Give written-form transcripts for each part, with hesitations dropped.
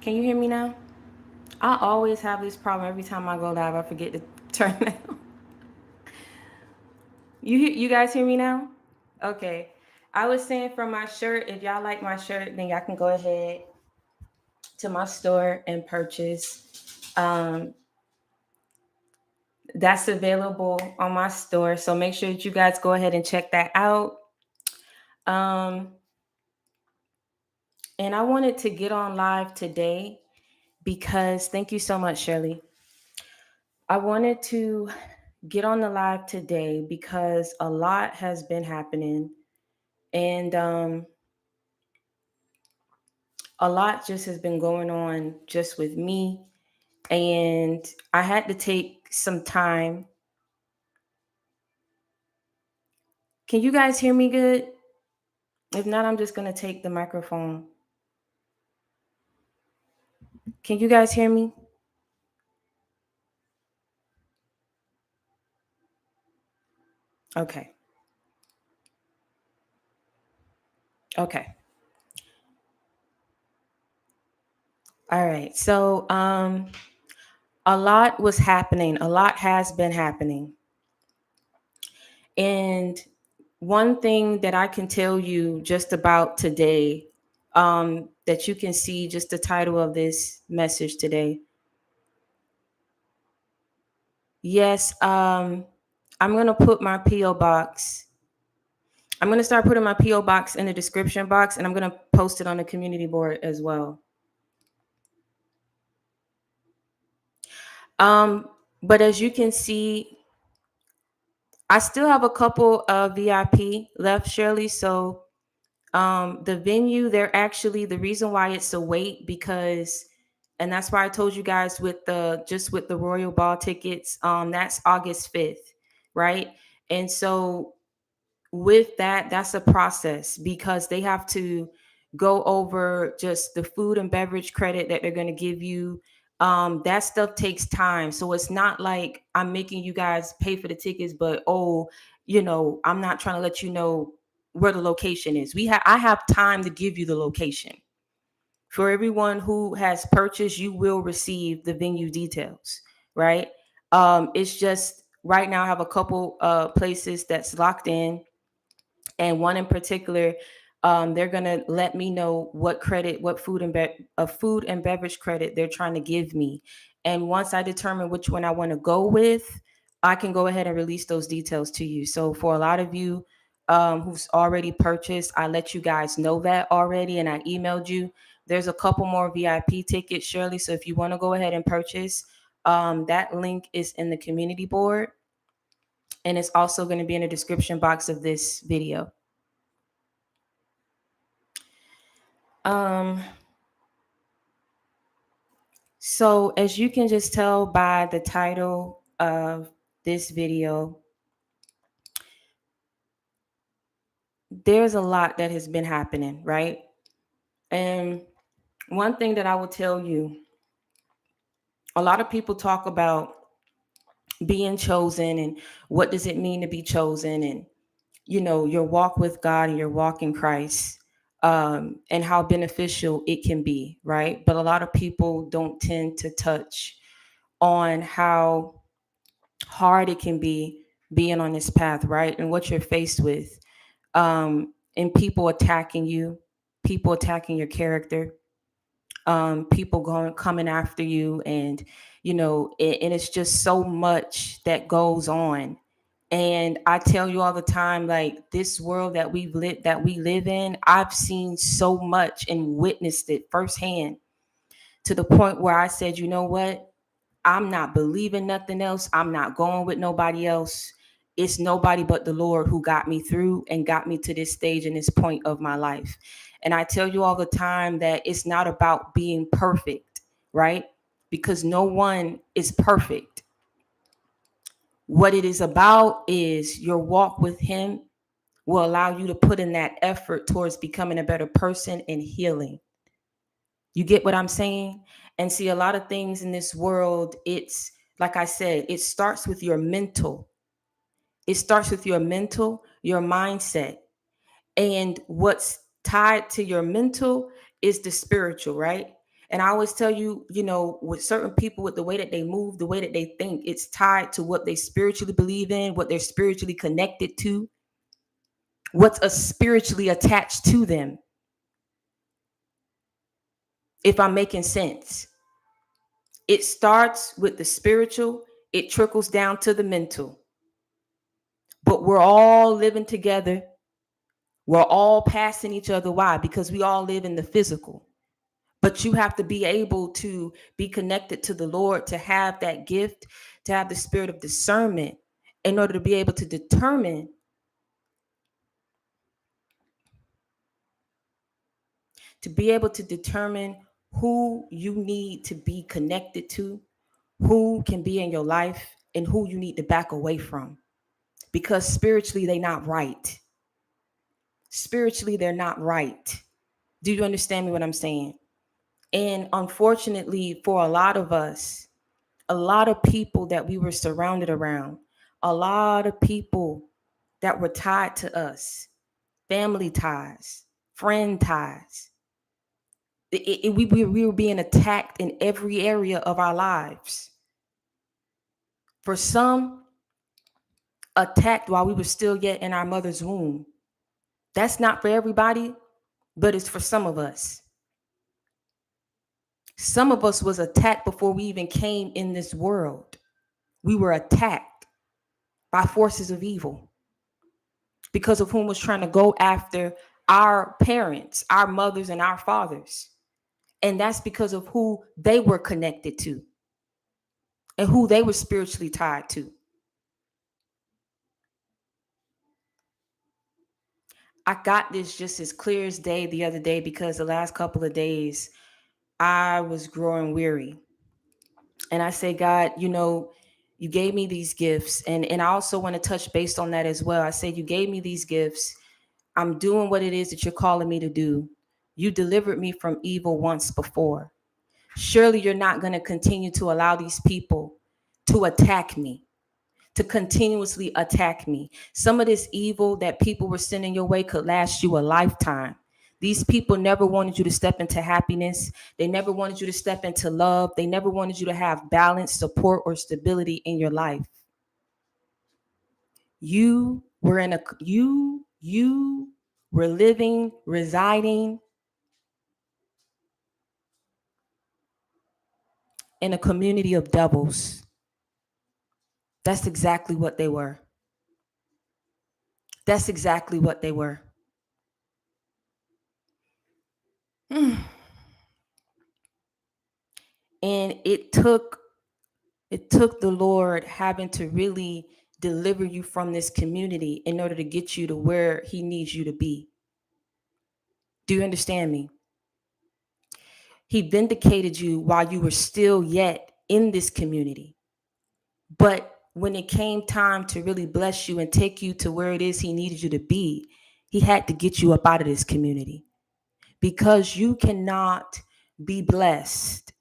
Can you hear me now? I always have this problem every time I go live. I forget to turn it on. You guys hear me now? Okay. I was saying for my shirt, if y'all like my shirt, then y'all can go ahead to my store and purchase. Um, that's available on my store. So make sure that you guys go ahead and check that out. Um, and I wanted to get on live today because thank you so much, Shirley. I wanted to get on the live today because a lot has been happening and a lot just has been going on just with me, and I had to take some time. Can you guys hear me good? If not, I'm just going to take the microphone. Can you guys hear me? Okay. Okay. All right. So a lot was happening. A lot has been happening. And one thing that I can tell you just about today, that you can see just the title of this message today. Yes, I'm going to put my P.O. box. I'm going to start putting my P.O. box in the description box, and I'm going to post it on the community board as well. But as you can see, I still have a couple of VIP left, Shirley. So the venue, they're actually the reason why it's a wait because, and that's why I told you guys with the Royal Ball tickets, that's August 5th, right? And so with that, that's a process because they have to go over just the food and beverage credit that they're going to give you. That stuff takes time. So it's not like I'm making you guys pay for the tickets, but I'm not trying to let you know where the location is. I have time to give you the location. For everyone who has purchased, you will receive the venue details, right? It's just right now I have a couple places that's locked in, and one in particular, they're gonna let me know what credit, what food and beverage credit they're trying to give me, and once I determine which one I want to go with, I can go ahead and release those details to you. So for a lot of you who's already purchased, I let you guys know that already, and I emailed you. There's a couple more VIP tickets, Shirley. So if you want to go ahead and purchase, that link is in the community board, and it's also going to be in the description box of this video. Um, so as you can just tell by the title of this video, there's a lot that has been happening, right? And one thing that I will tell you, a lot of people talk about being chosen and what does it mean to be chosen, and your walk with God and your walk in Christ, and how beneficial it can be, right? But a lot of people don't tend to touch on how hard it can be being on this path, right? And what you're faced with, and people attacking you, people attacking your character, people coming after you, and and it's just so much that goes on. And I tell you all the time, like this world that we live in, I've seen so much and witnessed it firsthand to the point where I said, you know what? I'm not believing nothing else. I'm not going with nobody else. It's nobody but the Lord who got me through and got me to this stage and this point of my life. And I tell you all the time that it's not about being perfect, right? Because no one is perfect. What it is about is your walk with Him will allow you to put in that effort towards becoming a better person and healing. You get what I'm saying? And see, a lot of things in this world, it's like I said, it starts with your mental. It starts with your mental, your mindset. And what's tied to your mental is the spiritual, right? And I always tell you, with certain people, with the way that they move, the way that they think, it's tied to what they spiritually believe in, what they're spiritually connected to, what's spiritually attached to them. If I'm making sense, it starts with the spiritual, it trickles down to the mental. But we're all living together. We're all passing each other. Why? Because we all live in the physical. But you have to be able to be connected to the Lord, to have that gift, to have the spirit of discernment in order to be able to determine who you need to be connected to, who can be in your life, and who you need to back away from. Because spiritually, they're not right. Spiritually, they're not right. Do you understand me what I'm saying? And unfortunately, for a lot of us, a lot of people that we were surrounded around, a lot of people that were tied to us, family ties, friend ties. We were being attacked in every area of our lives. For some, attacked while we were still yet in our mother's womb. That's not for everybody, but it's for some of us. Some of us was attacked before we even came in this world. We were attacked by forces of evil because of whom was trying to go after our parents, our mothers, and our fathers. And that's because of who they were connected to and who they were spiritually tied to. I got this just as clear as day the other day because the last couple of days I was growing weary. And I say, God, you gave me these gifts. And I also want to touch based on that as well. I say, you gave me these gifts. I'm doing what it is that you're calling me to do. You delivered me from evil once before. Surely you're not going to continue to allow these people to attack me, to continuously attack me. Some of this evil that people were sending your way could last you a lifetime. These people never wanted you to step into happiness. They never wanted you to step into love. They never wanted you to have balance, support, or stability in your life. You were living, residing in a community of devils. That's exactly what they were. That's exactly what they were. And it took the Lord having to really deliver you from this community in order to get you to where he needs you to be. Do you understand me? He vindicated you while you were still yet in this community. But when it came time to really bless you and take you to where it is he needed you to be, he had to get you up out of this community. Because you cannot be blessed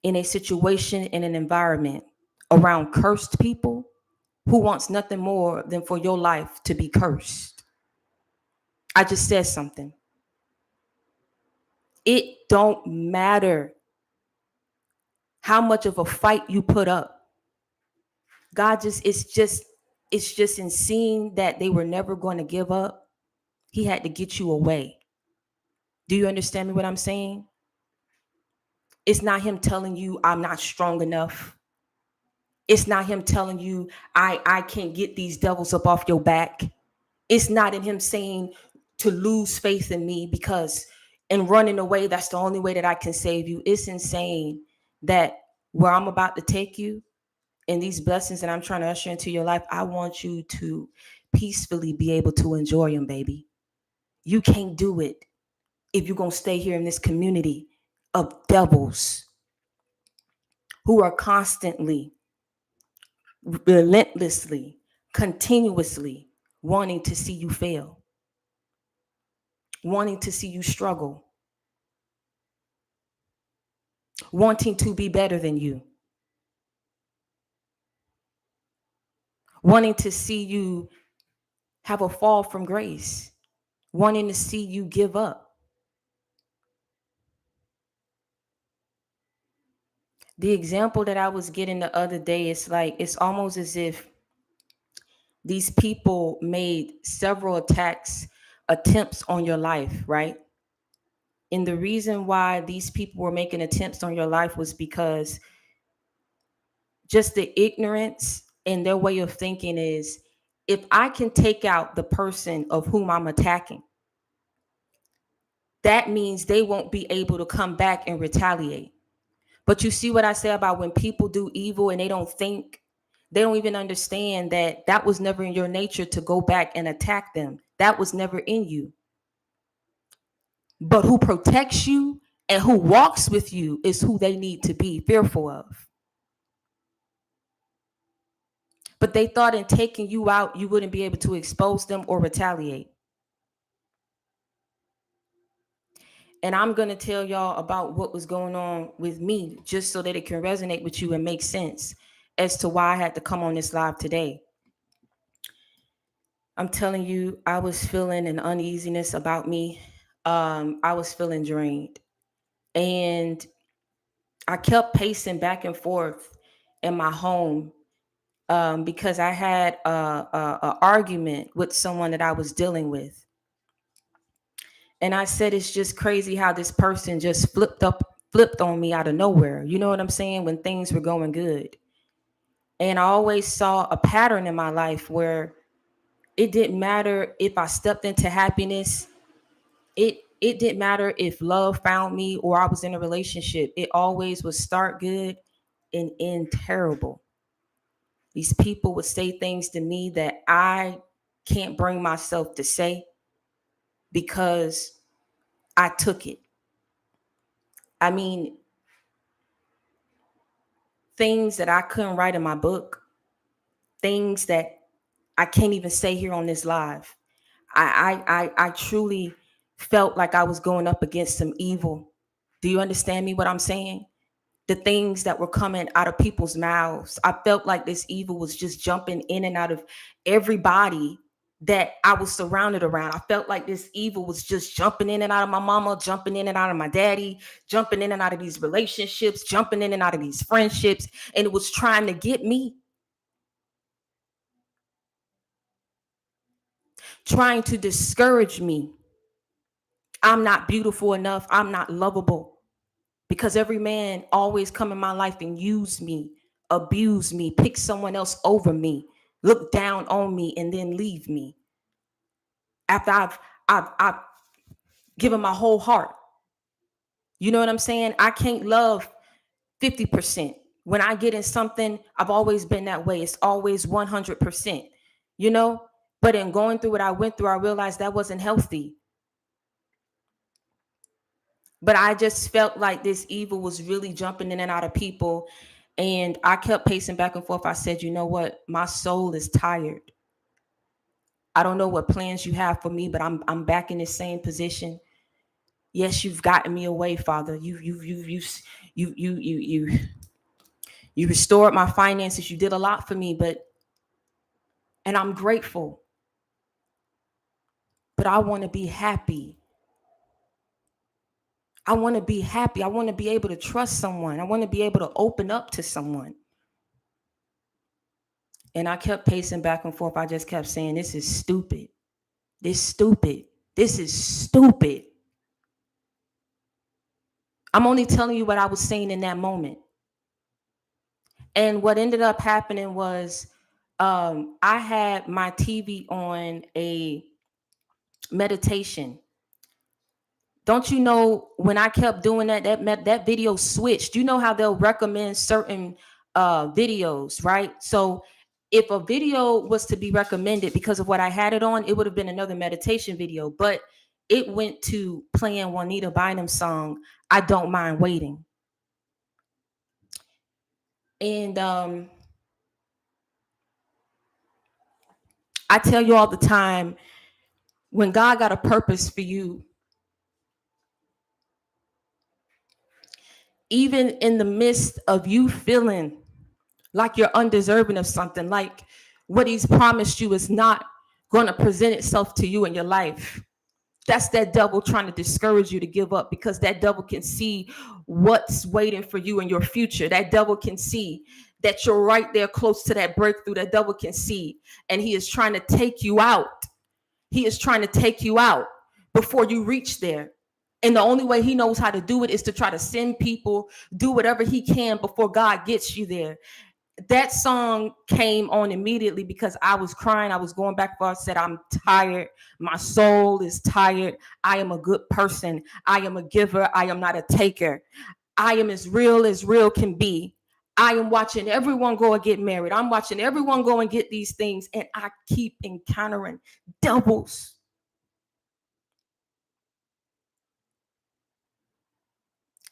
in a situation, in an environment around cursed people who wants nothing more than for your life to be cursed. I just said something. It don't matter how much of a fight you put up. God it's just in seeing that they were never going to give up, he had to get you away. Do you understand me what I'm saying? It's not him telling you I'm not strong enough. It's not him telling you I can't get these devils up off your back. It's not in him saying to lose faith in me because in running away, that's the only way that I can save you. It's insane that where I'm about to take you and these blessings that I'm trying to usher into your life, I want you to peacefully be able to enjoy them, baby. You can't do it if you're going to stay here in this community of devils who are constantly, relentlessly, continuously wanting to see you fail, wanting to see you struggle, wanting to be better than you, wanting to see you have a fall from grace, wanting to see you give up. The example that I was getting the other day, it's like it's almost as if these people made several attempts on your life, right? And the reason why these people were making attempts on your life was because just the ignorance and their way of thinking is, if I can take out the person of whom I'm attacking, that means they won't be able to come back and retaliate. But you see what I say about when people do evil and they don't think, they don't even understand that that was never in your nature to go back and attack them. That was never in you. But who protects you and who walks with you is who they need to be fearful of. But they thought in taking you out, you wouldn't be able to expose them or retaliate. And I'm going to tell y'all about what was going on with me, just so that it can resonate with you and make sense as to why I had to come on this live today. I'm telling you, I was feeling an uneasiness about me. I was feeling drained. And I kept pacing back and forth in my home because I had a argument with someone that I was dealing with. And I said, it's just crazy how this person just flipped on me out of nowhere. You know what I'm saying? When things were going good. And I always saw a pattern in my life where it didn't matter if I stepped into happiness. It didn't matter if love found me or I was in a relationship. It always would start good and end terrible. These people would say things to me that I can't bring myself to say because I took it. I mean, things that I couldn't write in my book, things that I can't even say here on this live. I truly felt like I was going up against some evil. Do you understand me what I'm saying? The things that were coming out of people's mouths. I felt like this evil was just jumping in and out of everybody that I was surrounded around. I felt like this evil was just jumping in and out of my mama, jumping in and out of my daddy, jumping in and out of these relationships, jumping in and out of these friendships, and it was trying to get me, trying to discourage me. I'm not beautiful enough. I'm not lovable. Because every man always come in my life and use me, abuse me, pick someone else over me, look down on me, and then leave me after I've given my whole heart. You know what I'm saying? I can't love 50%. When I get in something, I've always been that way. It's always 100%, you know? But in going through what I went through, I realized that wasn't healthy. But I just felt like this evil was really jumping in and out of people. And I kept pacing back and forth. I said, you know what? My soul is tired. I don't know what plans you have for me, but I'm back in the same position. Yes, you've gotten me away, Father. You restored my finances. You did a lot for me, and I'm grateful. But I want to be happy. I want to be happy. I want to be able to trust someone. I want to be able to open up to someone. And I kept pacing back and forth. I just kept saying, this is stupid. This stupid. This is stupid. I'm only telling you what I was saying in that moment. And what ended up happening was I had my TV on a meditation. Don't you know when I kept doing that video switched? You know how they'll recommend certain videos, right? So if a video was to be recommended because of what I had it on, it would have been another meditation video. But it went to playing Juanita Bynum's song, I Don't Mind Waiting. And I tell you all the time, when God got a purpose for you, even in the midst of you feeling like you're undeserving of something, like what he's promised you is not going to present itself to you in your life, That's that devil trying to discourage you to give up, because that devil can see what's waiting for you in your future. That devil can see that you're right there close to that breakthrough. That devil can see, and he is trying to take you out. He is trying to take you out before you reach there. And the only way he knows how to do it is to try to send people, do whatever he can before God gets you there. That song came on immediately because I was crying. I was going back for. I said, I'm tired. My soul is tired. I am a good person. I am a giver. I am not a taker. I am as real can be. I am watching everyone go and get married. I'm watching everyone go and get these things. And I keep encountering devils.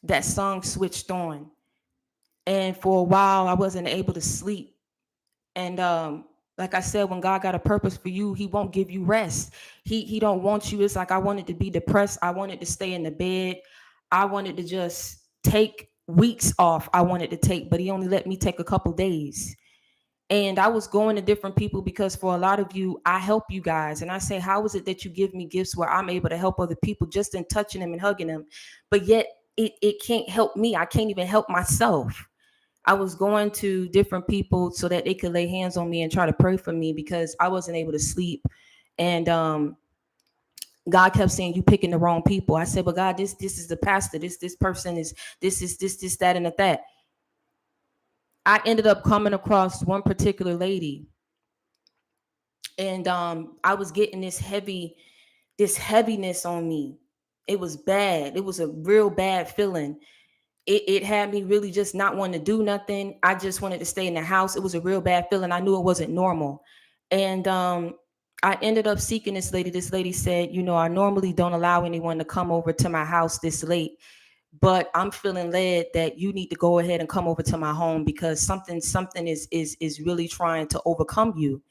That song switched on. And for a while, I wasn't able to sleep. And like I said, when God got a purpose for you, he won't give you rest. He don't want you. It's like I wanted to be depressed. I wanted to stay in the bed. I wanted to just take weeks off. I wanted to take, but he only let me take a couple days. And I was going to different people because for a lot of you, I help you guys. And I say, how is it that you give me gifts where I'm able to help other people just in touching them and hugging them? But yet it can't help me. I can't even help myself. I was going to different people so that they could lay hands on me and try to pray for me because I wasn't able to sleep. And God kept saying, you picking the wrong people. I said, but God, this is the pastor. This person is this, that, and that. I ended up coming across one particular lady. And I was getting this heaviness on me. It was bad. It was a real bad feeling. It had me really just not wanting to do nothing. I just wanted to stay in the house. It was a real bad feeling. I knew it wasn't normal. And I ended up seeking this lady. This lady said, I normally don't allow anyone to come over to my house this late, but I'm feeling led that you need to go ahead and come over to my home because something is really trying to overcome you.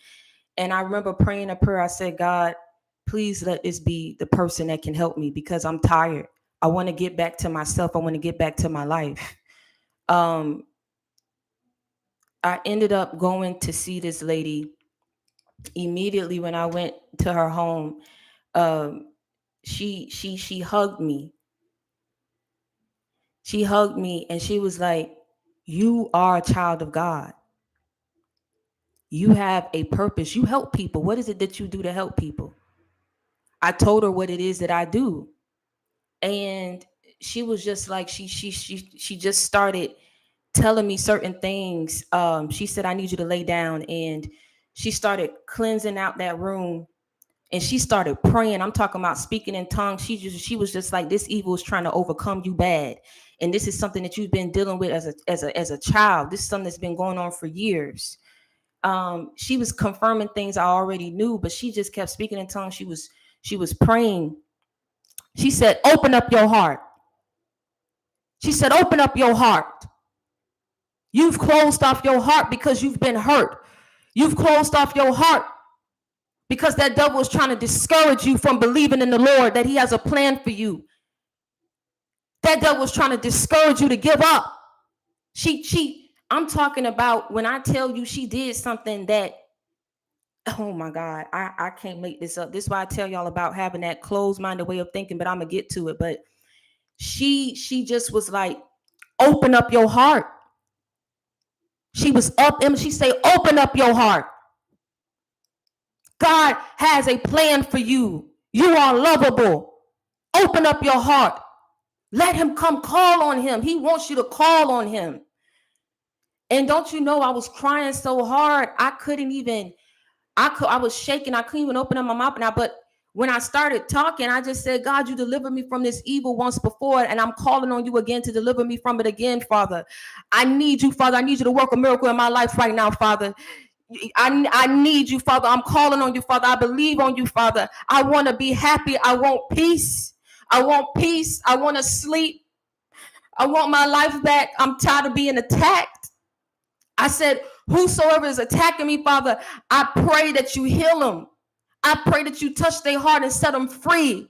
And I remember praying a prayer. I said, God, please let this be the person that can help me because I'm tired. I want to get back to myself. I want to get back to my life. I ended up going to see this lady immediately when I went to her home. She hugged me. She hugged me and she was like, you are a child of God. You have a purpose. You help people. What is it that you do to help people? I told her what it is that I do. And she was just like, she just started telling me certain things. She said, I need you to lay down. And she started cleansing out that room. And she started praying. I'm talking about speaking in tongues. She was just like, this evil is trying to overcome you bad. And this is something that you've been dealing with as a child. This is something that's been going on for years. She was confirming things I already knew, but she just kept speaking in tongues. She was praying. She said, open up your heart. She said, open up your heart. You've closed off your heart because you've been hurt. You've closed off your heart because that devil is trying to discourage you from believing in the Lord, that he has a plan for you. That devil is trying to discourage you to give up. I'm talking about when I tell you she did something that, oh my God, I can't make this up. This is why I tell y'all about having that closed-minded way of thinking, but I'm going to get to it. But she just was like, open up your heart. She was up and she said, open up your heart. God has a plan for you. You are lovable. Open up your heart. Let him come. Call on him. He wants you to call on him. And don't you know, I was crying so hard. I was shaking. I couldn't even open up my mouth now. But when I started talking, I just said, God, you delivered me from this evil once before, and I'm calling on you again to deliver me from it again, Father. I need you, Father. I need you to work a miracle in my life right now, Father. I need you, Father. I'm calling on you, Father. I believe on you, Father. I want to be happy. I want peace. I want peace. I want to sleep. I want my life back. I'm tired of being attacked. I said, whosoever is attacking me, Father, I pray that you heal them. I pray that you touch their heart and set them free.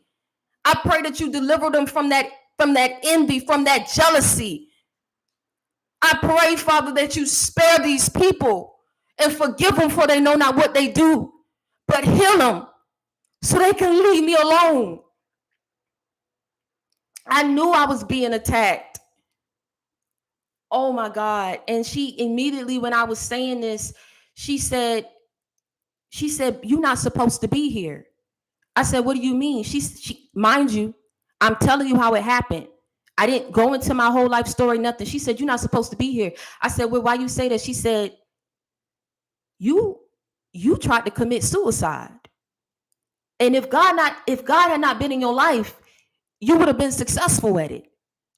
I pray that you deliver them from that envy, from that jealousy. I pray, Father, that you spare these people and forgive them, for they know not what they do, but heal them so they can leave me alone. I knew I was being attacked. Oh my God. And she immediately, when I was saying this, she said, you're not supposed to be here. I said, what do you mean? Mind you, I'm telling you how it happened. I didn't go into my whole life story, nothing. She said, you're not supposed to be here. I said, well, why you say that? She said, you you tried to commit suicide. And if God had not been in your life, you would have been successful at it.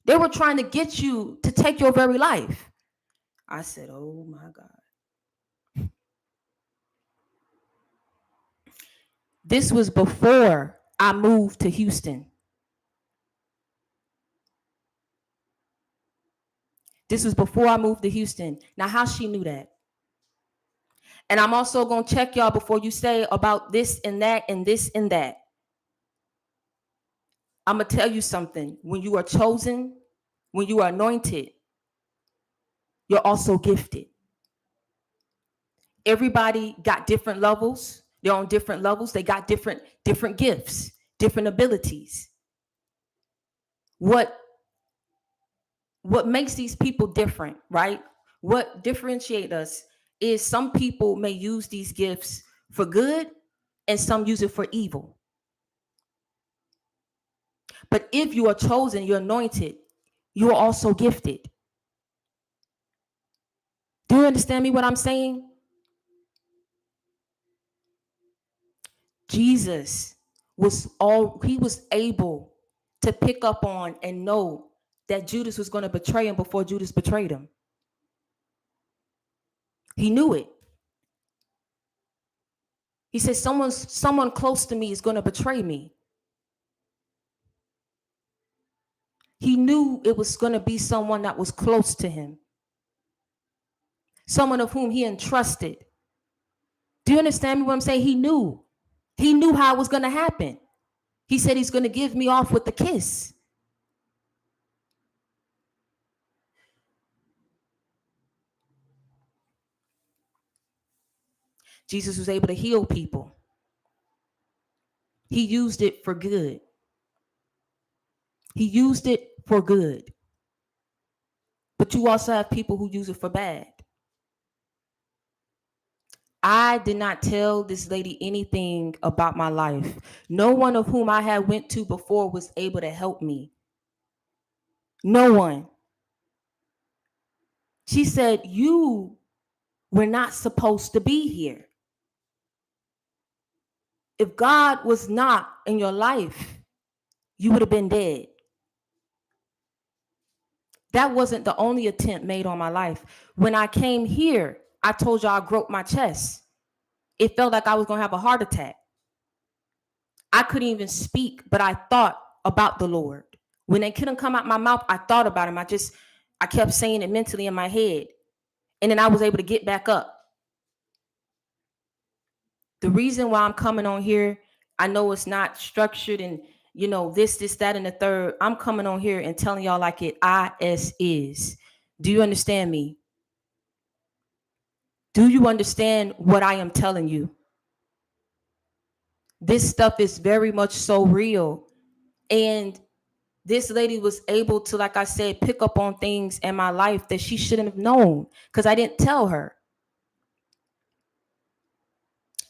They were trying to get you to take your very life. I said, oh my God. This was before I moved to Houston. This was before I moved to Houston. Now, how she knew that? And I'm also going to check y'all before you say about this and that and this and that. I'm going to tell you something. When you are chosen, when you are anointed, you're also gifted. Everybody got different levels. They're on different levels. They got different gifts, different abilities. What makes these people different, right? What differentiates us is some people may use these gifts for good and some use it for evil. But if you are chosen, you're anointed, you are also gifted. Do you understand me what I'm saying? Jesus he was able to pick up on and know that Judas was going to betray him before Judas betrayed him. He knew it. He said, someone close to me is going to betray me. He knew it was going to be someone that was close to him, someone of whom he entrusted. Do you understand me what I'm saying? He knew how it was going to happen. He said he's going to give me off with a kiss. Jesus was able to heal people. He used it for good. He used it for good. But you also have people who use it for bad. I did not tell this lady anything about my life. No one of whom I had went to before was able to help me. No one. She said, you were not supposed to be here. If God was not in your life, you would have been dead. That wasn't the only attempt made on my life. When I came here, I told y'all I groped my chest. It felt like I was going to have a heart attack. I couldn't even speak, but I thought about the Lord. When it couldn't come out my mouth, I thought about him. I kept saying it mentally in my head. And then I was able to get back up. The reason why I'm coming on here, I know it's not structured and, this, that, and the third. I'm coming on here and telling y'all like it is. Do you understand me? Do you understand what I am telling you? This stuff is very much so real. And this lady was able to, like I said, pick up on things in my life that she shouldn't have known because I didn't tell her.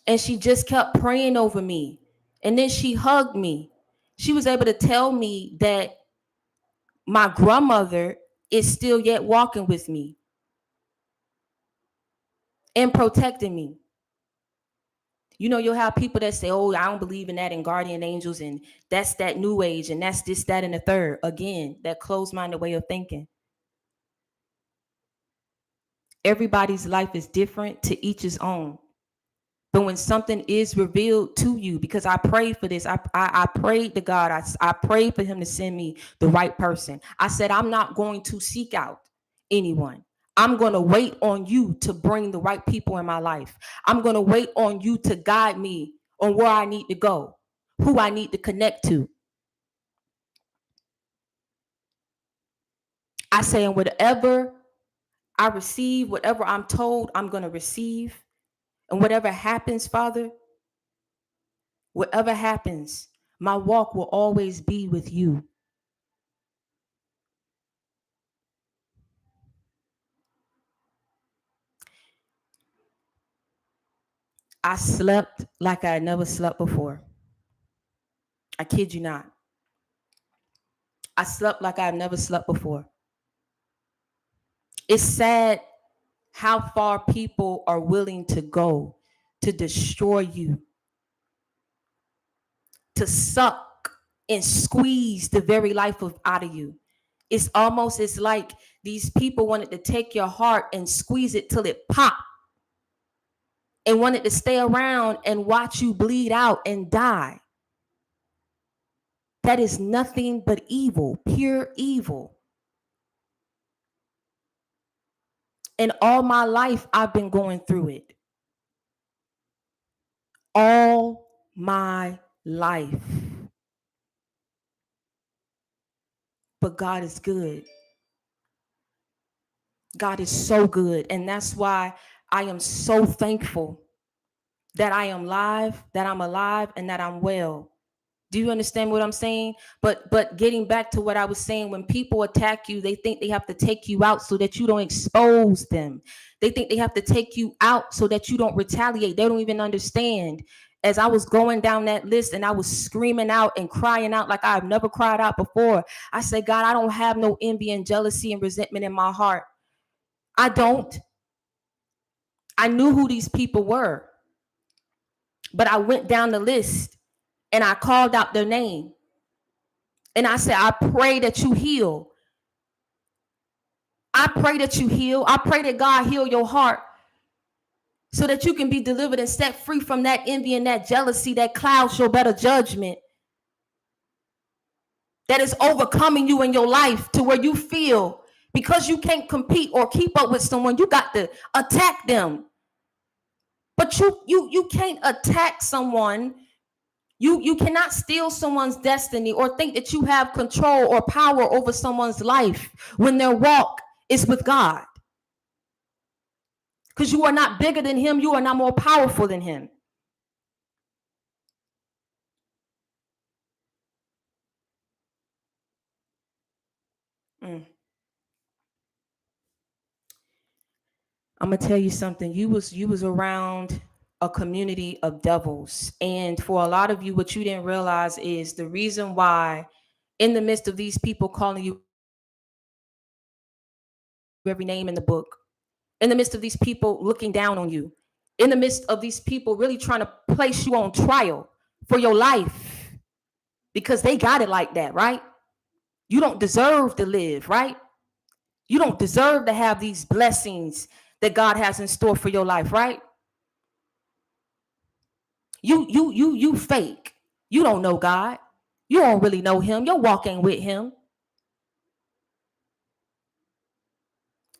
And she just kept praying over me. And then she hugged me. She was able to tell me that my grandmother is still yet walking with me and protecting me. You'll have people that say, oh, I don't believe in that and guardian angels and that's that new age and that's this, that, and the third. Again, that closed-minded way of thinking. Everybody's life is different, to each his own. But when something is revealed to you, because I prayed for this, I prayed to God, I prayed for him to send me the right person. I said, I'm not going to seek out anyone. I'm going to wait on you to bring the right people in my life. I'm going to wait on you to guide me on where I need to go, who I need to connect to. I say, and whatever I receive, whatever I'm told, I'm going to receive. And whatever happens, Father, whatever happens, my walk will always be with you. I slept like I had never slept before. I kid you not. I slept like I've never slept before. It's sad how far people are willing to go to destroy you, to suck and squeeze the very life out of you. It's like these people wanted to take your heart and squeeze it till it popped and wanted to stay around and watch you bleed out and die. That is nothing but evil, pure evil. And all my life, I've been going through it. All my life. But God is good. God is so good. And that's why I am so thankful that I am alive, that I'm alive, and that I'm well. Do you understand what I'm saying? But getting back to what I was saying, when people attack you, they think they have to take you out so that you don't expose them. They think they have to take you out so that you don't retaliate. They don't even understand. As I was going down that list and I was screaming out and crying out like I've never cried out before, I said, God, I don't have no envy and jealousy and resentment in my heart. I don't. I knew who these people were. But I went down the list and I called out their name. And I said, I pray that you heal. I pray that you heal. I pray that God heal your heart so that you can be delivered and set free from that envy and that jealousy that clouds your better judgment, that is overcoming you in your life to where you feel because you can't compete or keep up with someone, you got to attack them. But you can't attack someone. You cannot steal someone's destiny or think that you have control or power over someone's life when their walk is with God. Because you are not bigger than him. You are not more powerful than him. I'm gonna tell you something. You was around a community of devils, and for a lot of you, what you didn't realize is the reason why, in the midst of these people calling you every name in the book, in the midst of these people looking down on you, in the midst of these people really trying to place you on trial for your life because they got it like that, right? You don't deserve to live, right? You don't deserve to have these blessings that God has in store for your life, right? You fake. You don't know God. You don't really know him. You're walking with him.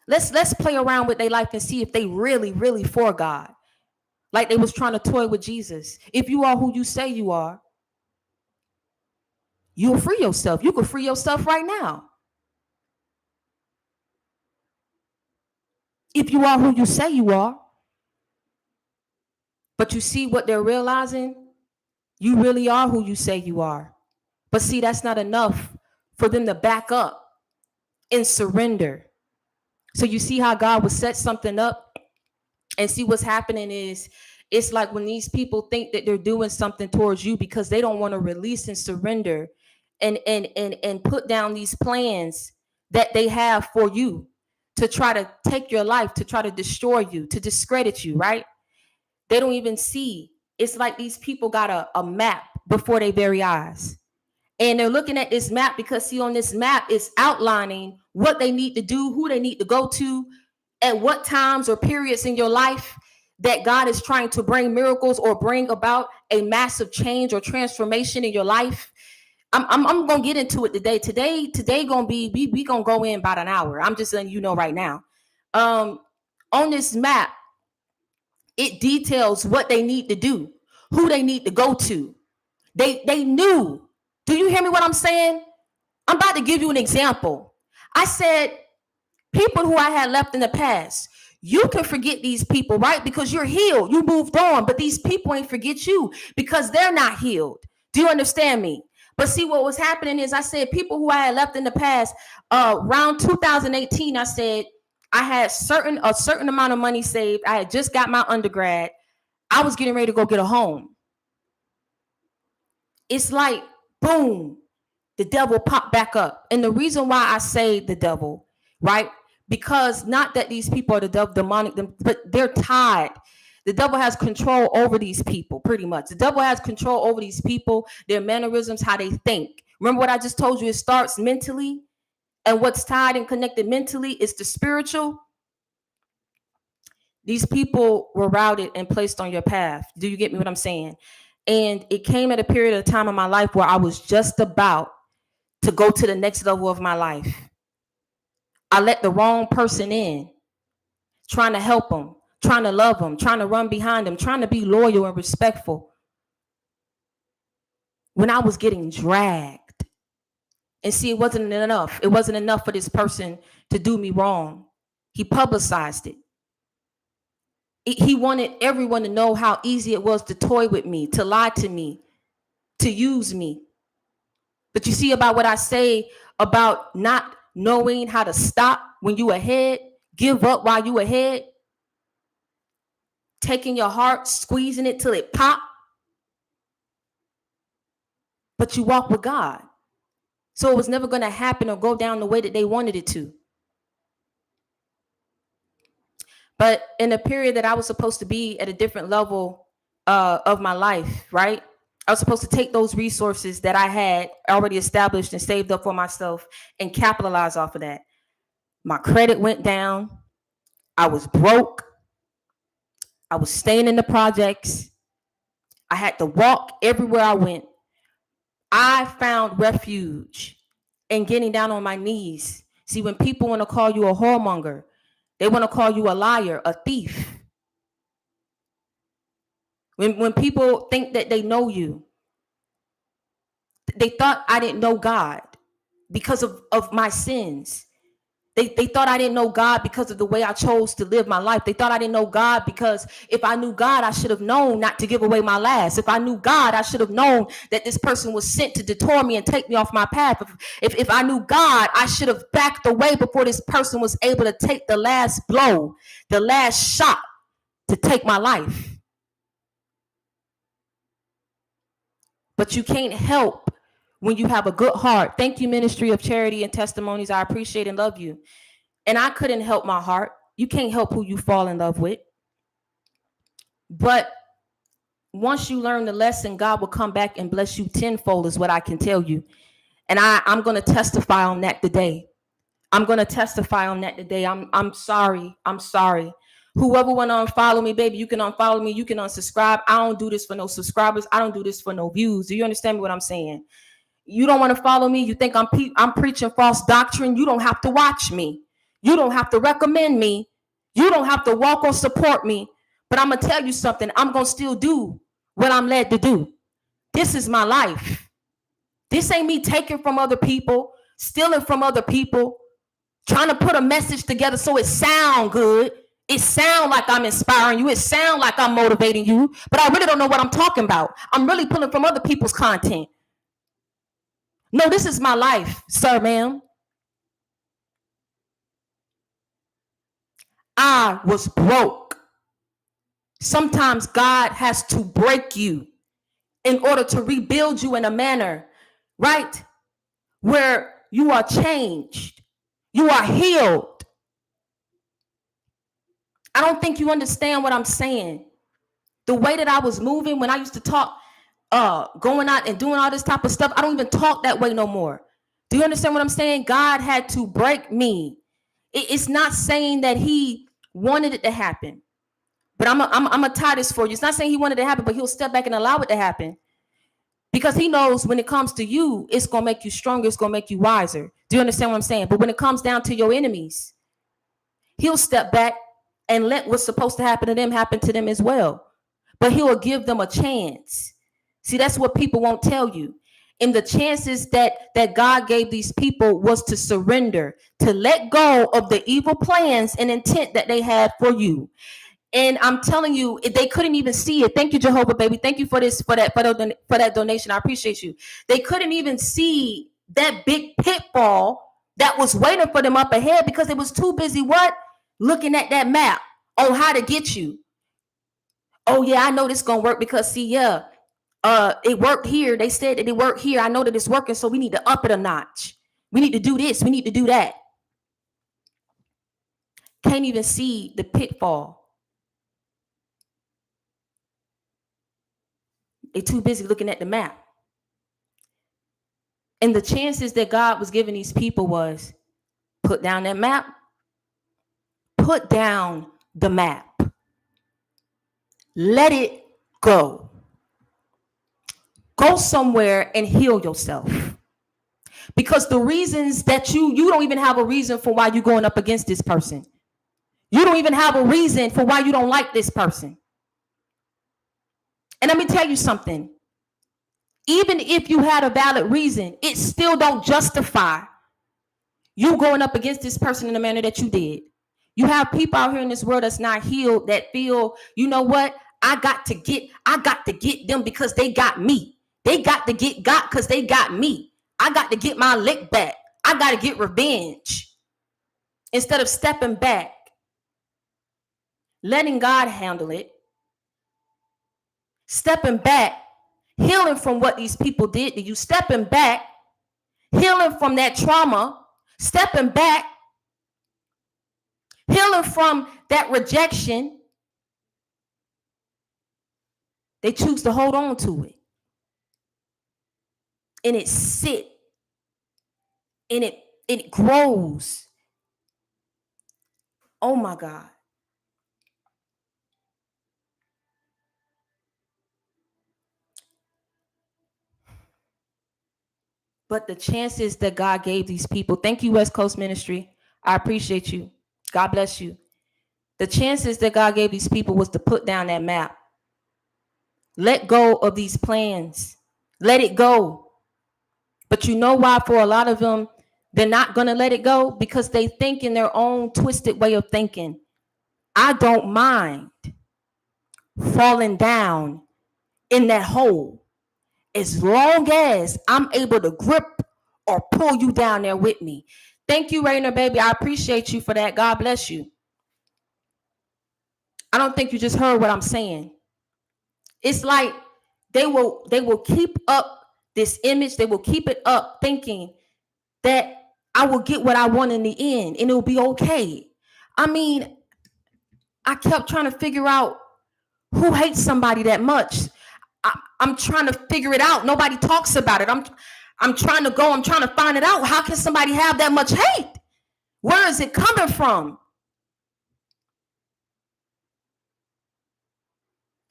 Let's play around with their life and see if they really for God. Like they was trying to toy with Jesus. If you are who you say you are, you'll free yourself. You can free yourself right now. If you are who you say you are. But you see what they're realizing? You really are who you say you are. But see, that's not enough for them to back up and surrender. So you see how God will set something up, and see what's happening is it's like when these people think that they're doing something towards you because they don't want to release and surrender and put down these plans that they have for you to try to take your life, to try to destroy you, to discredit you, right? They don't even see. It's like these people got a map before their very eyes. And they're looking at this map because, see, on this map, it's outlining what they need to do, who they need to go to, at what times or periods in your life that God is trying to bring miracles or bring about a massive change or transformation in your life. I'm gonna get into it today. Today gonna be we gonna go in about an hour. I'm just letting you know right now. On this map, it details what they need to do, who they need to go to. They knew. Do you hear me what I'm saying? I'm about to give you an example. I said people who I had left in the past. You can forget these people, right? Because you're healed. You moved on. But these people ain't forget you because they're not healed. Do you understand me? But see, what was happening is I said people who I had left in the past, around 2018, I said I had a certain amount of money saved. I had just got my undergrad. I was getting ready to go get a home. It's like, boom, the devil popped back up. And the reason why I say the devil, right? Because not that these people are the devil, demonic, but they're tied. The devil has control over these people, pretty much. The devil has control over these people, their mannerisms, how they think. Remember what I just told you? It starts mentally, and what's tied and connected mentally is the spiritual. These people were routed and placed on your path. Do you get me what I'm saying? And it came at a period of time in my life where I was just about to go to the next level of my life. I let the wrong person in, trying to help them, trying to love them, trying to run behind them, trying to be loyal and respectful, when I was getting dragged. And see, it wasn't enough. It wasn't enough for this person to do me wrong. He publicized it. He wanted everyone to know how easy it was to toy with me, to lie to me, to use me. But you see about what I say about not knowing how to stop when you ahead, give up while you ahead, taking your heart, squeezing it till it pop. But you walk with God. So it was never going to happen or go down the way that they wanted it to. But in a period that I was supposed to be at a different level of my life, right? I was supposed to take those resources that I had already established and saved up for myself and capitalize off of that. My credit went down. I was broke. I was staying in the projects. I had to walk everywhere I went. I found refuge in getting down on my knees. See, when people want to call you a whoremonger, they want to call you a liar, a thief. When people think that they know you, they thought I didn't know God because of my sins. They thought I didn't know God because of the way I chose to live my life. They thought I didn't know God because if I knew God, I should have known not to give away my last. If I knew God, I should have known that this person was sent to detour me and take me off my path. If I knew God, I should have backed away before this person was able to take the last blow, the last shot to take my life. But you can't help when you have a good heart. Thank you, Ministry of Charity and Testimonies. I appreciate and love you. And I couldn't help my heart. You can't help who you fall in love with. But once you learn the lesson, God will come back and bless you tenfold is what I can tell you. And I'm going to testify on that today. I'm sorry. I'm sorry. Whoever want to unfollow me, baby, you can unfollow me. You can unsubscribe. I don't do this for no subscribers. I don't do this for no views. Do you understand what I'm saying? You don't want to follow me. You think I'm preaching false doctrine. You don't have to watch me. You don't have to recommend me. You don't have to walk or support me. But I'm going to tell you something. I'm going to still do what I'm led to do. This is my life. This ain't me taking from other people, stealing from other people, trying to put a message together so it sound good. It sound like I'm inspiring you. It sound like I'm motivating you. But I really don't know what I'm talking about. I'm really pulling from other people's content. No, this is my life, sir, ma'am. I was broke. Sometimes God has to break you in order to rebuild you in a manner, right, where you are changed, you are healed. I don't think you understand what I'm saying. The way that I was moving when I used to talk, going out and doing all this type of stuff, I don't even talk that way no more. Do you understand what I'm saying? God had to break me. It's not saying that he wanted it to happen, but I'm gonna tie this for you. It's not saying he wanted it to happen, but he'll step back and allow it to happen because he knows when it comes to you, it's gonna make you stronger. It's gonna make you wiser. Do you understand what I'm saying? But when it comes down to your enemies, he'll step back and let what's supposed to happen to them as well. But he will give them a chance. See, that's what people won't tell you. And the chances that God gave these people was to surrender, to let go of the evil plans and intent that they had for you. And I'm telling you, they couldn't even see it. Thank you, Jehovah, baby. Thank you for that donation. I appreciate you. They couldn't even see that big pitfall that was waiting for them up ahead because it was too busy looking at that map on how to get you. Oh yeah, I know this gonna work because see, yeah, it worked here. They said that it worked here. I know that it's working, so we need to up it a notch. We need to do this. We need to do that. Can't even see the pitfall. They too busy looking at the map. And the chances that God was giving these people was put down that map, put down the map, let it go. Go somewhere and heal yourself. Because the reasons that you don't even have a reason for why you're going up against this person. You don't even have a reason for why you don't like this person. And let me tell you something. Even if you had a valid reason, it still don't justify you going up against this person in the manner that you did. You have people out here in this world that's not healed that feel, you know what? I got to get them because they got me. They got to get got because they got me. I got to get my lick back. I got to get revenge. Instead of stepping back, letting God handle it, stepping back, healing from what these people did to you, stepping back, healing from that trauma, stepping back, healing from that rejection, they choose to hold on to it. And it sits and it grows. Oh my God. But the chances that God gave these people, thank you, West Coast Ministry. I appreciate you. God bless you. The chances that God gave these people was to put down that map. Let go of these plans. Let it go. But you know why? For a lot of them, they're not going to let it go because they think in their own twisted way of thinking. I don't mind falling down in that hole as long as I'm able to grip or pull you down there with me. Thank you, Rainer, baby. I appreciate you for that. God bless you. I don't think you just heard what I'm saying. It's like they will keep up this image. They will keep it up thinking that I will get what I want in the end and it'll be okay. I mean, I kept trying to figure out who hates somebody that much. I'm trying to figure it out. Nobody talks about it. I'm trying to find it out. How can somebody have that much hate? Where is it coming from?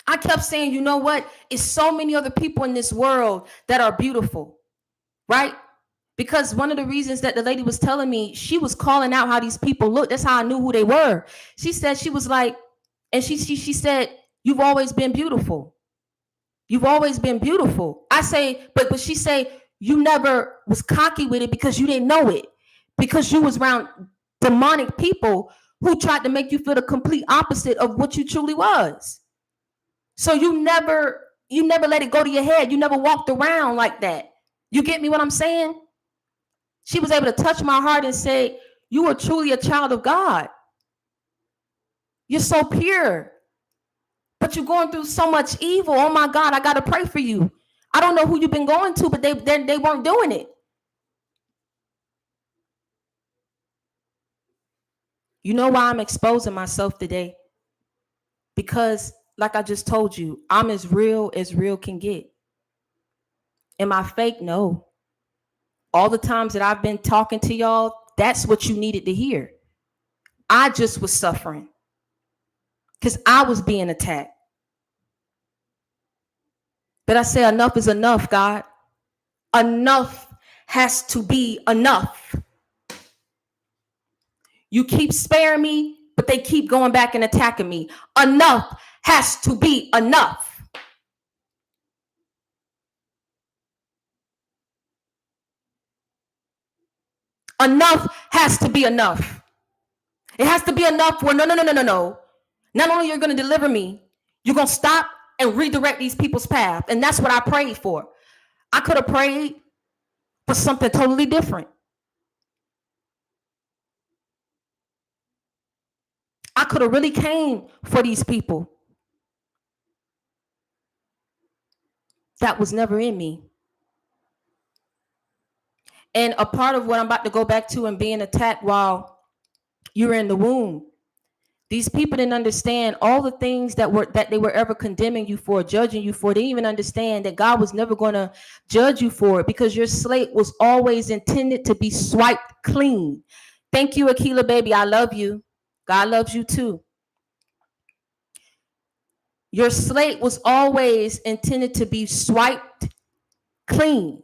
I kept saying, you know what? It's so many other people in this world that are beautiful, right? Because one of the reasons that the lady was telling me, she was calling out how these people look. That's how I knew who they were. She said, she was like, and she said, you've always been beautiful. You've always been beautiful. I say, but she say, you never was cocky with it because you didn't know it. Because you was around demonic people who tried to make you feel the complete opposite of what you truly was. So you never let it go to your head. You never walked around like that. You get me what I'm saying? She was able to touch my heart and say, you are truly a child of God. You're so pure. But you're going through so much evil. Oh my God, I got to pray for you. I don't know who you've been going to, but they weren't doing it. You know why I'm exposing myself today? Because, like I just told you, I'm as real can get. Am I fake? No. All the times that I've been talking to y'all, that's what you needed to hear. I just was suffering because I was being attacked. But I say enough is enough, God. Enough has to be enough. You keep sparing me, but they keep going back and attacking me. Enough has to be enough. Enough has to be enough. It has to be enough where no. Not only you're going to deliver me, you're going to stop and redirect these people's path. And that's what I prayed for. I could have prayed for something totally different. I could have really came for these people. That was never in me. And a part of what I'm about to go back to and being attacked while you were in the womb, these people didn't understand all the things that they were ever condemning you for, judging you for. They didn't even understand that God was never going to judge you for it, because your slate was always intended to be swiped clean. Thank you, Akila, baby. I love you. God loves you too. Your slate was always intended to be swiped clean,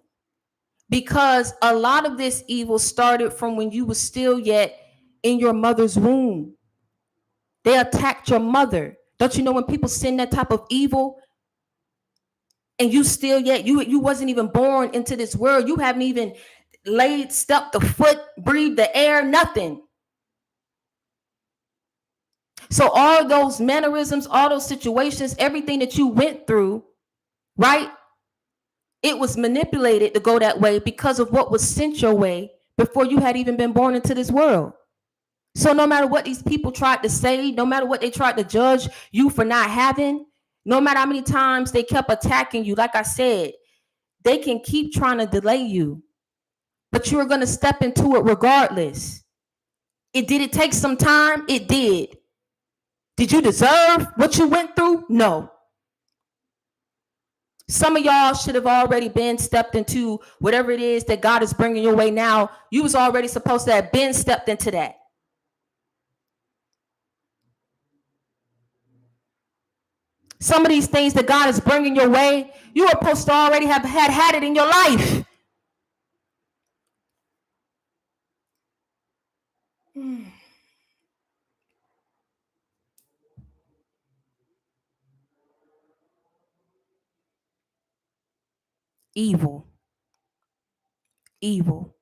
because a lot of this evil started from when you were still yet in your mother's womb. They attacked your mother. Don't you know when people send that type of evil and you still yet, you wasn't even born into this world. You haven't even stepped the foot, breathed the air, nothing. So all those mannerisms, all those situations, everything that you went through, right? It was manipulated to go that way because of what was sent your way before you had even been born into this world. So no matter what these people tried to say, no matter what they tried to judge you for not having, no matter how many times they kept attacking you, like I said, they can keep trying to delay you, but you're going to step into it regardless. Did it take some time? It did. Did you deserve what you went through? No. Some of y'all should have already been stepped into whatever it is that God is bringing your way now. You was already supposed to have been stepped into that. Some of these things that God is bringing your way, you were supposed to already have had it in your life. Evil, evil,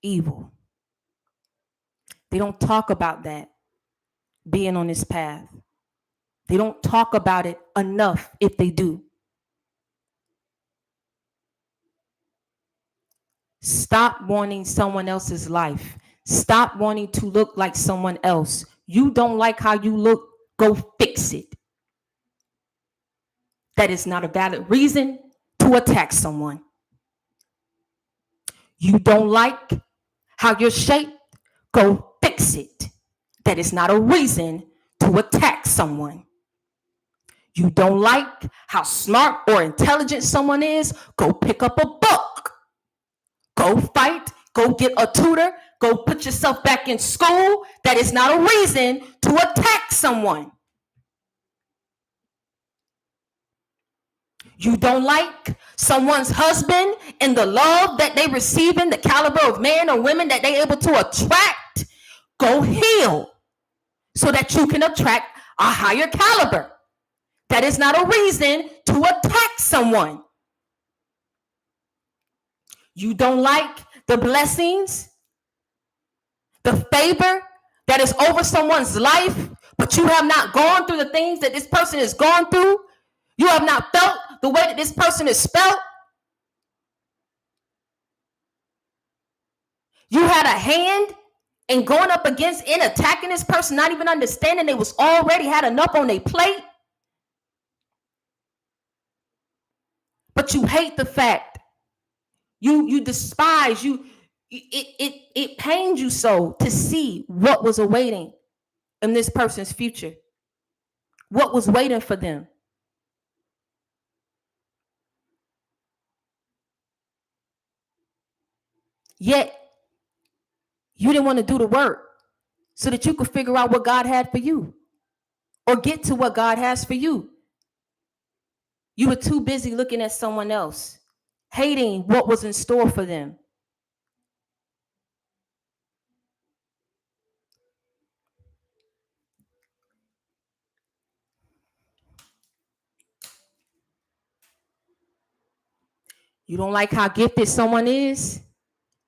evil. They don't talk about that being on this path. They don't talk about it enough if they do. Stop wanting someone else's life. Stop wanting to look like someone else. You don't like how you look, go fix it. That is not a valid reason to attack someone. You don't like how you're shaped, go fix it. That is not a reason to attack someone. You don't like how smart or intelligent someone is, go pick up a book. Go fight, go get a tutor, go put yourself back in school. That is not a reason to attack someone. You don't like someone's husband and the love that they receive in the caliber of men or women that they're able to attract, go heal so that you can attract a higher caliber. That is not a reason to attack someone. You don't like the blessings, the favor that is over someone's life, but you have not gone through the things that this person has gone through. You have not felt the way that this person is felt. You had a hand in going up against and attacking this person, not even understanding they was already had enough on their plate. But you hate the fact. You despise, it pains you so to see what was awaiting in this person's future. What was waiting for them. Yet, you didn't want to do the work so that you could figure out what God had for you or get to what God has for you. You were too busy looking at someone else, hating what was in store for them. You don't like how gifted someone is?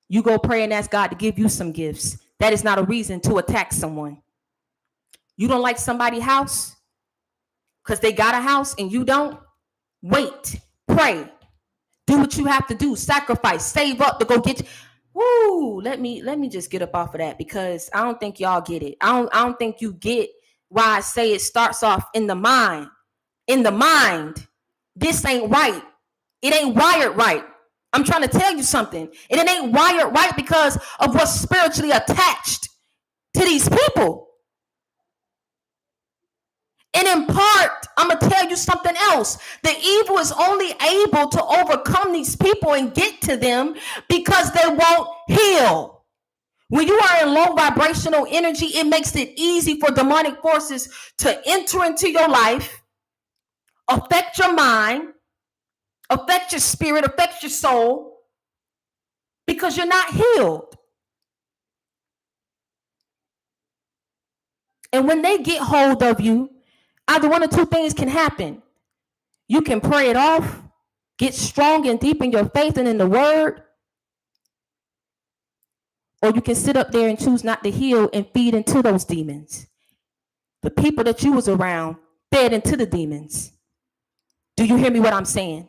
You go pray and ask God to give you some gifts. That is not a reason to attack someone. You don't like somebody's house because they got a house and you don't? Wait, pray, do what you have to do, sacrifice, save up to go get you. Woo, let me just get up off of that, because I don't think y'all get it. I don't think you get why I say it starts off in the mind. In the mind. This ain't right. It ain't wired right. I'm trying to tell you something. And it ain't wired right because of what's spiritually attached to these people. And in part, I'm going to tell you something else. The evil is only able to overcome these people and get to them because they won't heal. When you are in low vibrational energy, it makes it easy for demonic forces to enter into your life, affect your mind, affect your spirit, affect your soul, because you're not healed. And when they get hold of you, either one or two things can happen. You can pray it off, get strong and deep in your faith and in the word, or you can sit up there and choose not to heal and feed into those demons. The people that you was around fed into the demons. Do you hear me what I'm saying?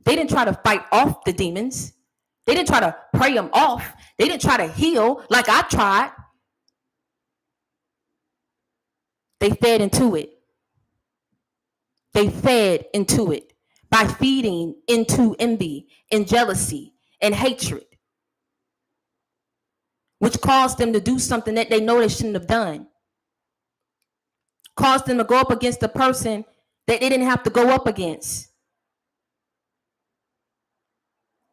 They didn't try to fight off the demons. They didn't try to pray them off. They didn't try to heal like I tried. They fed into it. They fed into it by feeding into envy and jealousy and hatred, which caused them to do something that they know they shouldn't have done. Caused them to go up against the person that they didn't have to go up against.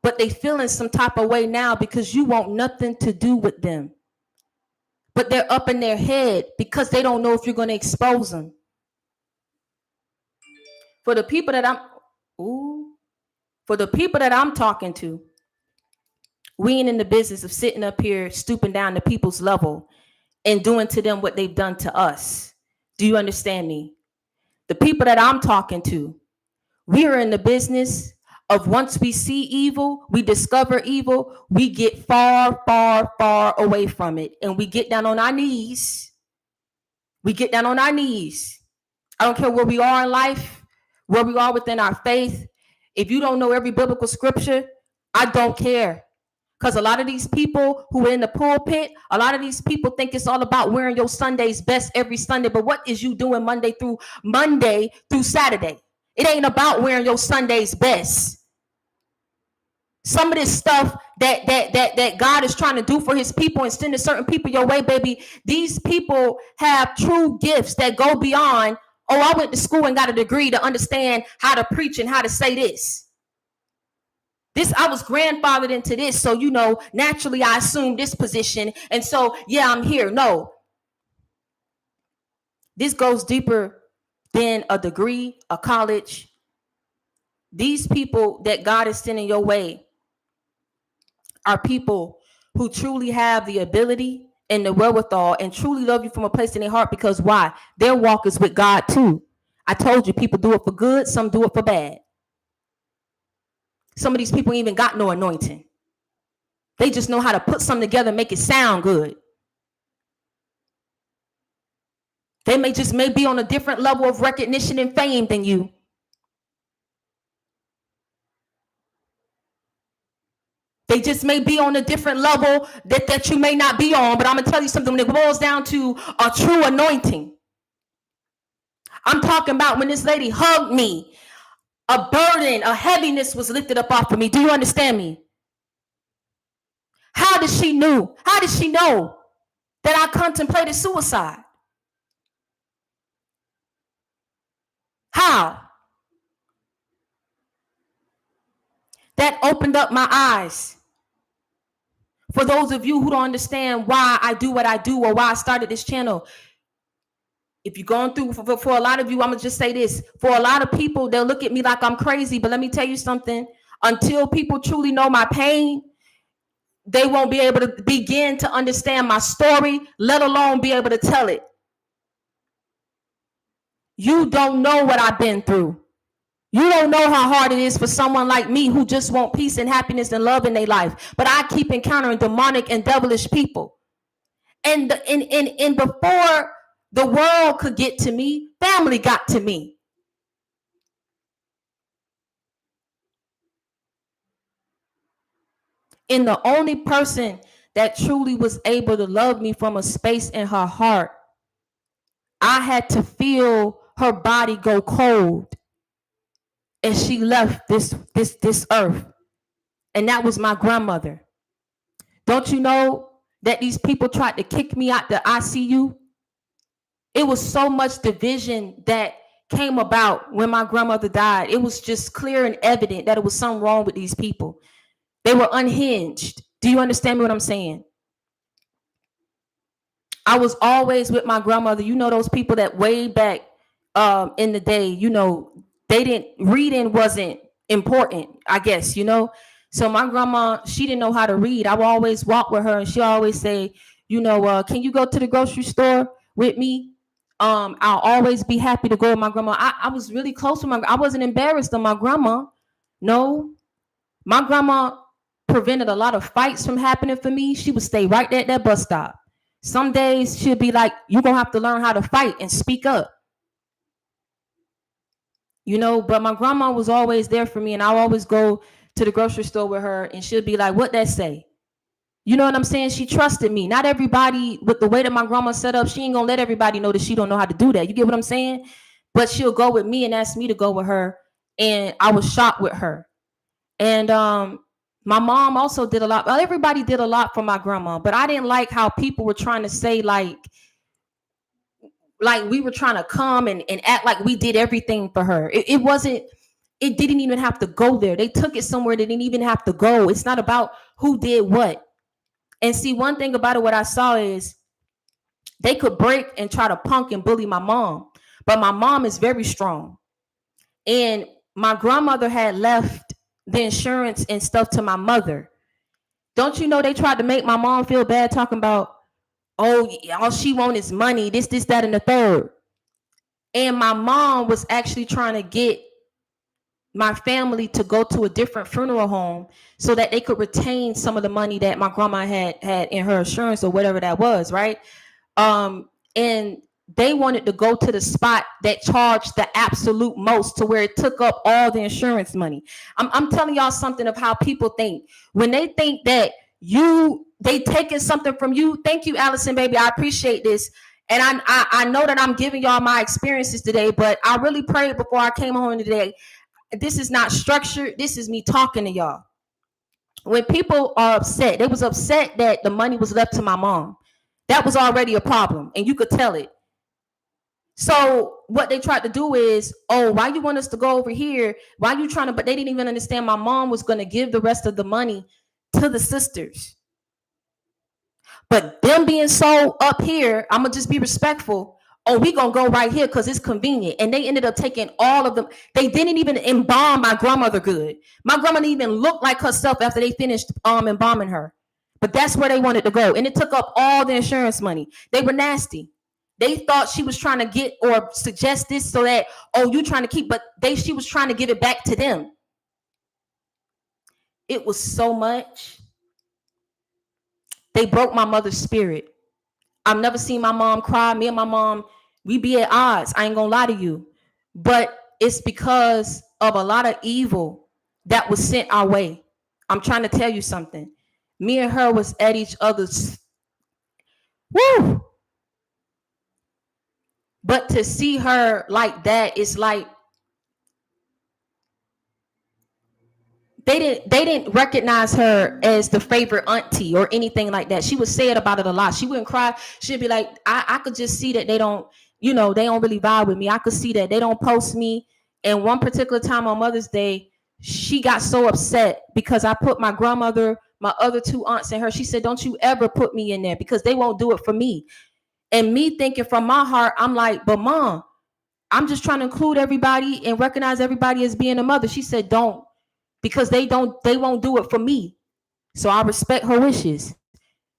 But they feeling some type of way now because you want nothing to do with them. But they're up in their head because they don't know if you're going to expose them. For the people that I'm talking to, we ain't in the business of sitting up here stooping down to people's level and doing to them what they've done to us. Do you understand me? The people that I'm talking to, we are in the business of once we see evil, we discover evil, we get far, far, far away from it. And we get down on our knees. We get down on our knees. I don't care where we are in life, where we are within our faith. If you don't know every biblical scripture, I don't care. Because a lot of these people who are in the pulpit, a lot of these people think it's all about wearing your Sunday's best every Sunday. But what is you doing Monday through Saturday? It ain't about wearing your Sunday's best. Some of this stuff that God is trying to do for his people and sending certain people your way, baby, these people have true gifts that go beyond, oh, I went to school and got a degree to understand how to preach and how to say this. I was grandfathered into this, so, naturally I assumed this position, and so, yeah, I'm here. No. This goes deeper than a degree, a college. These people that God is sending your way are people who truly have the ability and the wherewithal and truly love you from a place in their heart, because why? Their walk is with God too. I told you, people do it for good, some do it for bad. Some of these people ain't even got no anointing. They just know how to put something together and make it sound good. They may be on a different level of recognition and fame than you. They just may be on a different level that you may not be on. But I'm going to tell you something, when it boils down to a true anointing. I'm talking about when this lady hugged me, a burden, a heaviness was lifted up off of me. Do you understand me? How did she know that I contemplated suicide? How? That opened up my eyes. For those of you who don't understand why I do what I do or why I started this channel, if you're going through, for a lot of you, I'm going to just say this. For a lot of people, they'll look at me like I'm crazy. But let me tell you something. Until people truly know my pain, they won't be able to begin to understand my story, let alone be able to tell it. You don't know what I've been through. You don't know how hard it is for someone like me who just want peace and happiness and love in their life. But I keep encountering demonic and devilish people. And before the world could get to me, family got to me. And the only person that truly was able to love me from a space in her heart, I had to feel her body go cold. and she left this earth. And that was my grandmother. Don't you know that these people tried to kick me out the ICU? It was so much division that came about when my grandmother died. It was just clear and evident that it was something wrong with these people. They were unhinged. Do you understand what I'm saying? I was always with my grandmother. You know, those people that way back in the day, you know, they didn't, reading wasn't important, I guess, you know. So my grandma, she didn't know how to read. I would always walk with her and she always say, you know, can you go to the grocery store with me? I'll always be happy to go with my grandma. I was really close to I wasn't embarrassed of my grandma. No, my grandma prevented a lot of fights from happening for me. She would stay right there at that bus stop. Some days she'll be like, you're going to have to learn how to fight and speak up. You know, but my grandma was always there for me, and I'll always go to the grocery store with her, and she'll be like, what that say? You know what I'm saying? She trusted me. Not everybody, with the way that my grandma set up, she ain't going to let everybody know that she don't know how to do that. You get what I'm saying? But she'll go with me and ask me to go with her, and I was shocked with her. And my mom also did a lot. Well, everybody did a lot for my grandma, but I didn't like how people were trying to say like we were trying to come and act like we did everything for her. It wasn't, it didn't even have to go there. They took it somewhere they didn't even have to go. It's not about who did what. And see, one thing about it, what I saw is they could break and try to punk and bully my mom, but my mom is very strong. And my grandmother had left the insurance and stuff to my mother. Don't you know they tried to make my mom feel bad, talking about, oh, all she want is money, this, that, and the third. And my mom was actually trying to get my family to go to a different funeral home so that they could retain some of the money that my grandma had in her insurance or whatever that was, right? And they wanted to go to the spot that charged the absolute most, to where it took up all the insurance money. I'm telling y'all something of how people think. When they think that they taking something from you. Thank you, Allison, baby. I appreciate this. And I know that I'm giving y'all my experiences today, but I really prayed before I came home today. This is not structured. This is me talking to y'all. When people are upset, they was upset that the money was left to my mom. That was already a problem, and you could tell it. So what they tried to do is, oh, why you want us to go over here? Why you trying to, but they didn't even understand my mom was going to give the rest of the money to the sisters. But them being so up here, I'm going to just be respectful. Oh, we going to go right here because it's convenient. And they ended up taking all of them. They didn't even embalm my grandmother good. My grandma didn't even look like herself after they finished embalming her. But that's where they wanted to go. And it took up all the insurance money. They were nasty. They thought she was trying to get or suggest this so that, oh, you trying to keep, but she was trying to give it back to them. It was so much. They broke my mother's spirit. I've never seen my mom cry. Me and my mom, we be at odds. I ain't gonna lie to you. But it's because of a lot of evil that was sent our way. I'm trying to tell you something. Me and her was at each other's. Woo! But to see her like that, it's like they didn't recognize her as the favorite auntie or anything like that. She would say it about it a lot. She wouldn't cry. She'd be like, I could just see that they don't really vibe with me. I could see that they don't post me. And one particular time on Mother's Day, she got so upset because I put my grandmother, my other two aunts, and her. She said, don't you ever put me in there because they won't do it for me. And me thinking from my heart, I'm like, but Mom, I'm just trying to include everybody and recognize everybody as being a mother. She said, don't. Because they won't do it for me. So I respect her wishes.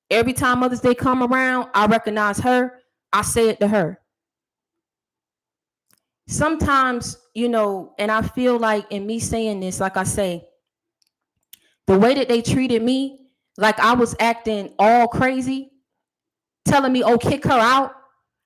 Every time Mother's Day come around, I recognize her. I say it to her. Sometimes, and I feel like in me saying this, like I say, the way that they treated me, like I was acting all crazy, telling me, oh, kick her out.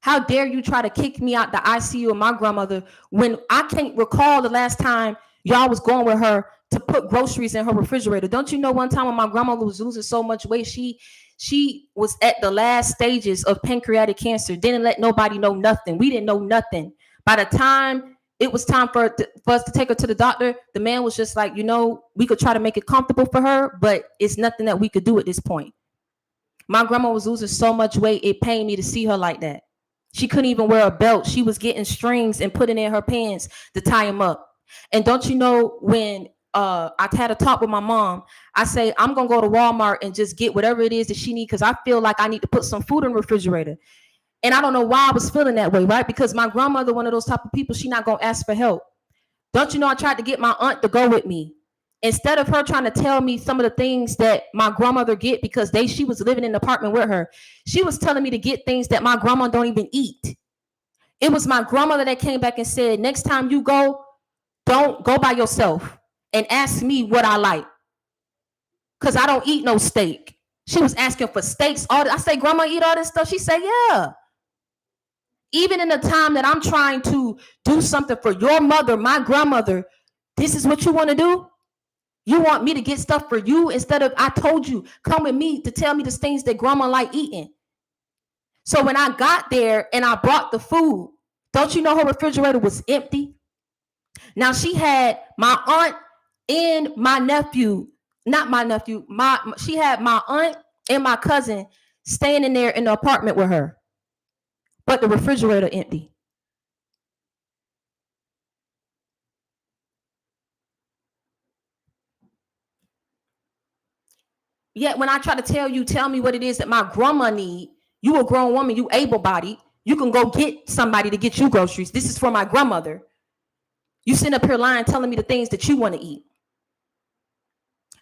How dare you try to kick me out the ICU of my grandmother when I can't recall the last time y'all was going with her to put groceries in her refrigerator. Don't you know one time when my grandmother was losing so much weight, she was at the last stages of pancreatic cancer, didn't let nobody know nothing. We didn't know nothing. By the time it was time for us to take her to the doctor, the man was just like, we could try to make it comfortable for her, but it's nothing that we could do at this point. My grandma was losing so much weight, it pained me to see her like that. She couldn't even wear a belt. She was getting strings and putting in her pants to tie them up. And don't you know, when I had a talk with my mom, I say, I'm going to go to Walmart and just get whatever it is that she needs, because I feel like I need to put some food in the refrigerator. And I don't know why I was feeling that way, right? Because my grandmother, one of those type of people, she not going to ask for help. Don't you know, I tried to get my aunt to go with me. Instead of her trying to tell me some of the things that my grandmother get, because she was living in an apartment with her, she was telling me to get things that my grandma don't even eat. It was my grandmother that came back and said, next time you go, don't go by yourself and ask me what I like, because I don't eat no steak. She was asking for steaks. I say, Grandma, eat all this stuff? She said, yeah. Even in the time that I'm trying to do something for your mother, my grandmother, this is what you want to do? You want me to get stuff for you instead of, I told you, come with me to tell me the things that grandma like eating. So when I got there and I brought the food, don't you know her refrigerator was empty? Now she had my aunt and my nephew, not my nephew, she had my aunt and my cousin staying in there in the apartment with her, but the refrigerator empty. Yet when I try to tell me what it is that my grandma need, you a grown woman, you able-bodied, you can go get somebody to get you groceries. This is for my grandmother. You sit up here lying, telling me the things that you want to eat.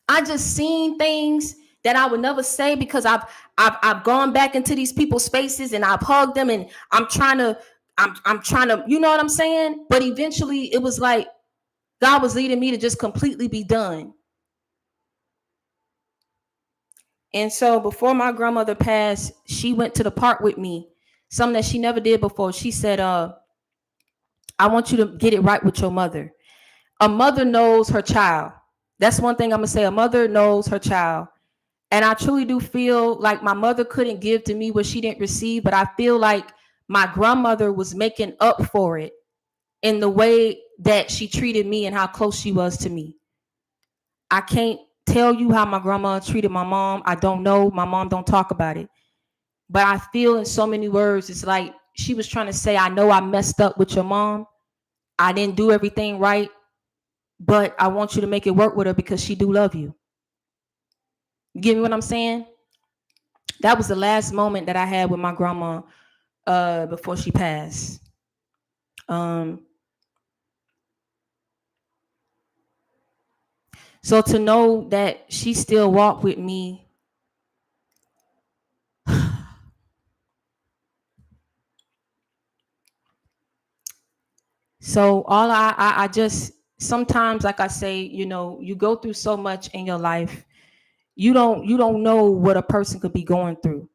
I just seen things that I would never say, because I've gone back into these people's spaces and I've hugged them, and I'm trying to, you know what I'm saying? But eventually it was like God was leading me to just completely be done. And so before my grandmother passed, she went to the park with me, something that she never did before. She said, I want you to get it right with your mother. A mother knows her child. That's one thing I'm going to say. A mother knows her child. And I truly do feel like my mother couldn't give to me what she didn't receive, but I feel like my grandmother was making up for it in the way that she treated me and how close she was to me. I can't tell you how my grandma treated my mom. I don't know. My mom don't talk about it. But I feel in so many words, it's like she was trying to say, I know I messed up with your mom. I didn't do everything right, but I want you to make it work with her because she do love you. You get me what I'm saying? That was the last moment that I had with my grandma before she passed. So to know that she still walked with me, so all I just, sometimes, like I say, you go through so much in your life, you don't know what a person could be going through.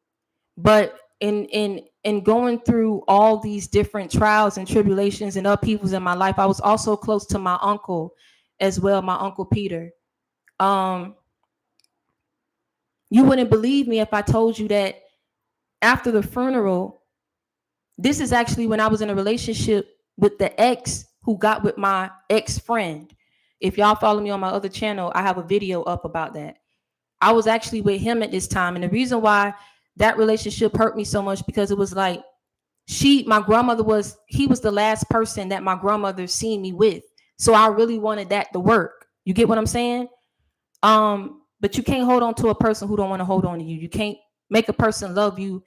But in going through all these different trials and tribulations and upheavals in my life, I was also close to my uncle as well, my Uncle Peter. You wouldn't believe me if I told you that after the funeral, this is actually when I was in a relationship with the ex who got with my ex-friend. If y'all follow me on my other channel, I have a video up about that. I was actually with him at this time. And the reason why that relationship hurt me so much, because it was like, my grandmother he was the last person that my grandmother seen me with. So I really wanted that to work. You get what I'm saying? But you can't hold on to a person who don't want to hold on to you. You can't make a person love you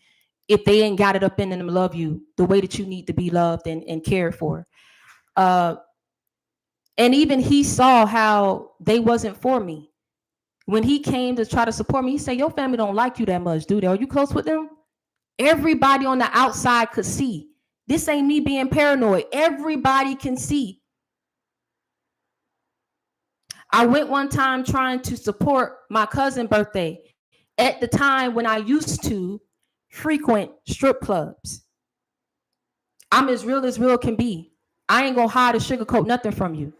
if they ain't got it up in them to love you the way that you need to be loved and cared for. And even he saw how they wasn't for me. When he came to try to support me, he said, your family don't like you that much, do they? Are you close with them? Everybody on the outside could see. This ain't me being paranoid. Everybody can see. I went one time trying to support my cousin's birthday at the time when I used to frequent strip clubs. I'm as real can be. I ain't gonna hide or sugarcoat nothing from you.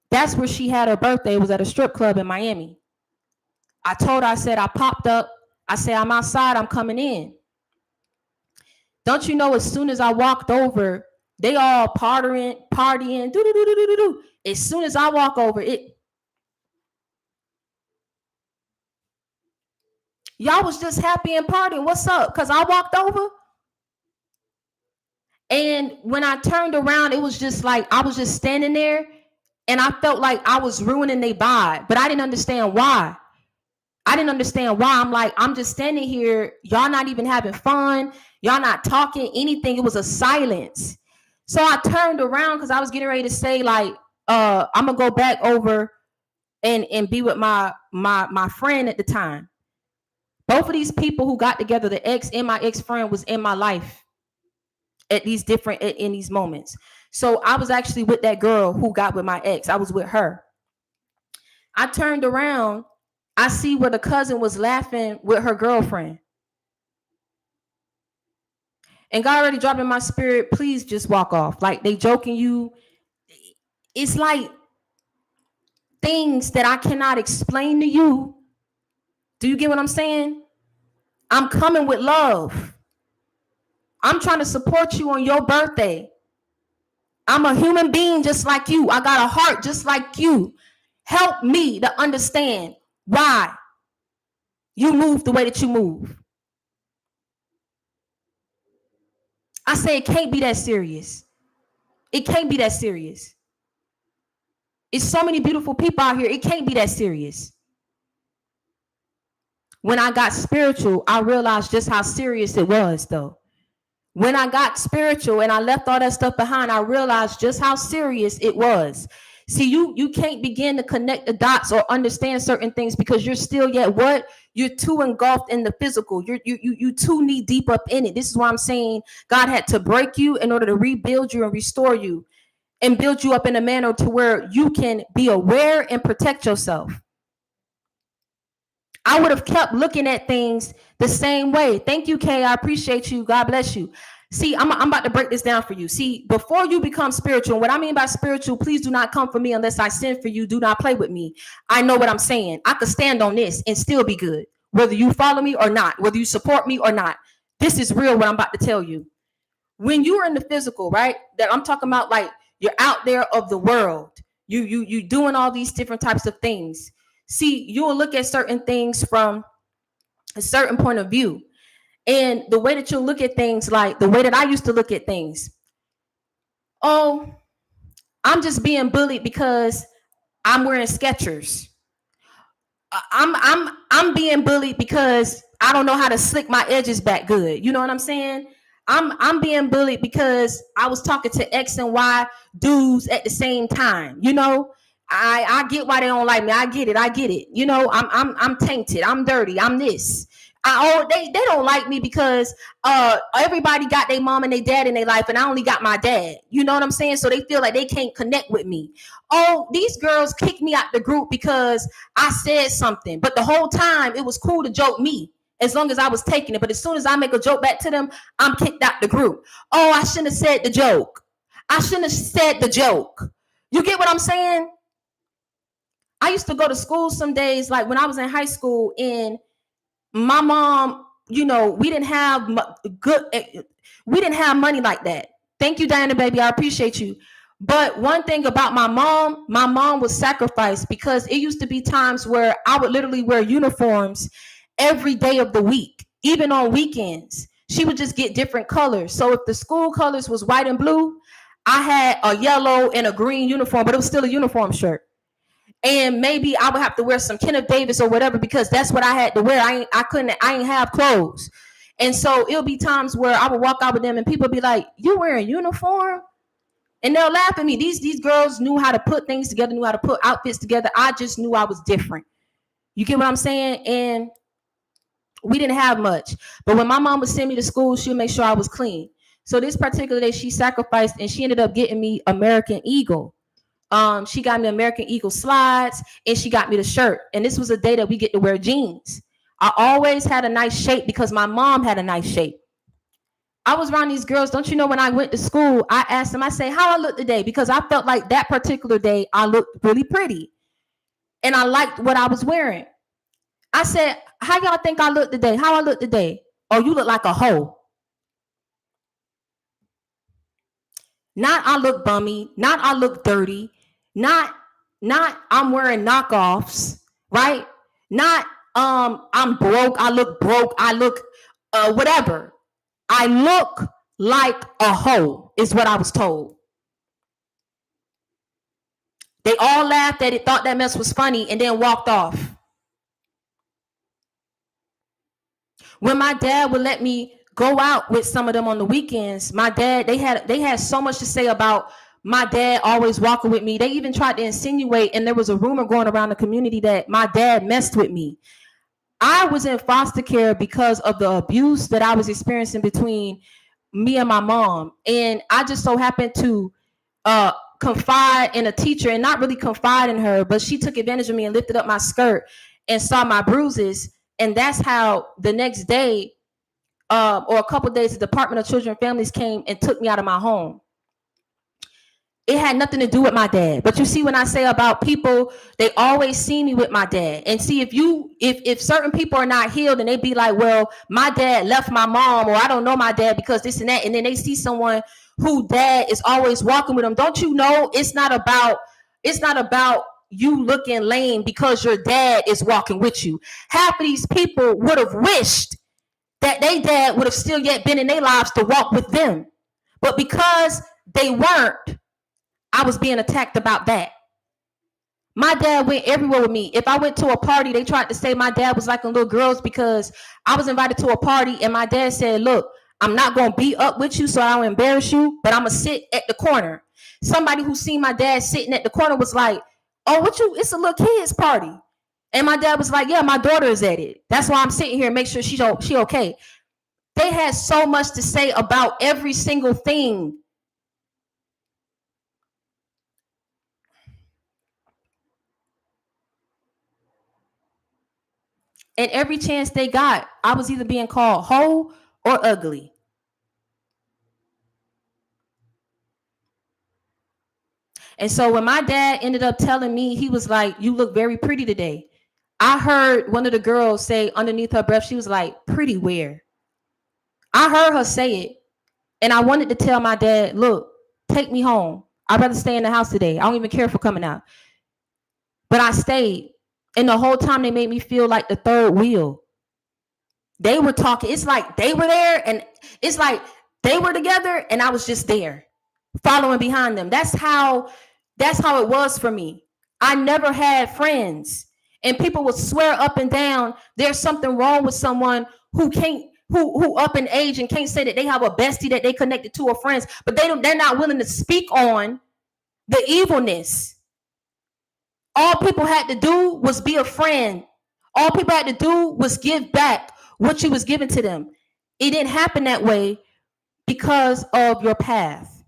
That's where she had her birthday. It was at a strip club in Miami. I told her, I said, I popped up. I said, I'm outside, I'm coming in. Don't you know, as soon as I walked over, They all partying, do do do do do do. As soon as I walk over, y'all was just happy and partying. What's up? Cause I walked over, and when I turned around, it was just like I was just standing there, and I felt like I was ruining their vibe, but I didn't understand why. I'm like, I'm just standing here. Y'all not even having fun. Y'all not talking anything. It was a silence. So I turned around because I was getting ready to say, like, I'm gonna go back over and be with my friend at the time. Both of these people who got together, the ex and my ex friend, was in my life at these different in these moments. So I was actually with that girl who got with my ex. I was with her. I turned around. I see where the cousin was laughing with her girlfriend. And God already dropped in my spirit, please just walk off. Like they joking you. It's like things that I cannot explain to you. Do you get what I'm saying? I'm coming with love. I'm trying to support you on your birthday. I'm a human being just like you. I got a heart just like you. Help me to understand why you move the way that you move. I say it can't be that serious. It can't be that serious. It's so many beautiful people out here. It can't be that serious. When I got spiritual, I realized just how serious it was, though. When I got spiritual and I left all that stuff behind, I realized just how serious it was. See, you can't begin to connect the dots or understand certain things because you're still yet what? You're too engulfed in the physical. You too knee deep up in it. This is why I'm saying God had to break you in order to rebuild you and restore you and build you up in a manner to where you can be aware and protect yourself. I would have kept looking at things the same way. Thank you, Kay. I appreciate you. God bless you. See, I'm about to break this down for you. See, before you become spiritual, what I mean by spiritual, please do not come for me unless I send for you. Do not play with me. I know what I'm saying. I could stand on this and still be good, whether you follow me or not, whether you support me or not. This is real what I'm about to tell you. When you're in the physical, right? That I'm talking about, like you're out there of the world. You doing all these different types of things. See, you will look at certain things from a certain point of view. And the way that you look at things, like the way that I used to look at things. Oh, I'm just being bullied because I'm wearing Skechers. I'm being bullied because I don't know how to slick my edges back good. You know what I'm saying? I'm being bullied because I was talking to X and Y dudes at the same time. You know, I get why they don't like me. I get it. You know, I'm tainted. I'm dirty. I'm this. They don't like me because everybody got their mom and their dad in their life, and I only got my dad. You know what I'm saying? So they feel like they can't connect with me. Oh, these girls kicked me out the group because I said something, but the whole time it was cool to joke me as long as I was taking it. But as soon as I make a joke back to them, I'm kicked out the group. Oh, I shouldn't have said the joke. You get what I'm saying? I used to go to school some days, like when I was in high school, and my mom, you know, we didn't have money like that. Thank you, Diana, baby. I appreciate you. But one thing about my mom was sacrificed because it used to be times where I would literally wear uniforms every day of the week, even on weekends. She would just get different colors. So if the school colors was white and blue, I had a yellow and a green uniform, but it was still a uniform shirt. And maybe I would have to wear some Kenneth Davis or whatever because that's what I had to wear. I ain't have clothes. And so it'll be times where I would walk out with them and people be like, you wearing uniform? And they'll laugh at me. These girls knew how to put things together, knew how to put outfits together. I just knew I was different. You get what I'm saying? And we didn't have much. But when my mom would send me to school, she would make sure I was clean. So this particular day, she sacrificed and she ended up getting me American Eagle. She got me American Eagle slides and she got me the shirt. And this was a day that we get to wear jeans. I always had a nice shape because my mom had a nice shape. I was around these girls. Don't you know, when I went to school, I asked them, I say, how I look today? Because I felt like that particular day I looked really pretty. And I liked what I was wearing. I said, how y'all think I look today? How I look today? Oh, you look like a hoe. Not I look bummy, not I look dirty, not I'm wearing knockoffs, right? Not I'm broke, I look broke, I look whatever. I look like a hoe is what I was told. They all laughed at it, thought that mess was funny, and then walked off. When my dad would let me go out with some of them on the weekends, my dad, they had so much to say about my dad always walking with me. They even tried to insinuate, and there was a rumor going around the community that my dad messed with me. I was in foster care because of the abuse that I was experiencing between me and my mom. And I just so happened to confide in a teacher, and not really confide in her, but she took advantage of me and lifted up my skirt and saw my bruises. And that's how the next day or a couple days, the Department of Children and Families came and took me out of my home. It had nothing to do with my dad. But you see, when I say about people, they always see me with my dad. And see, if certain people are not healed, and they be like, well, my dad left my mom, or I don't know my dad because this and that, and then they see someone who dad is always walking with them. Don't you know it's not about you looking lame because your dad is walking with you. Half of these people would have wished that they dad would have still yet been in their lives to walk with them. But because they weren't, I was being attacked about that. My dad went everywhere with me. If I went to a party, they tried to say my dad was like a little girls because I was invited to a party and my dad said, look, I'm not going to be up with you so I don't embarrass you, but I'm going to sit at the corner. Somebody who seen my dad sitting at the corner was like, oh, it's a little kids party. And my dad was like, yeah, my daughter is at it. That's why I'm sitting here and make sure she okay. They had so much to say about every single thing. And every chance they got, I was either being called hoe or ugly. And so when my dad ended up telling me, he was like, you look very pretty today. I heard one of the girls say underneath her breath, she was like, pretty where? I heard her say it. And I wanted to tell my dad, look, take me home. I'd rather stay in the house today. I don't even care for coming out. But I stayed. And the whole time they made me feel like the third wheel. They were talking. It's like they were there, and it's like they were together, and I was just there, following behind them. That's how it was for me. I never had friends, and people would swear up and down there's something wrong with someone who can't, who up in age and can't say that they have a bestie that they connected to or friends, but they're not willing to speak on the evilness. All people had to do was be a friend. All people had to do was give back what you was given to them. It didn't happen that way because of your path.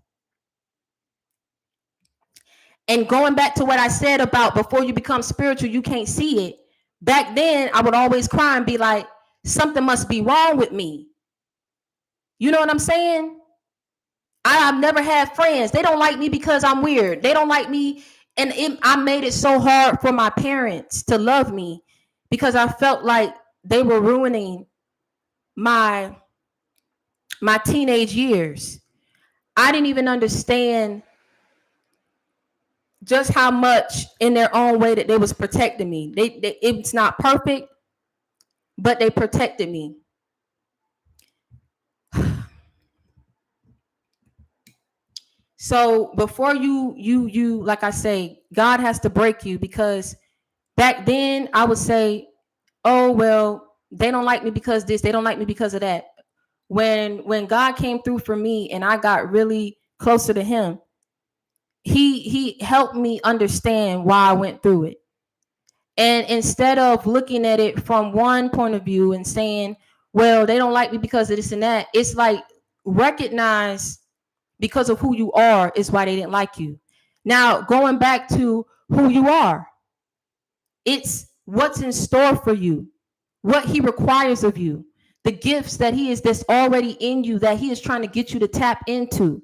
And going back to what I said about before you become spiritual, you can't see it. Back then, I would always cry and be like, something must be wrong with me. You know what I'm saying? I've never had friends. They don't like me because I'm weird. They don't like me. And I made it so hard for my parents to love me because I felt like they were ruining my teenage years. I didn't even understand just how much in their own way that they was protecting me. It's not perfect, but they protected me. So before you like I say, God has to break you, because back then I would say, oh well, they don't like me because this, they don't like me because of that. When God came through for me and I got really closer to him, he helped me understand why I went through it. And instead of looking at it from one point of view and saying, well, they don't like me because of this and that, it's like, recognize because of who you are is why they didn't like you. Now, going back to who you are, it's what's in store for you, what he requires of you, the gifts that he is that's already in you that he is trying to get you to tap into.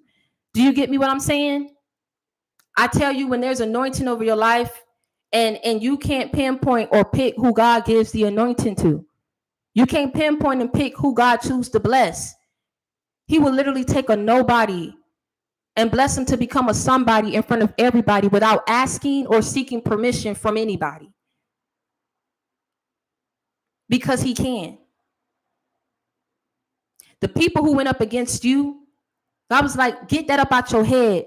Do you get me what I'm saying? I tell you, when there's anointing over your life and you can't pinpoint or pick who God gives the anointing to, you can't pinpoint and pick who God chooses to bless. He will literally take a nobody and bless him to become a somebody in front of everybody without asking or seeking permission from anybody. Because he can. The people who went up against you, God was like, get that up out your head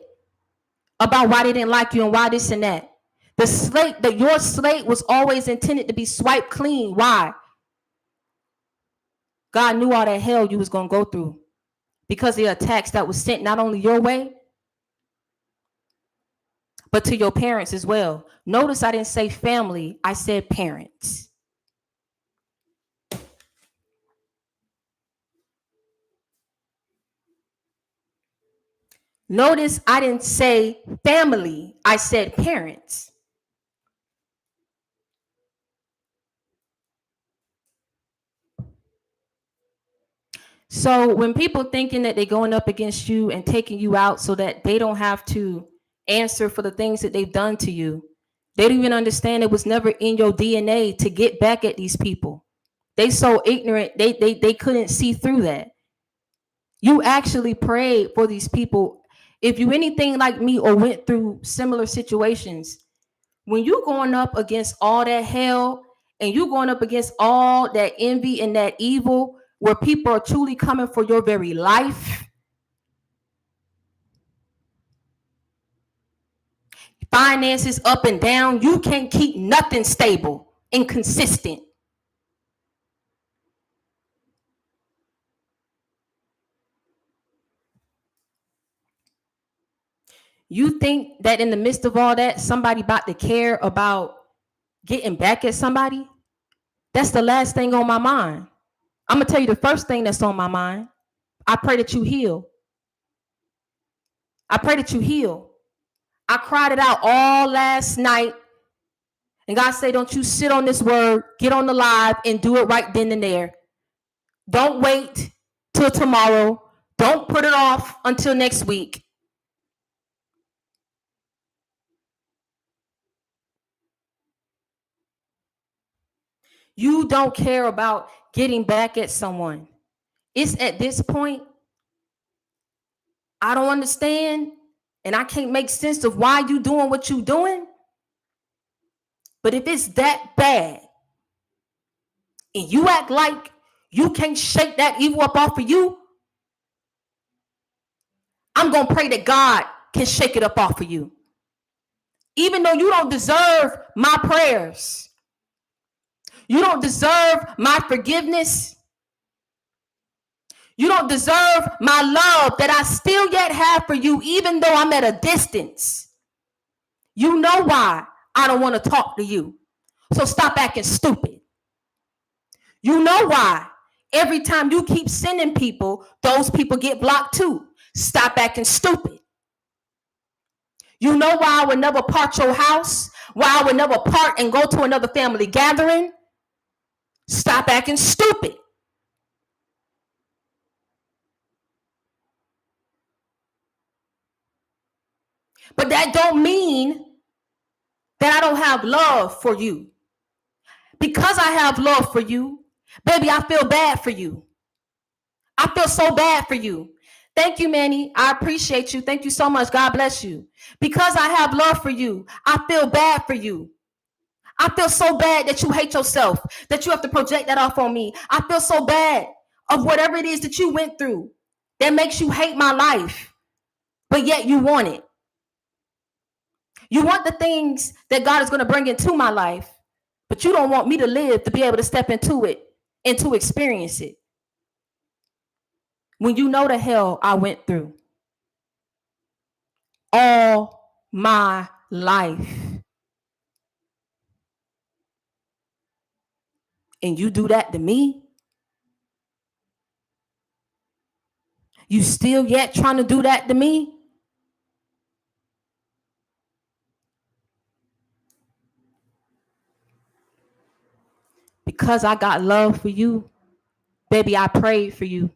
about why they didn't like you and why this and that. The slate, that your slate was always intended to be swiped clean. Why? God knew all that hell you was going to go through because of the attacks that was sent not only your way, but to your parents as well. Notice I didn't say family, I said parents. Notice I didn't say family, I said parents. So when people thinking that they're going up against you and taking you out so that they don't have to answer for the things that they've done to you, they don't even understand it was never in your DNA to get back at these people. They so ignorant, they couldn't see through that. You actually prayed for these people. If you anything like me or went through similar situations, when you going up against all that hell and you going up against all that envy and that evil, where people are truly coming for your very life, finances up and down, you can't keep nothing stable and consistent. You think that in the midst of all that, somebody about to care about getting back at somebody? That's the last thing on my mind. I'm going to tell you the first thing that's on my mind. I pray that you heal. I pray that you heal. I cried it out all last night. And God said, don't you sit on this word, get on the live and do it right then and there. Don't wait till tomorrow. Don't put it off until next week. You don't care about getting back at someone. It's at this point, I don't understand, and I can't make sense of why you doing what you doing. But if it's that bad, and you act like you can't shake that evil up off of you, I'm going to pray that God can shake it up off of you. Even though you don't deserve my prayers, you don't deserve my forgiveness, you don't deserve my love that I still yet have for you, even though I'm at a distance. You know why I don't want to talk to you. So stop acting stupid. You know why every time you keep sending people, those people get blocked too. Stop acting stupid. You know why I would never part your house? Why I would never part and go to another family gathering? Stop acting stupid. But that don't mean that I don't have love for you. Because I have love for you, baby, I feel bad for you. I feel so bad for you. Thank you, Manny. I appreciate you. Thank you so much. God bless you. Because I have love for you, I feel bad for you. I feel so bad that you hate yourself, that you have to project that off on me. I feel so bad of whatever it is that you went through that makes you hate my life, but yet you want it. You want the things that God is going to bring into my life, but you don't want me to live to be able to step into it and to experience it. When you know the hell I went through all my life, and you do that to me, you still yet trying to do that to me? Because I got love for you, baby, I prayed for you.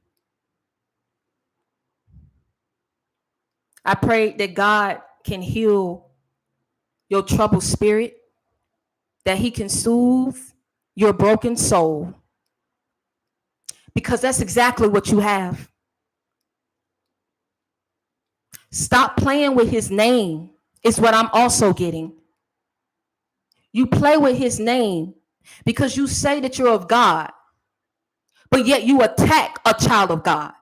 I prayed that God can heal your troubled spirit, that he can soothe your broken soul. Because that's exactly what you have. Stop playing with his name, is what I'm also getting. You play with his name because you say that you're of God, but yet you attack a child of God.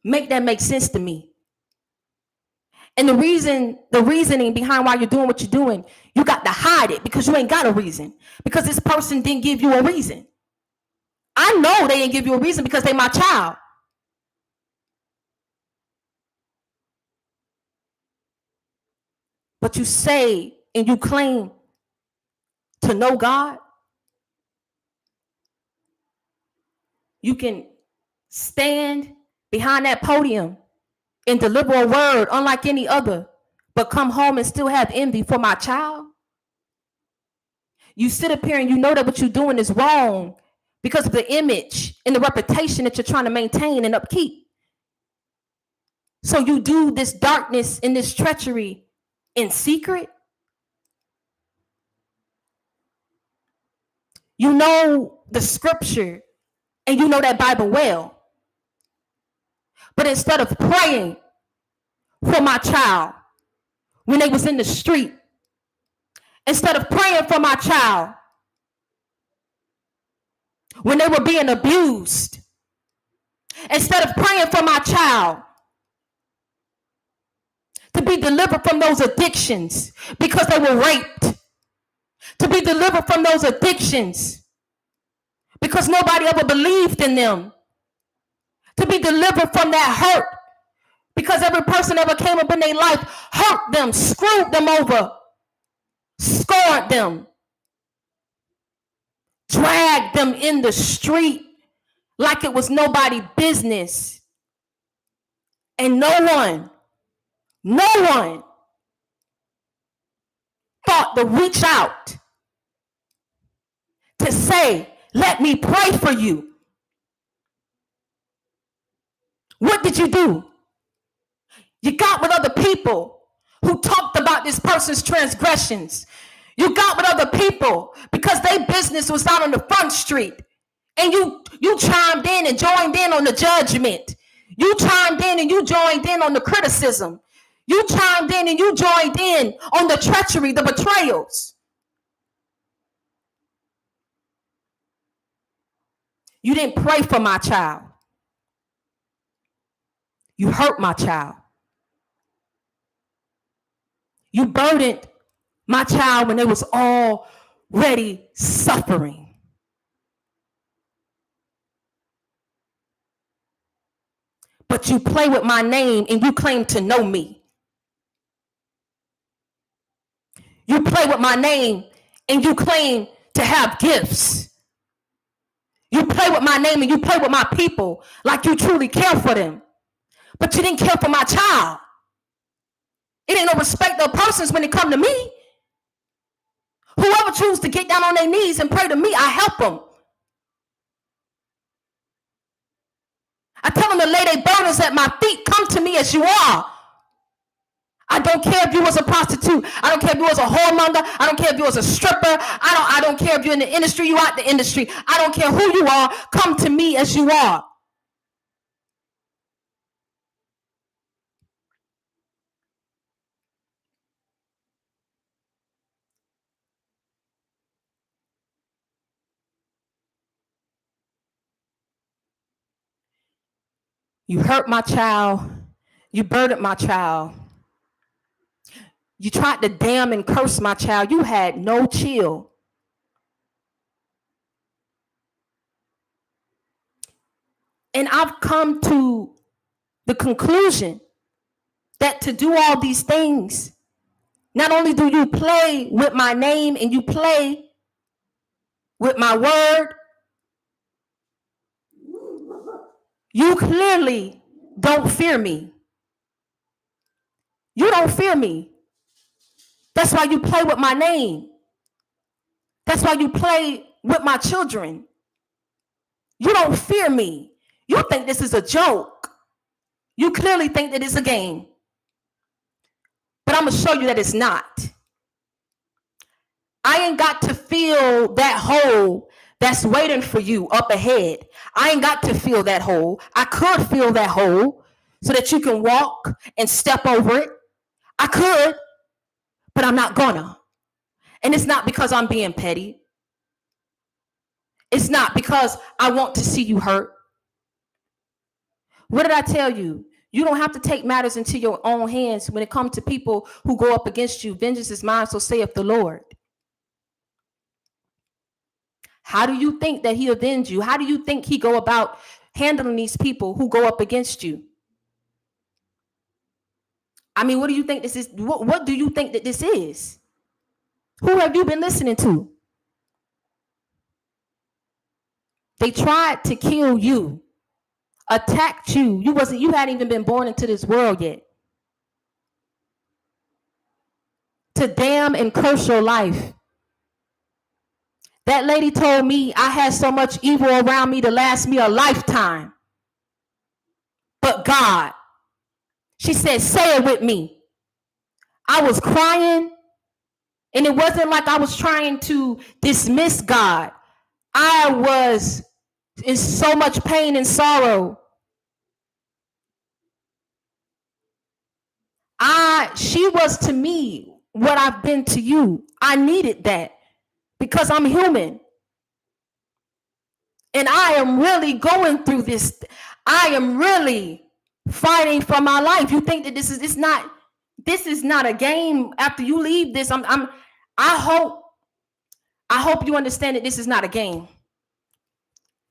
Make that make sense to me. And the reasoning behind why you're doing what you're doing, you got to hide it because you ain't got a reason. Because this person didn't give you a reason. I know they didn't give you a reason because they my child. But you say and you claim to know God. You can stand behind that podium and deliver a word unlike any other, but come home and still have envy for my child. You sit up here and you know that what you're doing is wrong because of the image and the reputation that you're trying to maintain and upkeep. So you do this darkness and this treachery in secret. You know the scripture and you know that Bible well. But instead of praying for my child when they was in the street, instead of praying for my child when they were being abused, instead of praying for my child to be delivered from those addictions because they were raped, to be delivered from those addictions because nobody ever believed in them, to be delivered from that hurt because every person ever came up in their life hurt them, screwed them over, scorned them, dragged them in the street like it was nobody's business. And no one thought to reach out to say, let me pray for you. What did you do? You got with other people who talked about this person's transgressions. You got with other people because their business was out on the front street. And you chimed in and joined in on the judgment. You chimed in and you joined in on the criticism. You chimed in and you joined in on the treachery, the betrayals. You didn't pray for my child. You hurt my child. You burdened my child when they was already suffering. But you play with my name and you claim to know me. You play with my name and you claim to have gifts. You play with my name and you play with my people like you truly care for them. But you didn't care for my child. It ain't no respect of persons when it come to me. Whoever chooses to get down on their knees and pray to me, I help them. I tell them to lay their burdens at my feet. Come to me as you are. I don't care if you was a prostitute. I don't care if you was a whoremonger. I don't care if you was a stripper. I don't care if you're in the industry, you out the industry. I don't care who you are. Come to me as you are. You hurt my child. You burdened my child. You tried to damn and curse my child. You had no chill. And I've come to the conclusion that to do all these things, not only do you play with my name and you play with my word, you clearly don't fear me. You don't fear me. That's why you play with my name. That's why you play with my children. You don't fear me. You think this is a joke. You clearly think that it's a game. But I'm going to show you that it's not. I ain't got to fill that hole that's waiting for you up ahead. I ain't got to fill that hole. I could fill that hole so that you can walk and step over it. I could, but I'm not gonna. And it's not because I'm being petty. It's not because I want to see you hurt. What did I tell you? You don't have to take matters into your own hands when it comes to people who go up against you. Vengeance is mine, so saith the Lord. How do you think that he avenge you? How do you think he go about handling these people who go up against you? I mean, what do you think this is? What do you think that this is? Who have you been listening to? They tried to kill you, attacked you. You hadn't even been born into this world yet. To damn and curse your life. That lady told me I had so much evil around me to last me a lifetime. But God, she said, say it with me. I was crying, and it wasn't like I was trying to dismiss God. I was in so much pain and sorrow. She was to me what I've been to you. I needed that because I'm human. And I am really going through this. I am really fighting for my life. You think that this is not a game after you leave this. I hope you understand that this is not a game.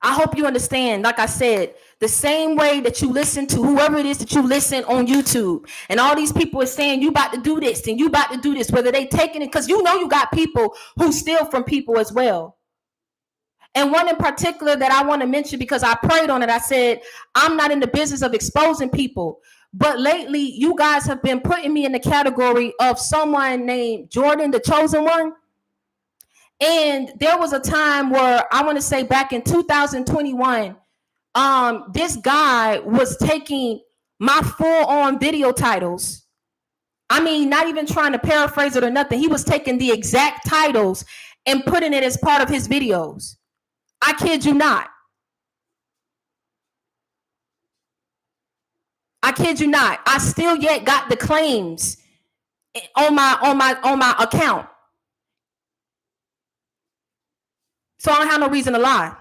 I hope you understand, like I said, the same way that you listen to whoever it is that you listen on YouTube, and all these people are saying you about to do this and you about to do this, whether they taking it, because you got people who steal from people as well. And one in particular that I want to mention because I prayed on it, I said, I'm not in the business of exposing people, but lately you guys have been putting me in the category of someone named Jordan, the chosen one. And there was a time where I want to say back in 2021, this guy was taking my full-on video titles. I mean, not even trying to paraphrase it or nothing. He was taking the exact titles and putting it as part of his videos. I kid you not. I kid you not. I still yet got the claims on my account. So I don't have no reason to lie.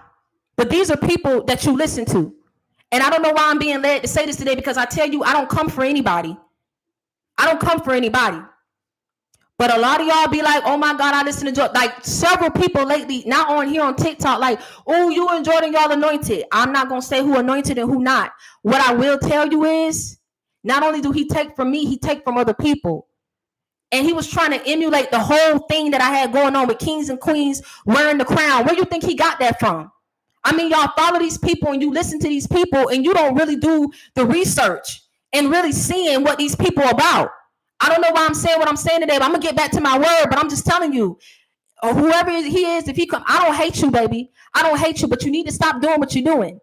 But these are people that you listen to. And I don't know why I'm being led to say this today, because I tell you, I don't come for anybody. I don't come for anybody. But a lot of y'all be like, oh my God, I listen to Jordan. Like several people lately, not on here on TikTok, like, oh, you and Jordan, y'all anointed. I'm not going to say who anointed and who not. What I will tell you is, not only do he take from me, he take from other people. And he was trying to emulate the whole thing that I had going on with kings and queens wearing the crown. Where do you think he got that from? I mean, y'all follow these people and you listen to these people and you don't really do the research and really seeing what these people are about. I don't know why I'm saying what I'm saying today, but I'm going to get back to my word. But I'm just telling you, or whoever he is, if he come, I don't hate you, baby. I don't hate you, but you need to stop doing what you're doing.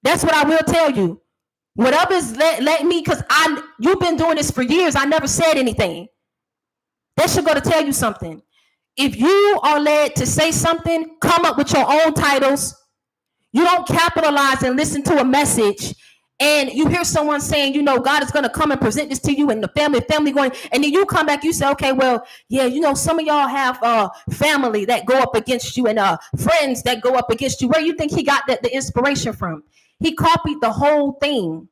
That's what I will tell you. Whatever is let me, because you've been doing this for years. I never said anything. That should go to tell you something. If you are led to say something, come up with your own titles. You don't capitalize and listen to a message and you hear someone saying, God is going to come and present this to you and the family going, and then you come back, you say, okay, well, yeah, some of y'all have family that go up against you and friends that go up against you. Where you think he got the inspiration from? He copied the whole thing.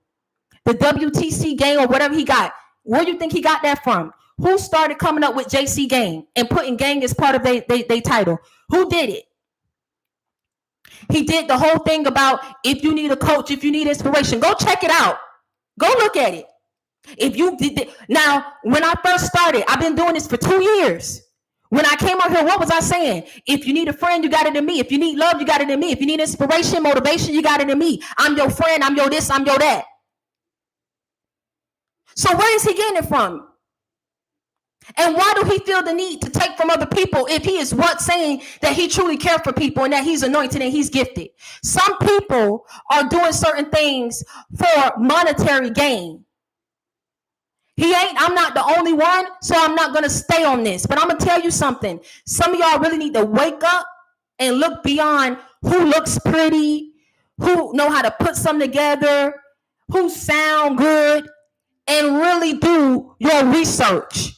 The WTC gang or whatever he got. Where do you think he got that from? Who started coming up with JC Gang and putting gang as part of their title? Who did it? He did the whole thing about if you need a coach, if you need inspiration, go check it out. Go look at it. If you did now, when I first started, I've been doing this for 2 years. When I came out here, what was I saying? If you need a friend, you got it in me. If you need love, you got it in me. If you need inspiration, motivation, you got it in me. I'm your friend. I'm your this. I'm your that. So where is he getting it from? And why do he feel the need to take from other people if he is saying that he truly cares for people and that he's anointed and he's gifted? Some people are doing certain things for monetary gain. I'm not the only one, so I'm not going to stay on this. But I'm going to tell you something. Some of y'all really need to wake up and look beyond who looks pretty, who know how to put something together, who sound good, and really do your research.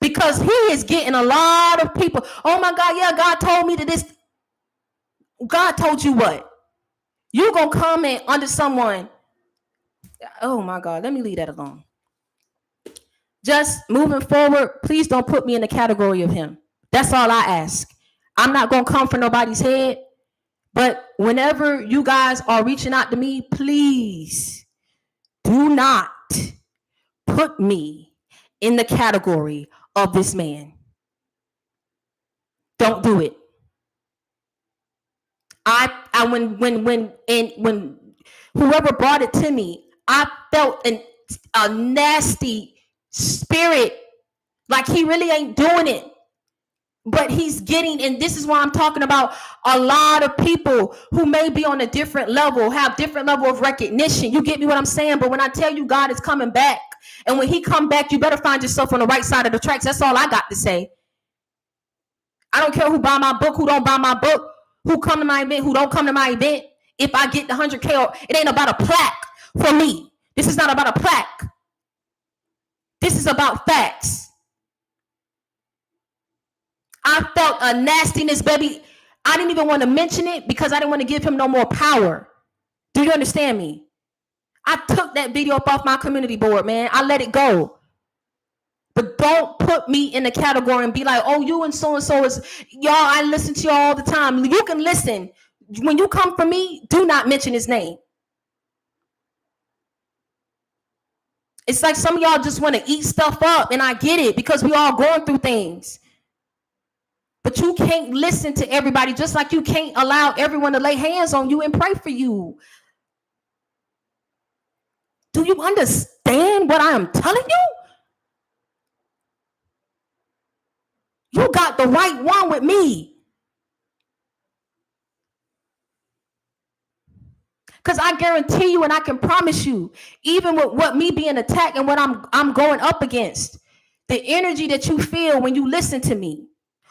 Because he is getting a lot of people. Oh my God, yeah, God told me to this. God told you what? You gonna comment under someone. Oh my God, let me leave that alone. Just moving forward, please don't put me in the category of him. That's all I ask. I'm not gonna come for nobody's head, but whenever you guys are reaching out to me, please do not put me in the category of this man. Don't do it. When whoever brought it to me, I felt a nasty spirit, like he really ain't doing it, but he's getting. And this is why I'm talking about a lot of people who may be on a different level, have different level of recognition. You get me what I'm saying? But when I tell you God is coming back, and when he come back, you better find yourself on the right side of the tracks. That's all I got to say. I don't care who buy my book, who don't buy my book, who come to my event, who don't come to my event. If I get the 100K, it ain't about a plaque for me. This is not about a plaque. This is about facts. I felt a nastiness, baby. I didn't even want to mention it because I didn't want to give him no more power. Do you understand me? I took that video up off my community board, man. I let it go. But don't put me in the category and be like, oh, you and so is, y'all, I listen to y'all all the time. You can listen. When you come for me, do not mention his name. It's like some of y'all just want to eat stuff up, and I get it because we all going through things. But you can't listen to everybody, just like you can't allow everyone to lay hands on you and pray for you. Do you understand what I am telling you? You got the right one with me. Because I guarantee you, and I can promise you, even with what me being attacked and what I'm going up against, the energy that you feel when you listen to me,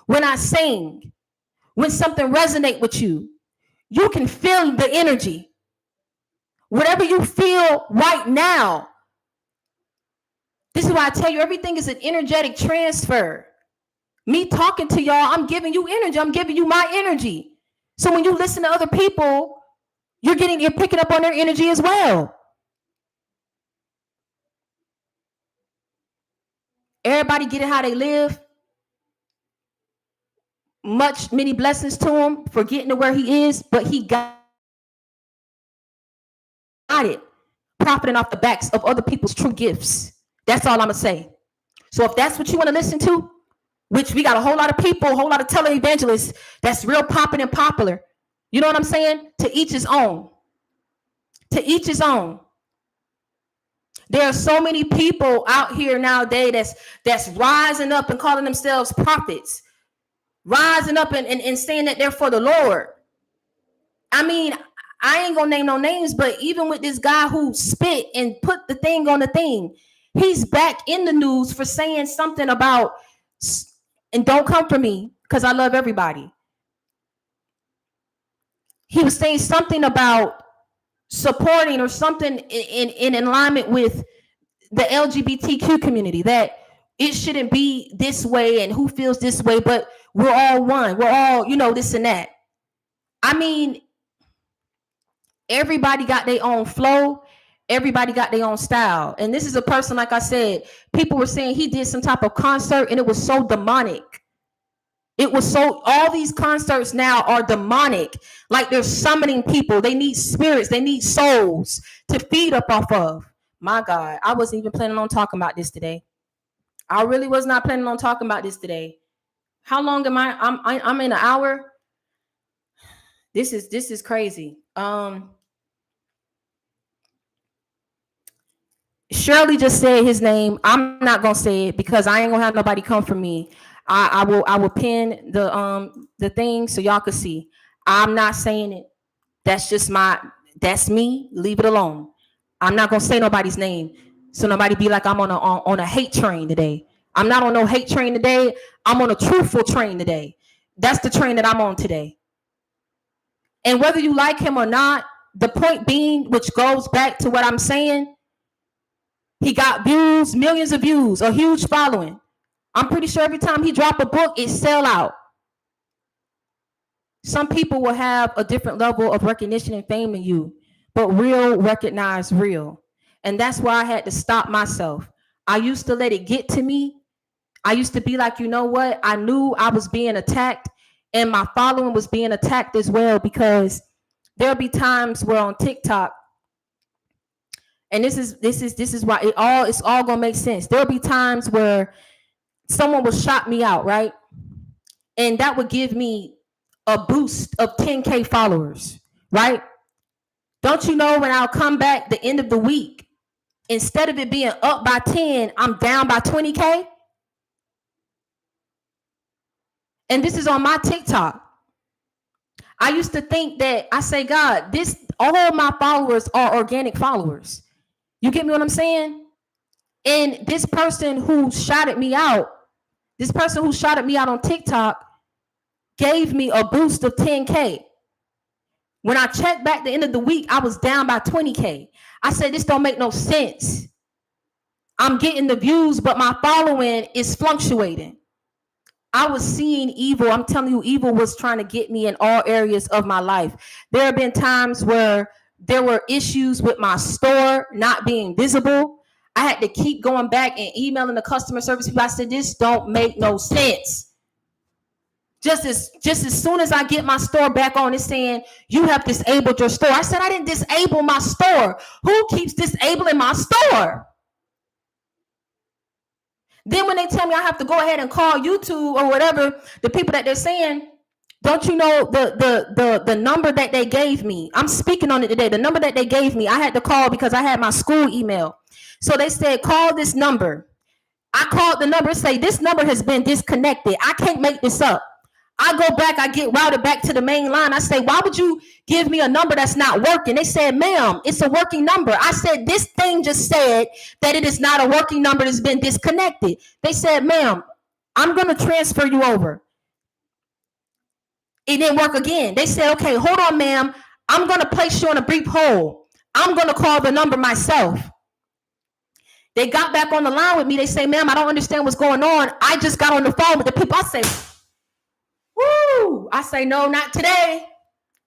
when I sing, when something resonates with you, you can feel the energy. Whatever you feel right now, this is why I tell you everything is an energetic transfer. Me talking to y'all, I'm giving you energy. I'm giving you my energy. So when you listen to other people, you're picking up on their energy as well. Everybody getting how they live. Many blessings to him for getting to where he is, but he got it. Profiting off the backs of other people's true gifts. That's all I'm gonna say. So if that's what you want to listen to, which we got a whole lot of people, a whole lot of televangelists that's real popping and popular. You know what I'm saying? To each his own. To each his own. There are so many people out here nowadays that's rising up and calling themselves prophets, rising up and saying that they're for the Lord. I mean, I ain't gonna name no names, but even with this guy who spit and put the thing on the thing, he's back in the news for saying something about, and don't come for me because I love everybody. He was saying something about supporting or something in alignment with the LGBTQ community, that it shouldn't be this way and who feels this way, but we're all one. We're all, this and that. I mean, everybody got their own flow. Everybody got their own style. And this is a person, like I said, people were saying he did some type of concert and it was so demonic. All these concerts now are demonic. Like they're summoning people. They need spirits. They need souls to feed up off of. My God, I wasn't even planning on talking about this today. I really was not planning on talking about this today. How long am I? I'm in an hour. This is crazy. Shirley just said his name. I'm not gonna say it because I ain't gonna have nobody come for me. I will pin the thing so y'all can see. I'm not saying it. That's me. Leave it alone. I'm not gonna say nobody's name. So nobody be like I'm on a hate train today. I'm not on no hate train today. I'm on a truthful train today. That's the train that I'm on today. And whether you like him or not, the point being, which goes back to what I'm saying, he got views, millions of views, a huge following. I'm pretty sure every time he drop a book, it sell out. Some people will have a different level of recognition and fame than you, but real recognize real. And that's why I had to stop myself. I used to let it get to me. I used to be like, you know what? I knew I was being attacked and my following was being attacked as well, because there'll be times where on TikTok, and this is why it's all gonna make sense. There'll be times where someone will shout me out, right? And that would give me a boost of 10K followers, right? Don't you know, when I'll come back the end of the week, instead of it being up by 10, I'm down by 20K? And this is on my TikTok. I used to think that, I say, God, all my followers are organic followers. You get me what I'm saying? And this person who shouted me out on TikTok gave me a boost of 10K. When I checked back the end of the week, I was down by 20K. I said, this don't make no sense. I'm getting the views, but my following is fluctuating. I was seeing evil. I'm telling you, evil was trying to get me in all areas of my life. There have been times where there were issues with my store not being visible. I had to keep going back and emailing the customer service people. I said, this don't make no sense. Just as soon as I get my store back on, it's saying, you have disabled your store. I said, I didn't disable my store. Who keeps disabling my store? Then when they tell me I have to go ahead and call YouTube or whatever, the people that they're saying, don't you know the number that they gave me? I'm speaking on it today. The number that they gave me, I had to call because I had my school email. So they said, call this number. I called the number, say, this number has been disconnected. I can't make this up. I go back, I get routed back to the main line. I say, why would you give me a number that's not working? They said, ma'am, it's a working number. I said, this thing just said that it is not a working number that's been disconnected. They said, ma'am, I'm going to transfer you over. It didn't work again. They said, okay, hold on, ma'am. I'm going to place you on a brief hold. I'm going to call the number myself. They got back on the line with me. They say, ma'am, I don't understand what's going on. I just got on the phone with the people. I say, woo! I say, no, not today.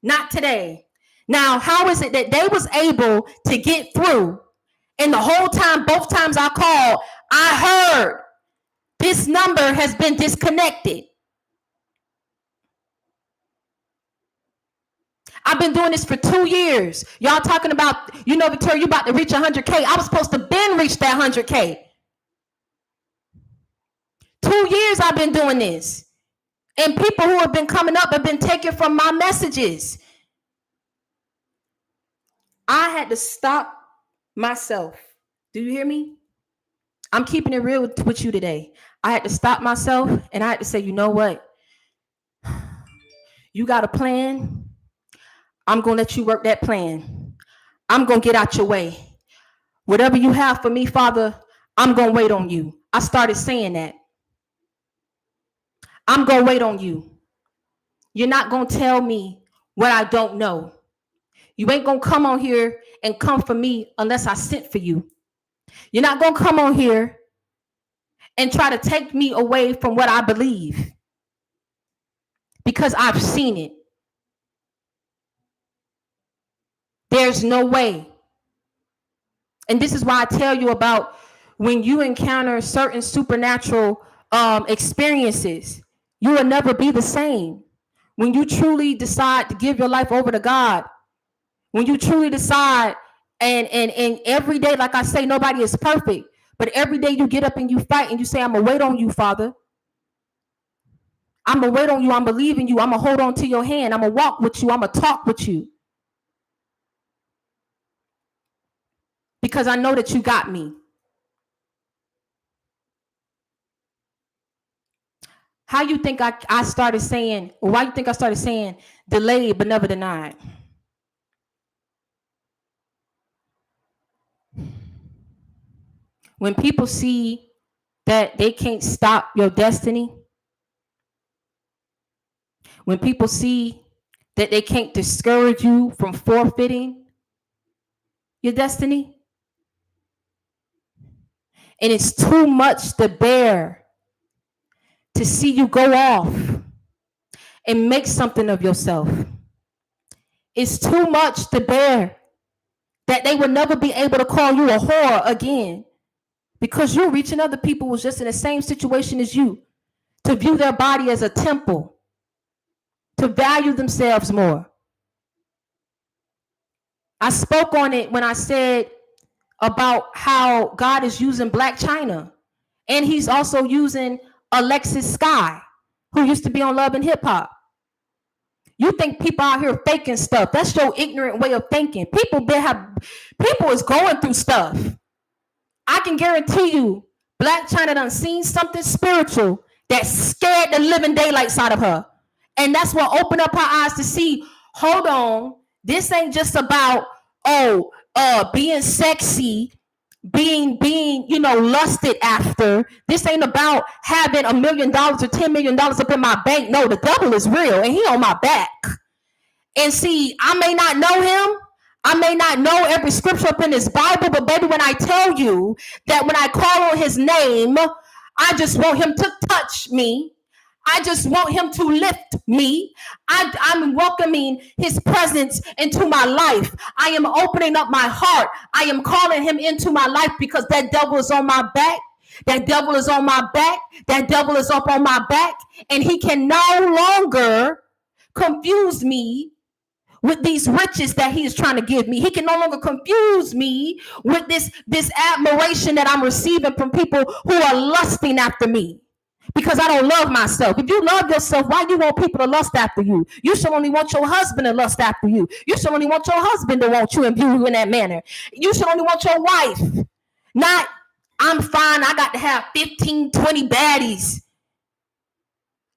Not today. Now, how is it that they was able to get through? And the whole time, both times I called, I heard this number has been disconnected. I've been doing this for 2 years. Y'all talking about, Victoria, you about to reach 100K. I was supposed to been reach that 100K. 2 years I've been doing this. And people who have been coming up have been taken from my messages. I had to stop myself. Do you hear me? I'm keeping it real with you today. I had to stop myself and I had to say, you know what? You got a plan. I'm going to let you work that plan. I'm going to get out your way. Whatever you have for me, Father, I'm going to wait on you. I started saying that. I'm going to wait on you. You're not going to tell me what I don't know. You ain't going to come on here and come for me unless I sent for you. You're not going to come on here and try to take me away from what I believe, because I've seen it. There's no way. And this is why I tell you about when you encounter certain supernatural experiences, you will never be the same. When you truly decide to give your life over to God, when you truly decide, and every day, like I say, nobody is perfect, but every day you get up and you fight and you say, I'm going to wait on you, Father. I'm going to wait on you. I'm believing you. I'm going to hold on to your hand. I'm going to walk with you. I'm going to talk with you. Because I know that you got me. How you think I started saying, or why you think I started saying delayed but never denied? When people see that they can't stop your destiny, When people see that they can't discourage you from forfeiting your destiny, and it's too much to bear to see you go off and make something of yourself. It's too much to bear that they will never be able to call you a whore again because you're reaching other people who's just in the same situation as you, to view their body as a temple, to value themselves more. I spoke on it when I said about how God is using Black China, and he's also using Alexis Sky, who used to be on Love and Hip Hop. You think people out here faking stuff? That's your ignorant way of thinking. People is going through stuff. I can guarantee you, Black China done seen something spiritual that scared the living daylights out of her. And that's what opened up her eyes to see, hold on, this ain't just about, being sexy, being lusted after. This ain't about having $1 million or $10 million up in my bank. No, the devil is real and he on my back. And see, I may not know him, I may not know every scripture up in his Bible, but baby, when I tell you that when I call on his name, I just want him to touch me. I just want him to lift me. I'm welcoming his presence into my life. I am opening up my heart. I am calling him into my life because that devil is on my back. That devil is on my back. That devil is up on my back. And he can no longer confuse me with these riches that he is trying to give me. He can no longer confuse me with this admiration that I'm receiving from people who are lusting after me. Because I don't love myself. If you love yourself, why do you want people to lust after you? You should only want your husband to lust after you. You should only want your husband to want you and view you in that manner. You should only want your wife. Not, I'm fine, I got to have 15, 20 baddies.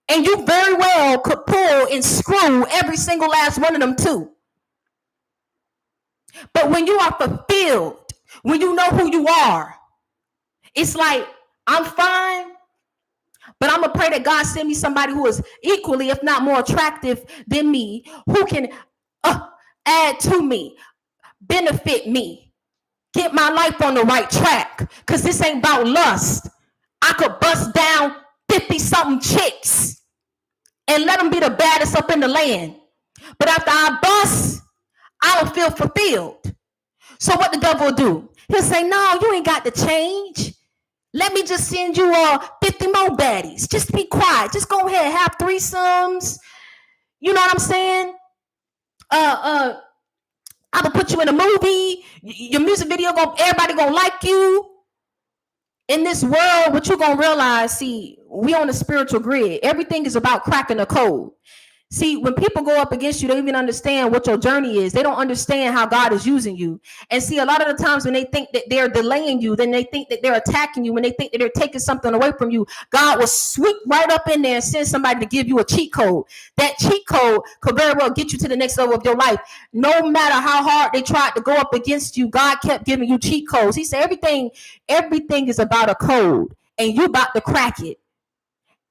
And you very well could pull and screw every single last one of them too. But when you are fulfilled, when you know who you are, it's like, I'm fine, but I'm going to pray that God send me somebody who is equally, if not more attractive than me, who can add to me, benefit me, get my life on the right track. Because this ain't about lust. I could bust down 50-something chicks and let them be the baddest up in the land. But after I bust, I don't feel fulfilled. So what the devil do? He'll say, no, you ain't got to change. Let me just send you 50 more baddies. Just be quiet. Just go ahead, have threesomes. You know what I'm saying? I will put you in a movie. Your music video, everybody gonna like you. In this world, what you gonna realize, see, we on a spiritual grid. Everything is about cracking the code. See, when people go up against you, they don't even understand what your journey is. They don't understand how God is using you. And see, a lot of the times when they think that they're delaying you, then they think that they're attacking you, when they think that they're taking something away from you, God will sweep right up in there and send somebody to give you a cheat code. That cheat code could very well get you to the next level of your life. No matter how hard they tried to go up against you, God kept giving you cheat codes. He said everything is about a code, and you about to crack it.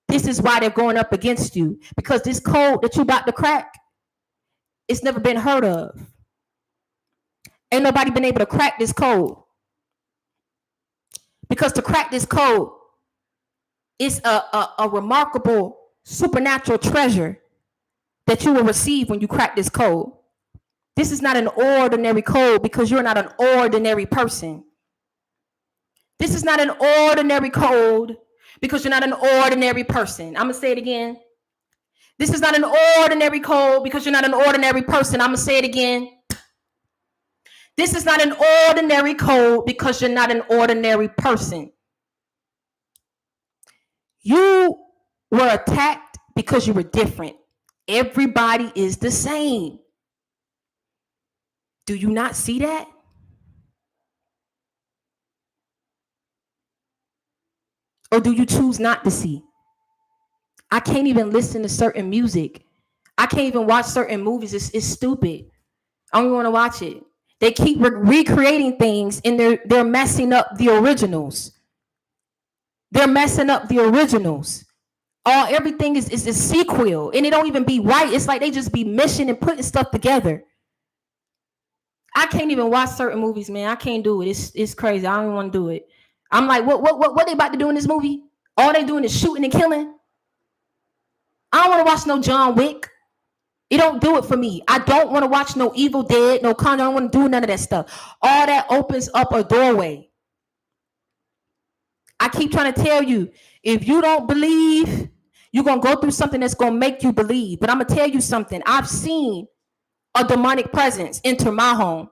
This is why they're going up against you, because this code that you about to crack, it's never been heard of. Ain't nobody been able to crack this code. Because to crack this code is a remarkable supernatural treasure that you will receive when you crack this code. This is not an ordinary code because you're not an ordinary person. This is not an ordinary code because you're not an ordinary person. I'm going to say it again. This is not an ordinary code because you're not an ordinary person. I'm going to say it again. This is not an ordinary code because you're not an ordinary person. You were attacked because you were different. Everybody is the same. Do you not see that? Or do you choose not to see? I can't even listen to certain music. I can't even watch certain movies. It's stupid. I don't even want to watch it. They keep recreating things and they're messing up the originals. They're messing up the originals. Everything is a sequel, and it don't even be right. It's like they just be mishing and putting stuff together. I can't even watch certain movies, man. I can't do it. It's crazy. I don't even want to do it. I'm like, what they about to do in this movie? All they doing is shooting and killing. I don't want to watch no John Wick. It don't do it for me. I don't want to watch no Evil Dead, no Conjuring. I don't want to do none of that stuff. All that opens up a doorway. I keep trying to tell you, if you don't believe, you're going to go through something that's going to make you believe. But I'm going to tell you something. I've seen a demonic presence enter my home.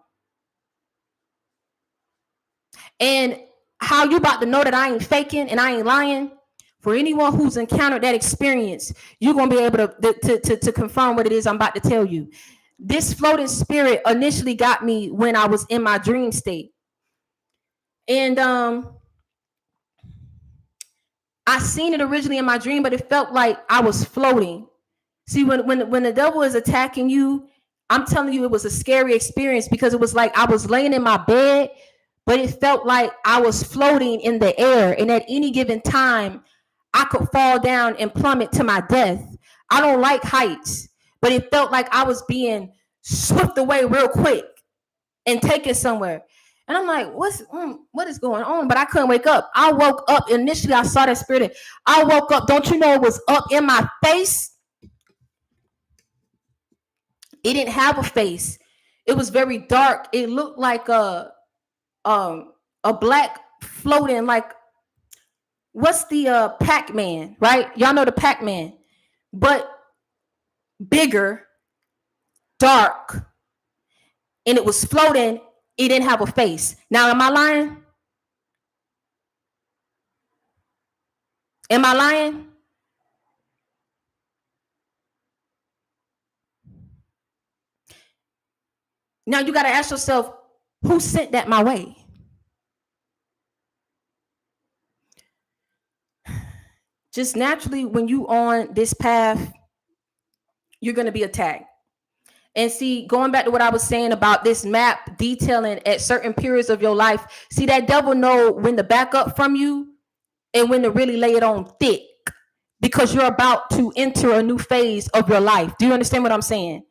And how you about to know that I ain't faking and I ain't lying? For anyone who's encountered that experience, you're going to be able to confirm what it is I'm about to tell you. This floating spirit initially got me when I was in my dream state. And I seen it originally in my dream, but it felt like I was floating. See, when the devil is attacking you, I'm telling you, it was a scary experience because it was like I was laying in my bed, but it felt like I was floating in the air. And at any given time, I could fall down and plummet to my death. I don't like heights, but it felt like I was being swept away real quick and taken somewhere. And I'm like, what is going on? But I couldn't wake up. I woke up. Initially, I saw that spirit. I woke up. Don't you know it was up in my face? It didn't have a face. It was very dark. It looked like a black floating, like, what's the Pac-Man, right? Y'all know the Pac-Man, but bigger, dark, and it was floating. It didn't have a face. Now, am I lying? Am I lying? Now you got to ask yourself, who sent that my way? Just naturally, when you on this path, you're going to be attacked. And see, going back to what I was saying about this map detailing at certain periods of your life, see, that devil know when to back up from you and when to really lay it on thick, because you're about to enter a new phase of your life. Do you understand what I'm saying?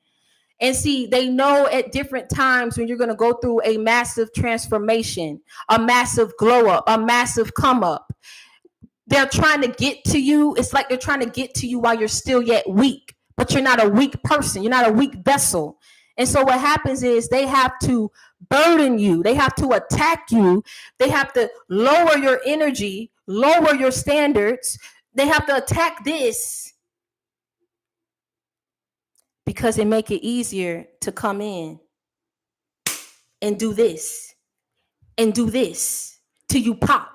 And see, they know at different times when you're going to go through a massive transformation, a massive glow up, a massive come up. They're trying to get to you. It's like they're trying to get to you while you're still yet weak, but you're not a weak person. You're not a weak vessel. And so what happens is they have to burden you. They have to attack you. They have to lower your energy, lower your standards. They have to attack this because it make it easier to come in and do this and do this till you pop.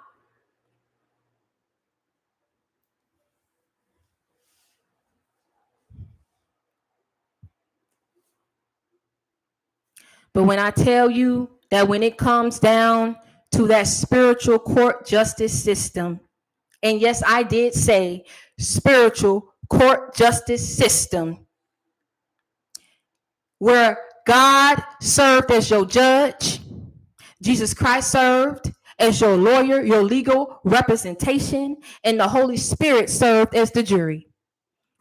But when I tell you that when it comes down to that spiritual court justice system, and yes, I did say spiritual court justice system, where God served as your judge, Jesus Christ served as your lawyer, your legal representation, and the Holy Spirit served as the jury.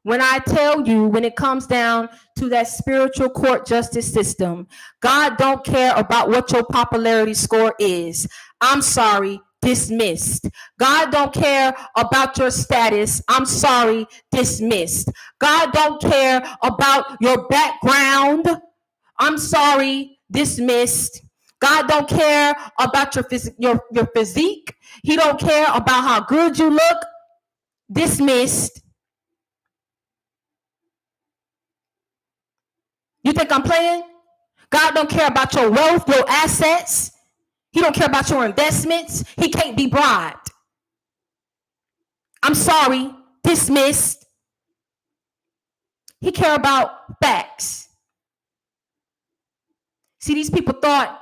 When I tell you, when it comes down to that spiritual court justice system, God don't care about what your popularity score is. I'm sorry, dismissed. God don't care about your status. I'm sorry, dismissed. God don't care about your background. I'm sorry, dismissed. God don't care about your physique. He don't care about how good you look. Dismissed. You think I'm playing? God don't care about your wealth, your assets. He don't care about your investments. He can't be bribed. I'm sorry, dismissed. He care about facts. See, these people thought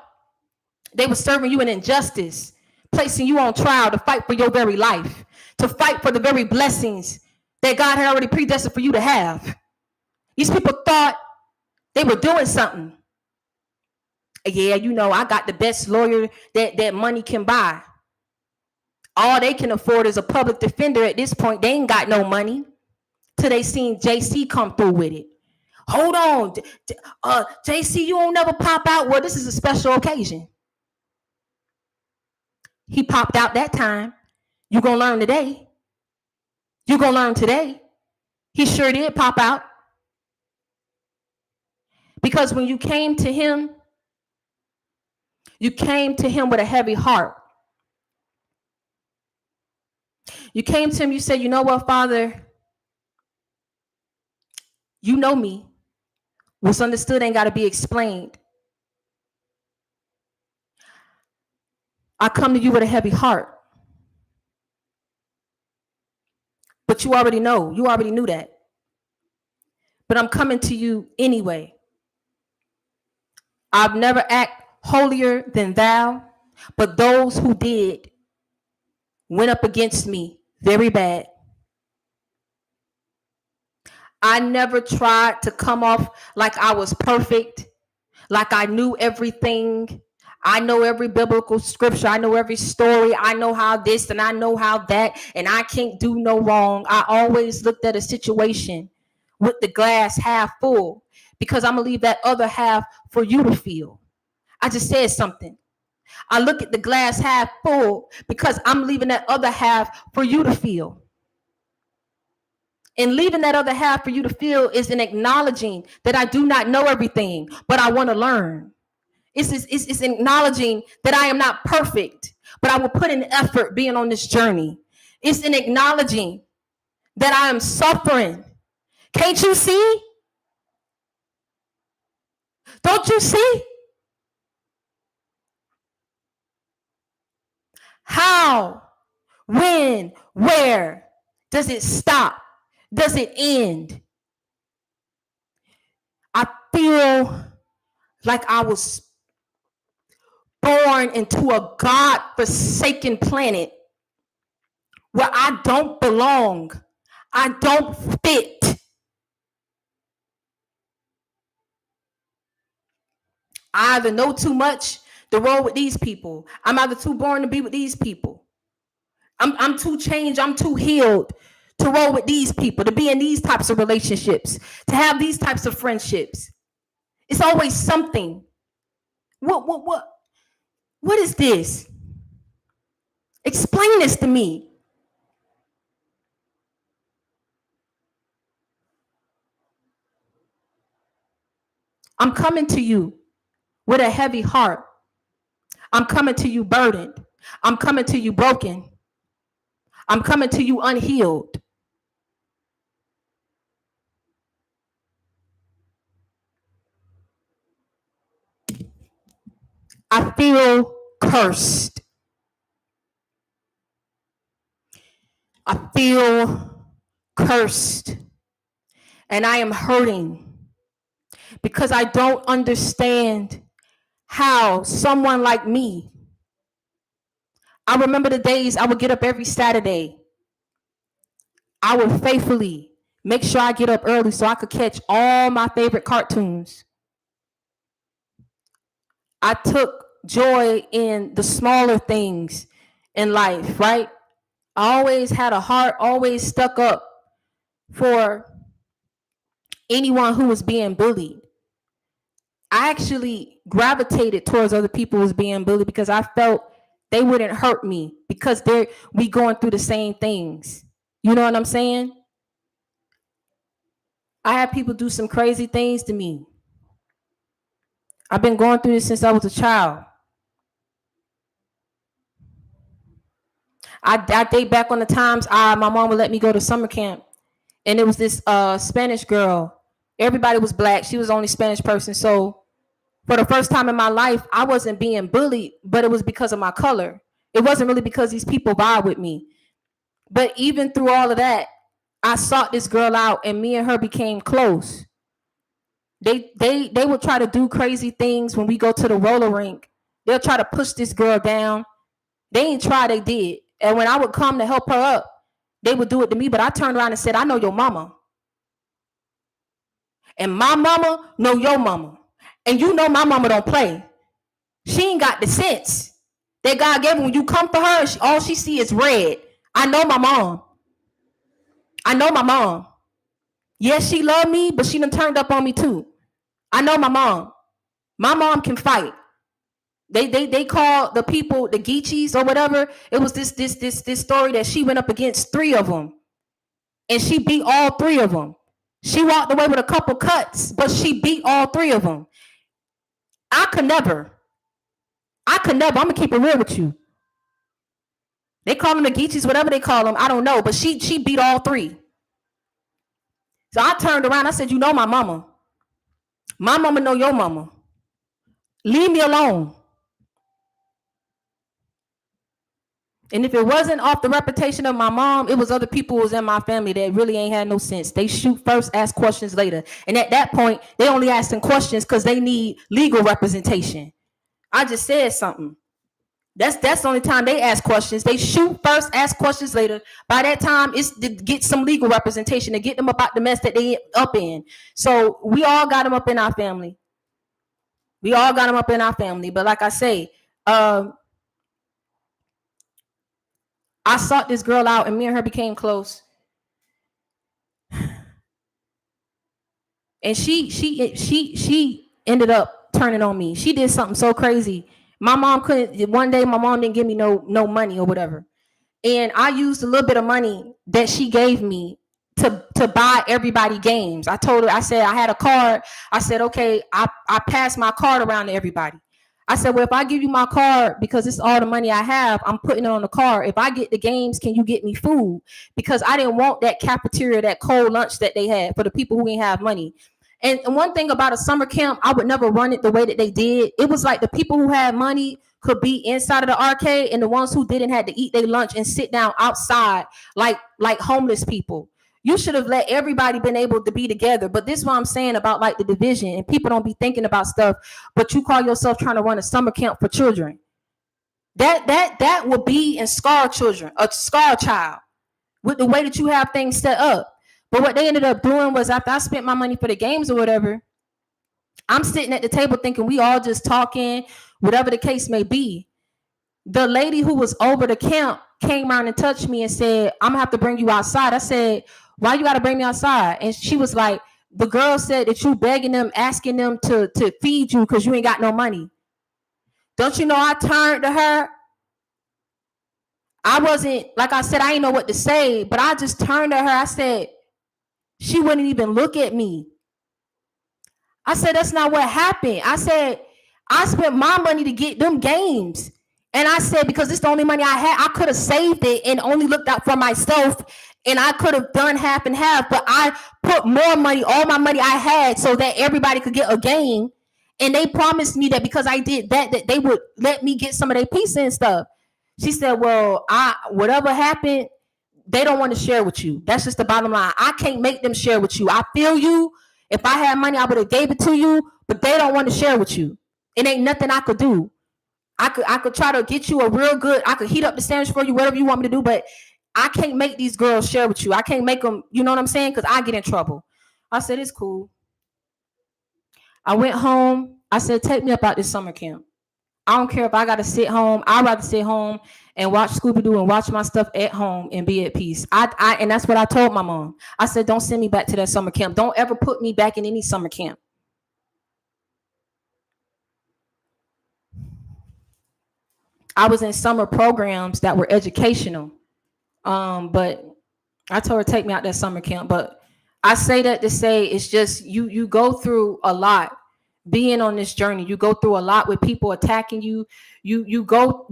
they were serving you an injustice, placing you on trial to fight for your very life, to fight for the very blessings that God had already predestined for you to have. These people thought they were doing something. Yeah, you know, I got the best lawyer that money can buy. All they can afford is a public defender at this point. They ain't got no money. till they seen JC come through with it. Hold on, JC, you won't never pop out. Well, this is a special occasion. He popped out that time. You gonna learn today. You gonna learn today. He sure did pop out. Because when you came to him with a heavy heart. You came to him, you said, you know what, Father? You know me. What's understood ain't got to be explained. I come to you with a heavy heart. But you already know. You already knew that. But I'm coming to you anyway. I've never acted holier than thou, but those who did went up against me very bad. I never tried to come off like I was perfect, like I knew everything. I know every biblical scripture. I know every story. I know how this and I know how that, and I can't do no wrong. I always looked at a situation with the glass half full, because I'm going to leave that other half for you to feel. I just said something. I look at the glass half full because I'm leaving that other half for you to feel. And leaving that other half for you to feel is an acknowledging that I do not know everything, but I want to learn. It's acknowledging that I am not perfect, but I will put in effort being on this journey. It's an acknowledging that I am suffering. Can't you see? Don't you see? How, when, where does it stop? Does it end? I feel like I was born into a God-forsaken planet where I don't belong. I don't fit. I either know too much to roll with these people. I'm either too born to be with these people. I'm too changed. I'm too healed to roll with these people, to be in these types of relationships, to have these types of friendships. It's always something. What is this? Explain this to me. I'm coming to you with a heavy heart. I'm coming to you burdened. I'm coming to you broken. I'm coming to you unhealed. I feel cursed. I feel cursed. And I am hurting because I don't understand how someone like me. I remember the days I would get up every Saturday. I would faithfully make sure I get up early so I could catch all my favorite cartoons. I took joy in the smaller things in life, right? I always had a heart, always stuck up for anyone who was being bullied. I actually gravitated towards other people who was being bullied because I felt they wouldn't hurt me because we going through the same things. You know what I'm saying? I had people do some crazy things to me. I've been going through this since I was a child. I date back on the times my mom would let me go to summer camp, and it was this Spanish girl. Everybody was black. She was the only Spanish person. So for the first time in my life, I wasn't being bullied, but it was because of my color. It wasn't really because these people vibe with me. But even through all of that, I sought this girl out, and me and her became close. They would try to do crazy things when we go to the roller rink. They'll try to push this girl down. They ain't try, they did. And when I would come to help her up, they would do it to me. But I turned around and said, I know your mama. And my mama know your mama. And you know my mama don't play. She ain't got the sense that God gave her. When you come for her, all she see is red. I know my mom. I know my mom. Yes, she loved me, but she done turned up on me too. I know my mom. My mom can fight. They call the people the Geechees or whatever. It was this story that she went up against 3 of them, and she beat all 3 of them. She walked away with a couple cuts, but she beat all 3 of them. I could never. I'm gonna keep it real with you. They call them the Geechees, whatever they call them. I don't know, but she beat all 3. So I turned around. I said, "You know my mama. My mama know your mama. Leave me alone." And if it wasn't off the reputation of my mom, it was other people who was in my family that really ain't had no sense. They shoot first, ask questions later. And at that point, they only asking questions because they need legal representation. I just said something. That's the only time they ask questions. They shoot first, ask questions later. By that time, it's to get some legal representation, to get them about the mess that they up in. So we all got them up in our family. But like I say, I sought this girl out, and me and her became close. And she ended up turning on me. She did something so crazy. My mom couldn't. One day, my mom didn't give me no money or whatever, and I used a little bit of money that she gave me to buy everybody games. I told her, I said I had a card. I said, okay, I passed my card around to everybody. I said, well, if I give you my card, because it's all the money I have, I'm putting it on the card. If I get the games, can you get me food? Because I didn't want that cafeteria, that cold lunch that they had for the people who didn't have money. And one thing about a summer camp, I would never run it the way that they did. It was like the people who had money could be inside of the arcade, and the ones who didn't had to eat their lunch and sit down outside like homeless people. You should have let everybody been able to be together. But this is what I'm saying about like the division, and people don't be thinking about stuff, but you call yourself trying to run a summer camp for children. That would be and scar children, a scar child, with the way that you have things set up. But what they ended up doing was, after I spent my money for the games or whatever, I'm sitting at the table thinking we all just talking, whatever the case may be. The lady who was over the camp came around and touched me and said, I'm gonna have to bring you outside. I said, why you gotta bring me outside? And she was like, the girl said that you begging them, asking them to feed you because you ain't got no money. Don't you know I turned to her? I wasn't, like I said, I didn't know what to say, but I just turned to her. I said, she wouldn't even look at me. I said, that's not what happened. I said, I spent my money to get them games. And I said, because it's the only money I had, I could have saved it and only looked out for myself. And I could have done half and half, but I put more money, all my money I had, so that everybody could get a game. And they promised me that because I did that they would let me get some of their pizza and stuff. She said, well, whatever happened, they don't want to share with you. That's just the bottom line. I can't make them share with you. I feel you. If I had money, I would have gave it to you, but they don't want to share with you. It ain't nothing I could do. I could try to get you a real good, I could heat up the sandwich for you, whatever you want me to do, but I can't make these girls share with you. I can't make them, you know what I'm saying? Because I get in trouble. I said, it's cool. I went home. I said, take me up out this summer camp. I don't care if I got to sit home. I'd rather sit home and watch Scooby-Doo and watch my stuff at home and be at peace. And that's what I told my mom. I said, don't send me back to that summer camp. Don't ever put me back in any summer camp. I was in summer programs that were educational. But I told her, take me out that summer camp. But I say that to say, it's just you go through a lot being on this journey. You go through a lot with people attacking you. You go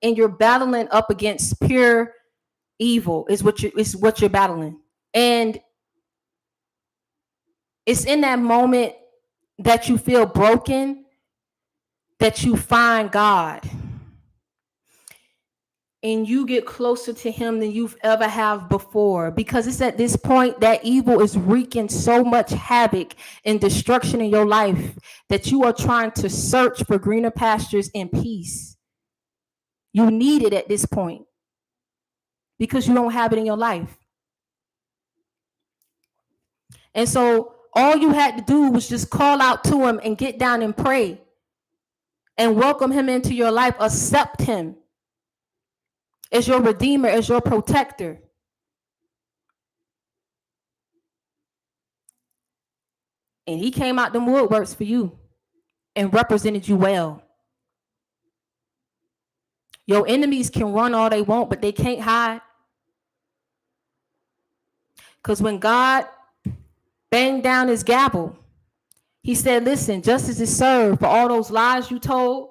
and you're battling up against pure evil is what you're battling. And it's in that moment that you feel broken that you find God. And you get closer to him than you've ever have before, because it's at this point that evil is wreaking so much havoc and destruction in your life that you are trying to search for greener pastures and peace. You need it at this point because you don't have it in your life. And so all you had to do was just call out to him and get down and pray and welcome him into your life. Accept him as your redeemer, as your protector. And he came out them woodworks for you and represented you well. Your enemies can run all they want, but they can't hide. Because when God banged down his gavel, he said, listen, justice is served for all those lies you told,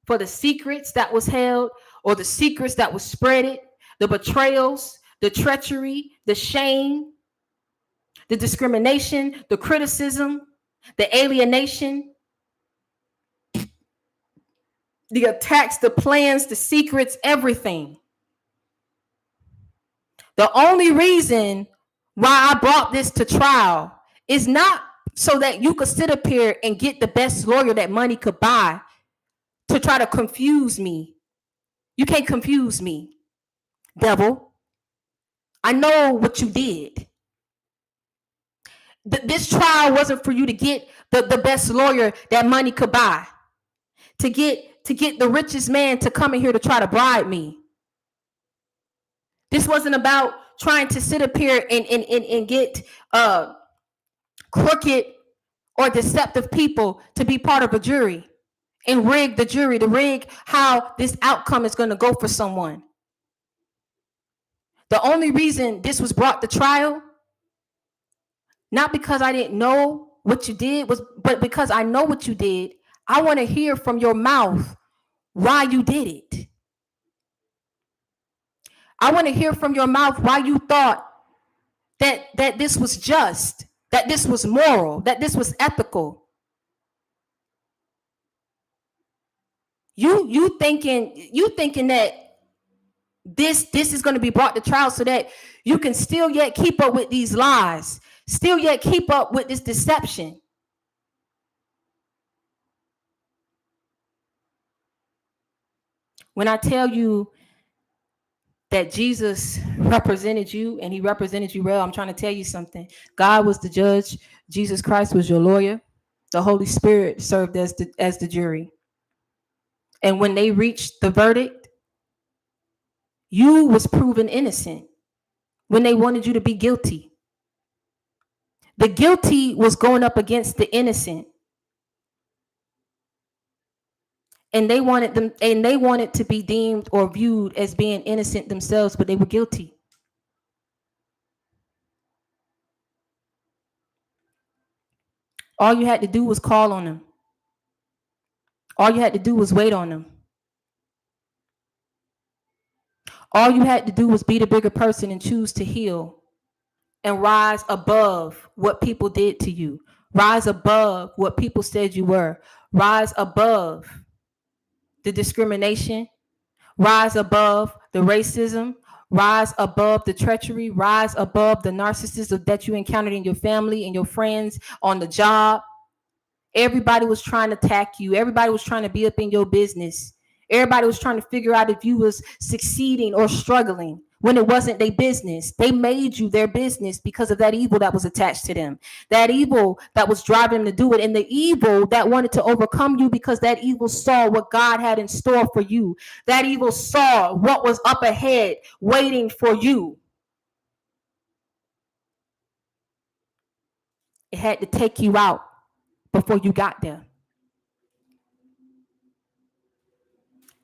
for the secrets that was held, or the secrets that was spreaded, the betrayals, the treachery, the shame, the discrimination, the criticism, the alienation, the attacks, the plans, the secrets, everything. The only reason why I brought this to trial is not so that you could sit up here and get the best lawyer that money could buy to try to confuse me. You can't confuse me, devil. I know what you did. This trial wasn't for you to get the best lawyer that money could buy, to get the richest man to come in here to try to bribe me. This wasn't about trying to sit up here and get crooked or deceptive people to be part of a jury and rig the jury, to rig how this outcome is going to go for someone. The only reason this was brought to trial, not because I didn't know what you did, but because I know what you did. I want to hear from your mouth why you did it. I want to hear from your mouth why you thought that this was just, that this was moral, that this was ethical. You thinking that this is going to be brought to trial so that you can still yet keep up with these lies, still yet keep up with this deception. When I tell you that Jesus represented you and he represented you well, I'm trying to tell you something. God was the judge. Jesus Christ was your lawyer. The Holy Spirit served as the jury. And when they reached the verdict, you was proven innocent when they wanted you to be guilty. The guilty was going up against the innocent. And they wanted to be deemed or viewed as being innocent themselves, but they were guilty. All you had to do was call on them. All you had to do was wait on them. All you had to do was be the bigger person and choose to heal and rise above what people did to you. Rise above what people said you were. Rise above the discrimination. Rise above the racism. Rise above the treachery. Rise above the narcissism that you encountered in your family and your friends, on the job. Everybody was trying to attack you. Everybody was trying to be up in your business. Everybody was trying to figure out if you was succeeding or struggling when it wasn't their business. They made you their business because of that evil that was attached to them. That evil that was driving them to do it. And the evil that wanted to overcome you because that evil saw what God had in store for you. That evil saw what was up ahead waiting for you. It had to take you out before you got there.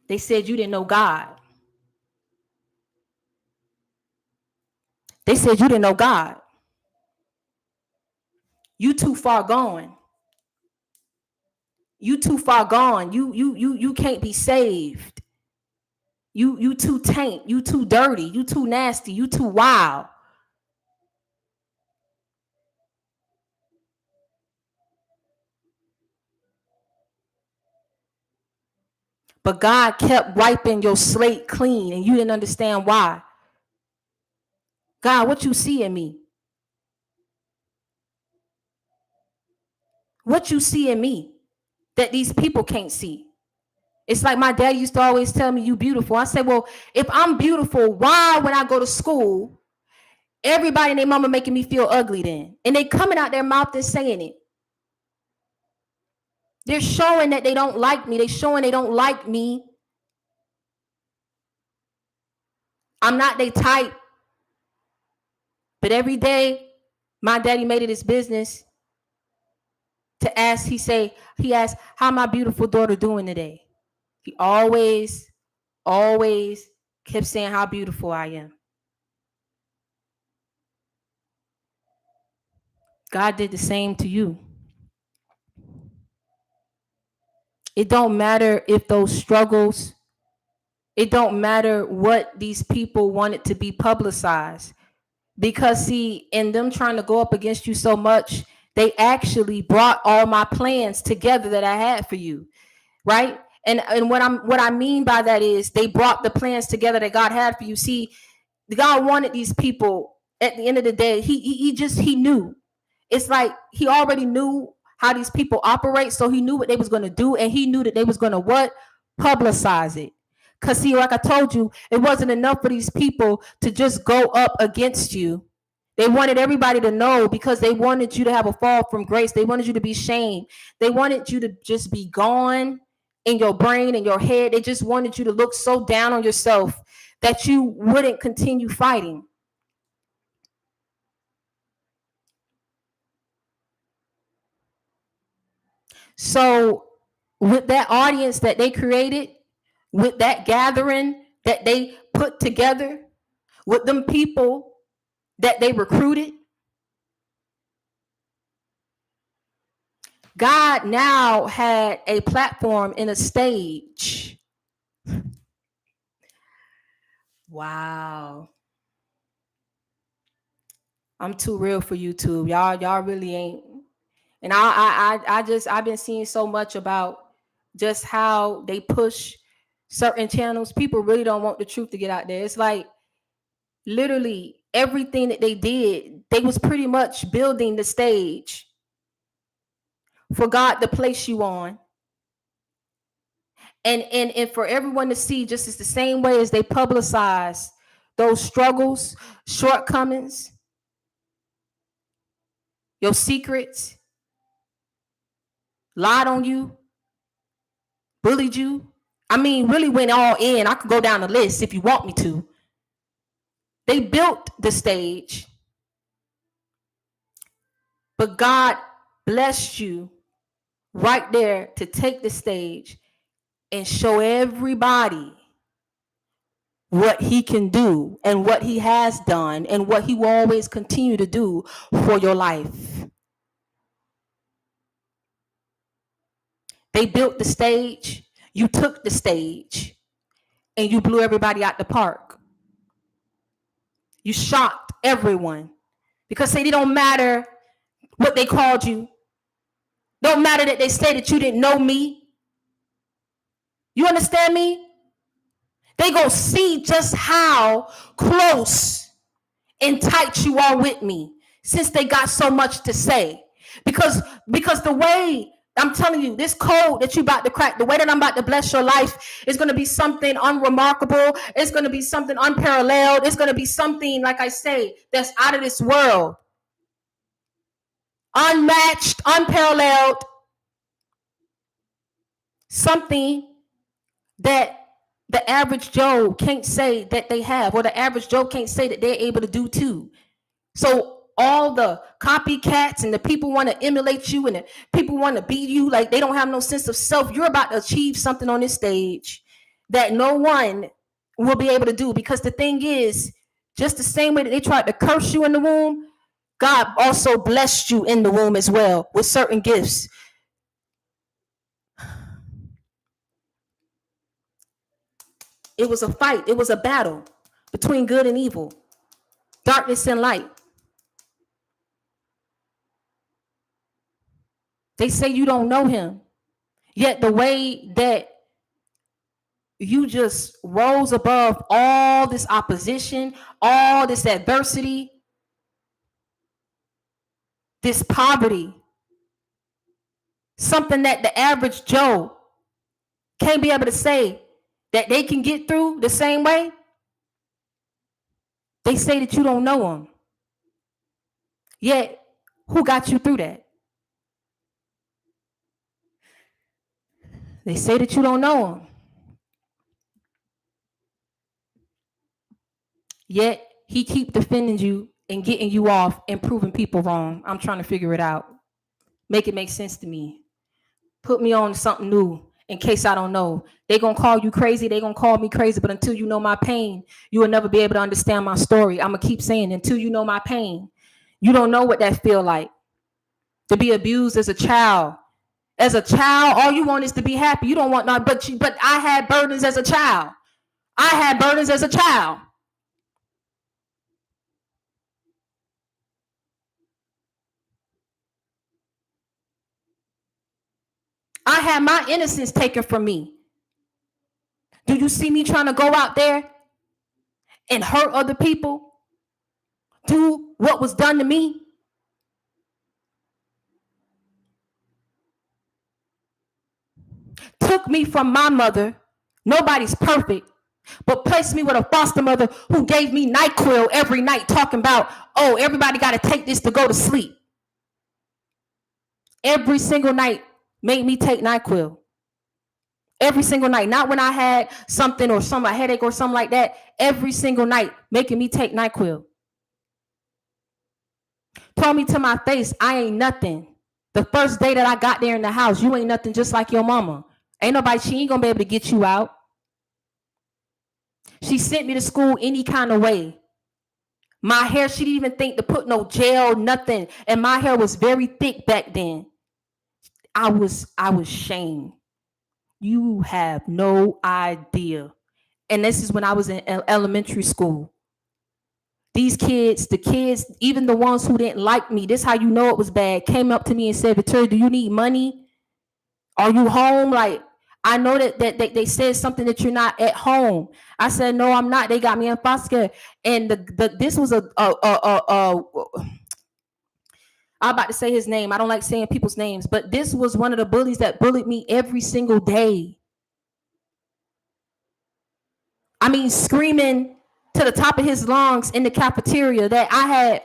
They said you didn't know God. They said you didn't know God. You too far gone. You too far gone. You can't be saved. You too taint. You too dirty. You too nasty. You too wild. But God kept wiping your slate clean and you didn't understand why. God, what you see in me? What you see in me that these people can't see? It's like my dad used to always tell me, you beautiful. I said, well, if I'm beautiful, why when I go to school, everybody and their mama making me feel ugly then? And they coming out their mouth and saying it. They're showing that they don't like me. They're showing they don't like me. I'm not their type. But every day, my daddy made it his business to ask. He asked, how my beautiful daughter doing today? He always kept saying how beautiful I am. God did the same to you. It don't matter if those struggles, it don't matter what these people wanted to be publicized. Because see, in them trying to go up against you so much, they actually brought all my plans together that I had for you, right? And what I mean by that is they brought the plans together that God had for you. See, God wanted these people at the end of the day. He knew. It's like he already knew how these people operate, so he knew what they was gonna do, and he knew that they was gonna what? Publicize it. Cause see, like I told you, it wasn't enough for these people to just go up against you. They wanted everybody to know because they wanted you to have a fall from grace. They wanted you to be shamed. They wanted you to just be gone in your brain and your head. They just wanted you to look so down on yourself that you wouldn't continue fighting. So, with that audience that they created, with that gathering that they put together, with them people that they recruited, God now had a platform and a stage. Wow. I'm too real for YouTube. Y'all really ain't. And I've been seeing so much about just how they push certain channels. People really don't want the truth to get out there. It's like literally everything that they did, they was pretty much building the stage for God to place you on. And for everyone to see, just as the same way as they publicize those struggles, shortcomings, your secrets, lied on you, bullied you. I mean, really went all in. I could go down the list if you want me to. They built the stage, but God blessed you right there to take the stage and show everybody what he can do and what he has done and what he will always continue to do for your life. They built the stage, you took the stage, and you blew everybody out the park. You shocked everyone because say it don't matter what they called you. Don't matter that they say that you didn't know me. You understand me? They gonna see just how close and tight you are with me since they got so much to say. Because the way I'm telling you, this code that you about to crack, the way that I'm about to bless your life is going to be something unremarkable. It's going to be something unparalleled. It's going to be something, like I say, that's out of this world. Unmatched, unparalleled. Something that the average Joe can't say that they have, or the average Joe can't say that they're able to do too. So all the copycats and the people want to emulate you and the people want to beat you like they don't have no sense of self. You're about to achieve something on this stage that no one will be able to do, because the thing is, just the same way that they tried to curse you in the womb, God also blessed you in the womb as well with certain gifts. It was a fight. It was a battle between good and evil, darkness and light. They say you don't know him, yet the way that you just rose above all this opposition, all this adversity, this poverty, something that the average Joe can't be able to say that they can get through the same way. They say that you don't know them. Yet, who got you through that? They say that you don't know him. Yet, he keep defending you and getting you off and proving people wrong. I'm trying to figure it out. Make it make sense to me. Put me on something new in case I don't know. They gonna call you crazy. They gonna call me crazy. But until you know my pain, you will never be able to understand my story. I'm gonna keep saying until you know my pain, you don't know what that feel like to be abused as a child. As a child, all you want is to be happy. You don't want not, but I had burdens as a child. I had burdens as a child. I had my innocence taken from me. Do you see me trying to go out there and hurt other people? Do what was done to me? Took me from my mother. Nobody's perfect, but placed me with a foster mother who gave me NyQuil every night, talking about, oh, everybody got to take this to go to sleep. Every single night made me take NyQuil. Every single night, not when I had something or a headache or something like that. Every single night, making me take NyQuil. Told me to my face, I ain't nothing. The first day that I got there in the house, you ain't nothing, just like your mama. Ain't nobody, she ain't gonna be able to get you out. She sent me to school any kind of way. My hair, she didn't even think to put no gel, nothing. And my hair was very thick back then. I was shamed. You have no idea. And this is when I was in elementary school. These kids, the kids, even the ones who didn't like me, this is how you know it was bad, came up to me and said, Victoria, do you need money? Are you home? Like, I know that they said something that you're not at home. I said, no, I'm not. They got me in foster care. And this was I'm about to say his name. I don't like saying people's names, but this was one of the bullies that bullied me every single day. I mean, screaming to the top of his lungs in the cafeteria that I had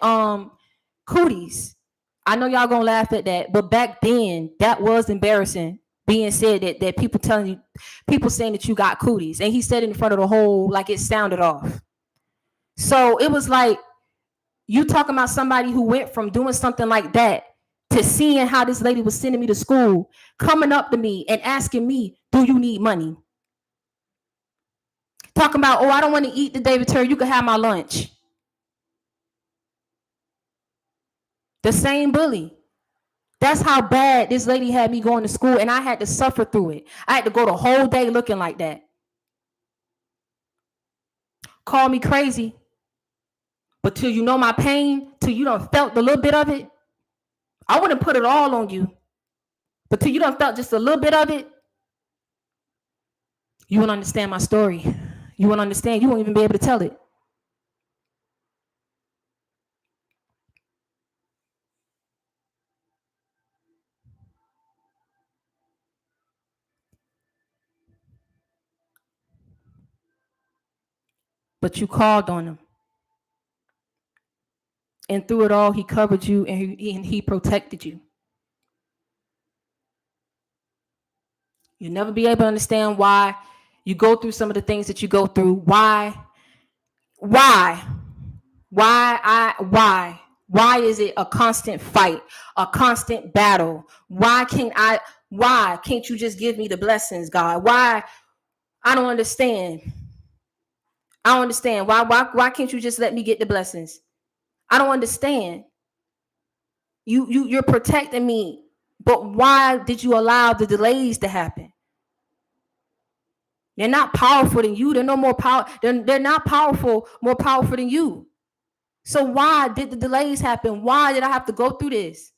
cooties. I know y'all gonna laugh at that, but back then that was embarrassing. Being said that people telling you, people saying that you got cooties, and he said it in front of the whole, like it sounded off. So it was like you talking about somebody who went from doing something like that to seeing how this lady was sending me to school, coming up to me and asking me, "Do you need money?" Talking about, "Oh, I don't want to eat today, Victoria. You can have my lunch." The same bully. That's how bad this lady had me going to school, and I had to suffer through it. I had to go the whole day looking like that. Call me crazy, but till you know my pain, till you done felt a little bit of it, I wouldn't put it all on you. But till you done felt just a little bit of it, you won't understand my story. You won't understand. You won't even be able to tell it. But you called on him. And through it all, he covered you and he protected you. You'll never be able to understand why you go through some of the things that you go through. Why? Why? Why is it a constant fight, a constant battle? Why can't you just give me the blessings, God? Why? I don't understand. I don't understand. Why can't you just let me get the blessings? I don't understand. You're protecting me, but why did you allow the delays to happen? They're not powerful than you. They're no more power. They're not more powerful than you. So why did the delays happen? Why did I have to go through this?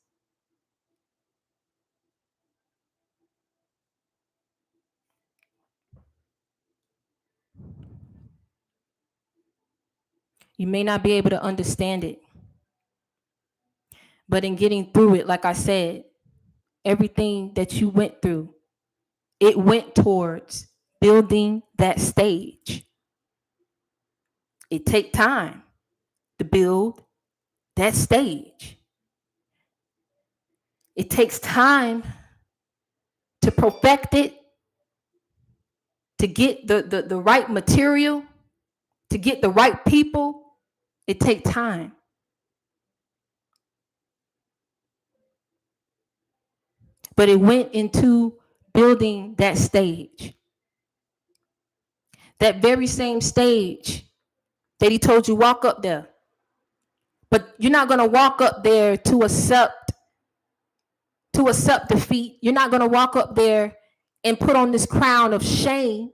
You may not be able to understand it, but in getting through it, like I said, everything that you went through, it went towards building that stage. It takes time to build that stage. It takes time to perfect it, to get the right material, to get the right people. It takes time. But it went into building that stage. That very same stage that he told you walk up there. But you're not going to walk up there to accept defeat. You're not going to walk up there and put on this crown of shame.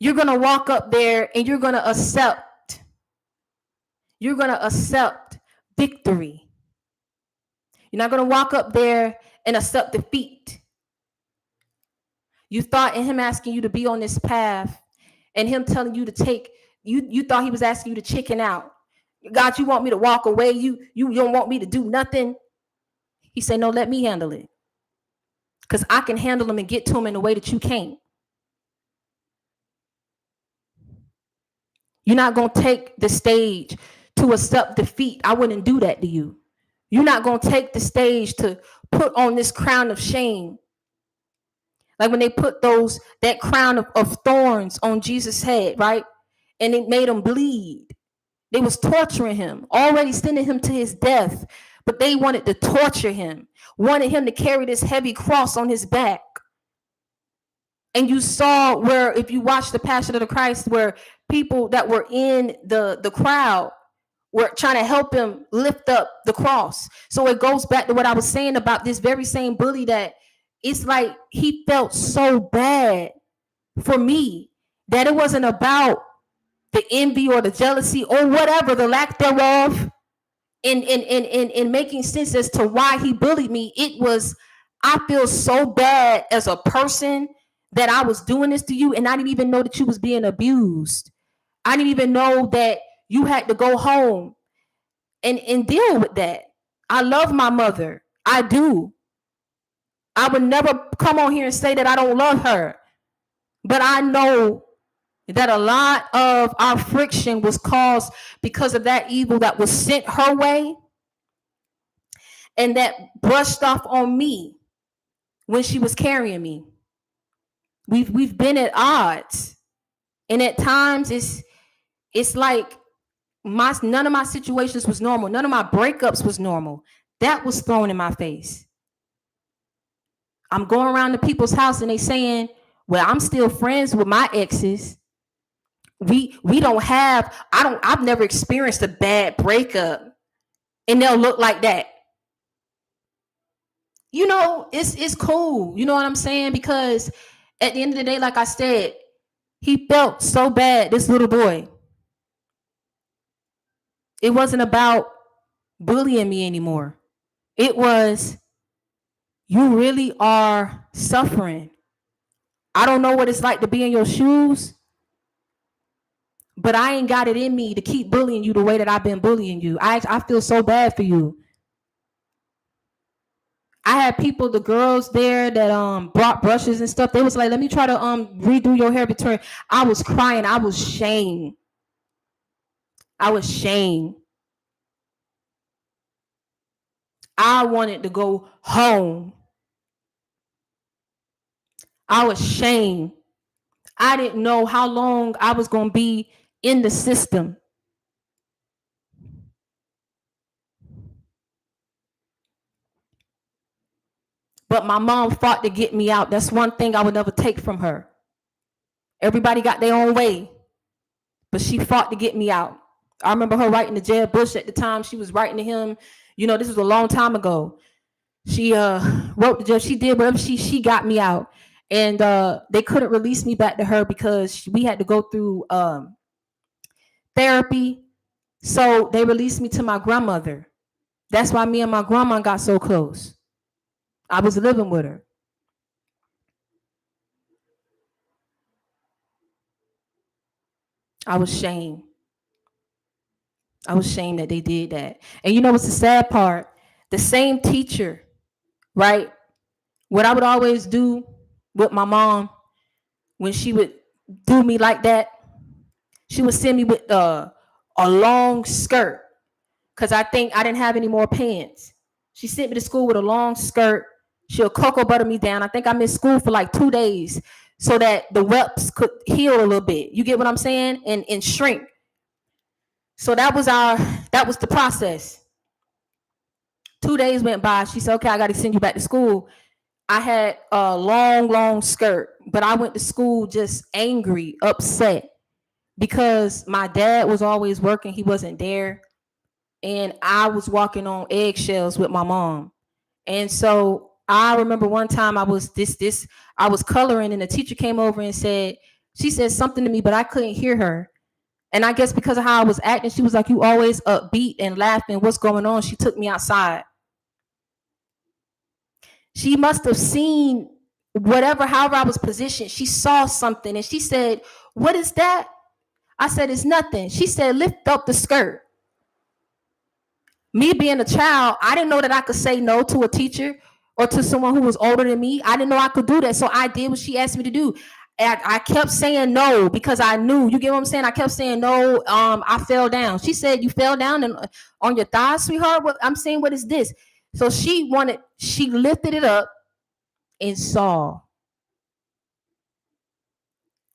You're going to walk up there and you're going to accept victory. You're not going to walk up there and accept defeat. You thought in him asking you to be on this path and him telling you to take, you thought he was asking you to chicken out. God, you want me to walk away? You don't want me to do nothing? He said, no, let me handle it. Because I can handle them and get to them in a way that you can't. You're not going to take the stage to accept defeat. I wouldn't do that to you. You're not going to take the stage to put on this crown of shame. Like when they put that crown of thorns on Jesus' head, right? And it made him bleed. They was torturing him, already sending him to his death. But they wanted to torture him, wanted him to carry this heavy cross on his back. And you saw where, if you watch the Passion of the Christ, where people that were in the crowd were trying to help him lift up the cross. So it goes back to what I was saying about this very same bully, that it's like he felt so bad for me that it wasn't about the envy or the jealousy or whatever, the lack thereof, in making sense as to why he bullied me. It was, I feel so bad as a person that I was doing this to you, and I didn't even know that you was being abused. I didn't even know that you had to go home and deal with that. I love my mother. I do. I would never come on here and say that I don't love her. But I know that a lot of our friction was caused because of that evil that was sent her way and that brushed off on me when she was carrying me. We've been at odds. And at times it's like none of my situations was normal. None of my breakups was normal. That was thrown in my face. I'm going around to people's house and they saying, well, I'm still friends with my exes. I've never experienced a bad breakup. And they'll look like that. You know, it's cool. You know what I'm saying? Because at the end of the day, like I said, he felt so bad, this little boy. It wasn't about bullying me anymore. It was, you really are suffering. I don't know what it's like to be in your shoes, but I ain't got it in me to keep bullying you the way that I've been bullying you. I feel so bad for you. I had people, the girls there that brought brushes and stuff. They was like, let me try to redo your hair return. I was crying. I was shamed. I wanted to go home. I was shamed. I didn't know how long I was going to be in the system. But my mom fought to get me out. That's one thing I would never take from her. Everybody got their own way, but she fought to get me out. I remember her writing to Jeb Bush at the time. She was writing to him. You know, this was a long time ago. She wrote to Jeb. She did whatever she got me out. And they couldn't release me back to her because we had to go through therapy. So they released me to my grandmother. That's why me and my grandma got so close. I was living with her. I was shamed. I was shamed that they did that. And you know what's the sad part? The same teacher, right? What I would always do with my mom when she would do me like that, she would send me with a long skirt because I think I didn't have any more pants. She sent me to school with a long skirt. She'll cocoa butter me down. I think I missed school for like 2 days so that the whelps could heal a little bit. You get what I'm saying? And shrink. So that was the process. 2 days went by. She said, okay, I got to send you back to school. I had a long, long skirt, but I went to school just angry, upset because my dad was always working. He wasn't there. And I was walking on eggshells with my mom. And so I remember one time I was coloring and the teacher came over and she said something to me, but I couldn't hear her. And I guess because of how I was acting, she was like, you always upbeat and laughing. What's going on? She took me outside. She must have seen however I was positioned. She saw something and she said, what is that? I said, it's nothing. She said, lift up the skirt. Me being a child, I didn't know that I could say no to a teacher or to someone who was older than me. I didn't know I could do that. So I did what she asked me to do. And I kept saying no because I knew. You get what I'm saying? I kept saying no. I fell down. She said, you fell down and on your thighs, sweetheart? What I'm saying, what is this? So she lifted it up and saw.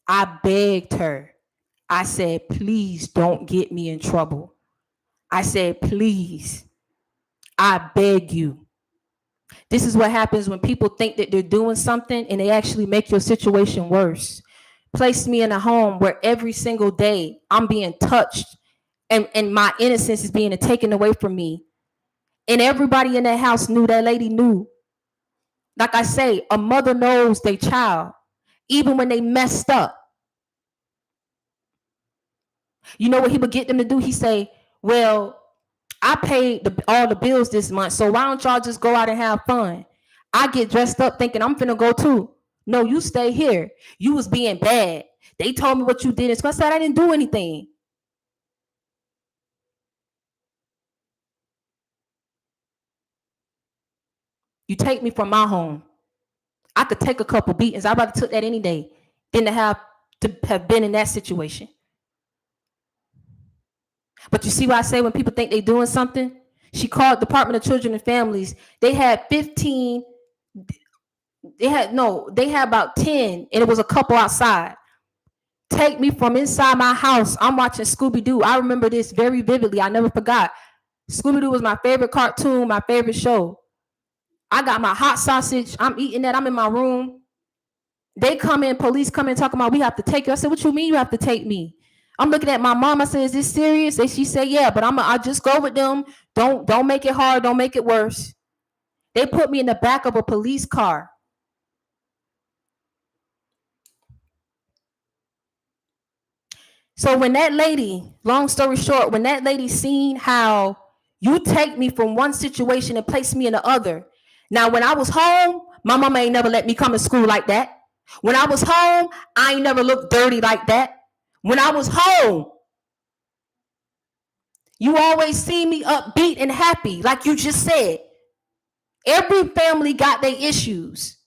I begged her. I said, please don't get me in trouble. I said, please, I beg you. This is what happens when people think that they're doing something and they actually make your situation worse. Place me in a home where every single day I'm being touched and my innocence is being taken away from me. And everybody in that house knew, that lady knew. Like I say, a mother knows their child, even when they messed up. You know what he would get them to do? He say, well, I paid all the bills this month, so why don't y'all just go out and have fun? I get dressed up thinking I'm finna go too. No, you stay here. You was being bad. They told me what you did. So I said I didn't do anything. You take me from my home. I could take a couple beatings. I'd rather took that any day than to have been in that situation. But you see what I say when people think they doing something? She called Department of Children and Families. They had 15. They had about 10, and it was a couple outside. Take me from inside my house. I'm watching Scooby-Doo. I remember this very vividly. I never forgot. Scooby-Doo was my favorite cartoon, my favorite show. I got my hot sausage. I'm eating that. I'm in my room. They come in, police come in talking about, we have to take you. I said, what you mean you have to take me? I'm looking at my mom. I said, is this serious? And she said, yeah, but I just go with them. Don't make it hard. Don't make it worse. They put me in the back of a police car. So when that lady, long story short, when that lady seen how you take me from one situation and place me in the other. Now, when I was home, my mama ain't never let me come to school like that. When I was home, I ain't never looked dirty like that. When I was home, you always see me upbeat and happy, like you just said. Every family got their issues.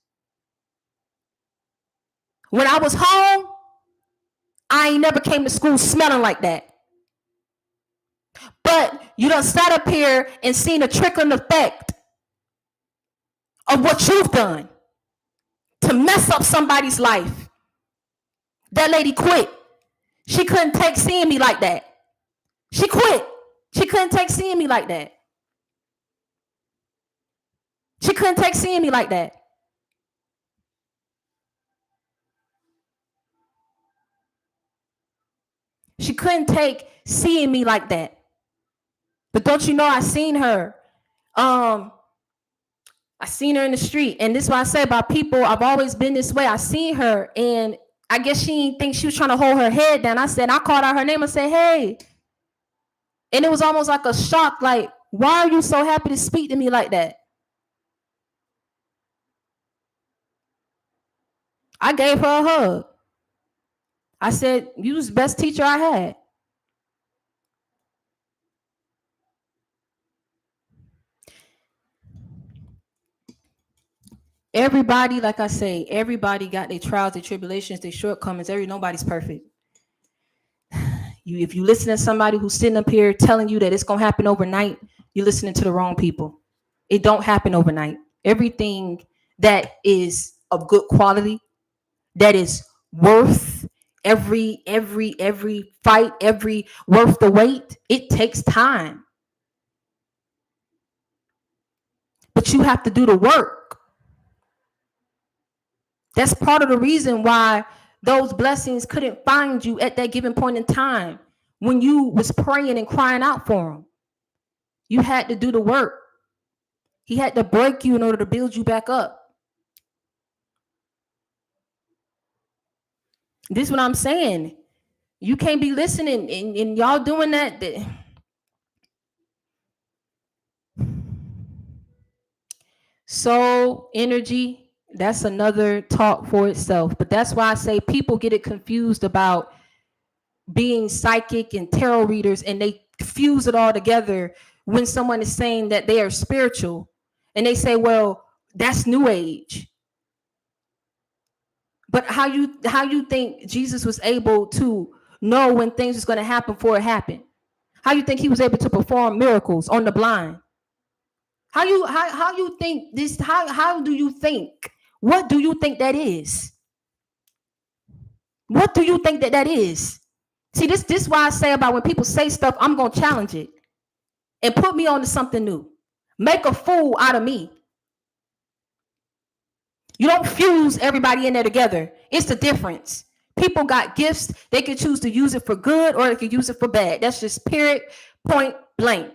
When I was home, I ain't never came to school smelling like that. But you done sat up here and seen a trickling effect of what you've done to mess up somebody's life. That lady quit. She couldn't take seeing me like that. She quit. She couldn't take seeing me like that. She couldn't take seeing me like that. She couldn't take seeing me like that. But don't you know, I seen her. I seen her in the street. And this is what I say about people. I've always been this way. I seen her and I guess she didn't think she was trying to hold her head down. I called out her name and said, hey. And it was almost like a shock, like, why are you so happy to speak to me like that? I gave her a hug. I said, you was the best teacher I had. Everybody, like I say, everybody got their trials, their tribulations, their shortcomings. Nobody's perfect. If you listen to somebody who's sitting up here telling you that it's gonna happen overnight, you're listening to the wrong people. It don't happen overnight. Everything that is of good quality, that is worth every fight, every worth the wait, it takes time. but you have to do the work. That's part of the reason why those blessings couldn't find you at that given point in time when you was praying and crying out for them. You had to do the work. He had to break you in order to build you back up. This is what I'm saying. You can't be listening and y'all doing that. Soul energy, that's another talk for itself. But that's why I say people get it confused about being psychic and tarot readers, and they fuse it all together when someone is saying that they are spiritual. And they say, well, that's new age. But how you think Jesus was able to know when things was going to happen before it happened? How you think he was able to perform miracles on the blind? How you think this? How do you think? What do you think that is? What do you think that is? See, this is why I say about when people say stuff, I'm gonna challenge it and put me on to something new. Make a fool out of me. You don't fuse everybody in there together. It's the difference. People got gifts. They can choose to use it for good or they can use it for bad. That's just period, point blank.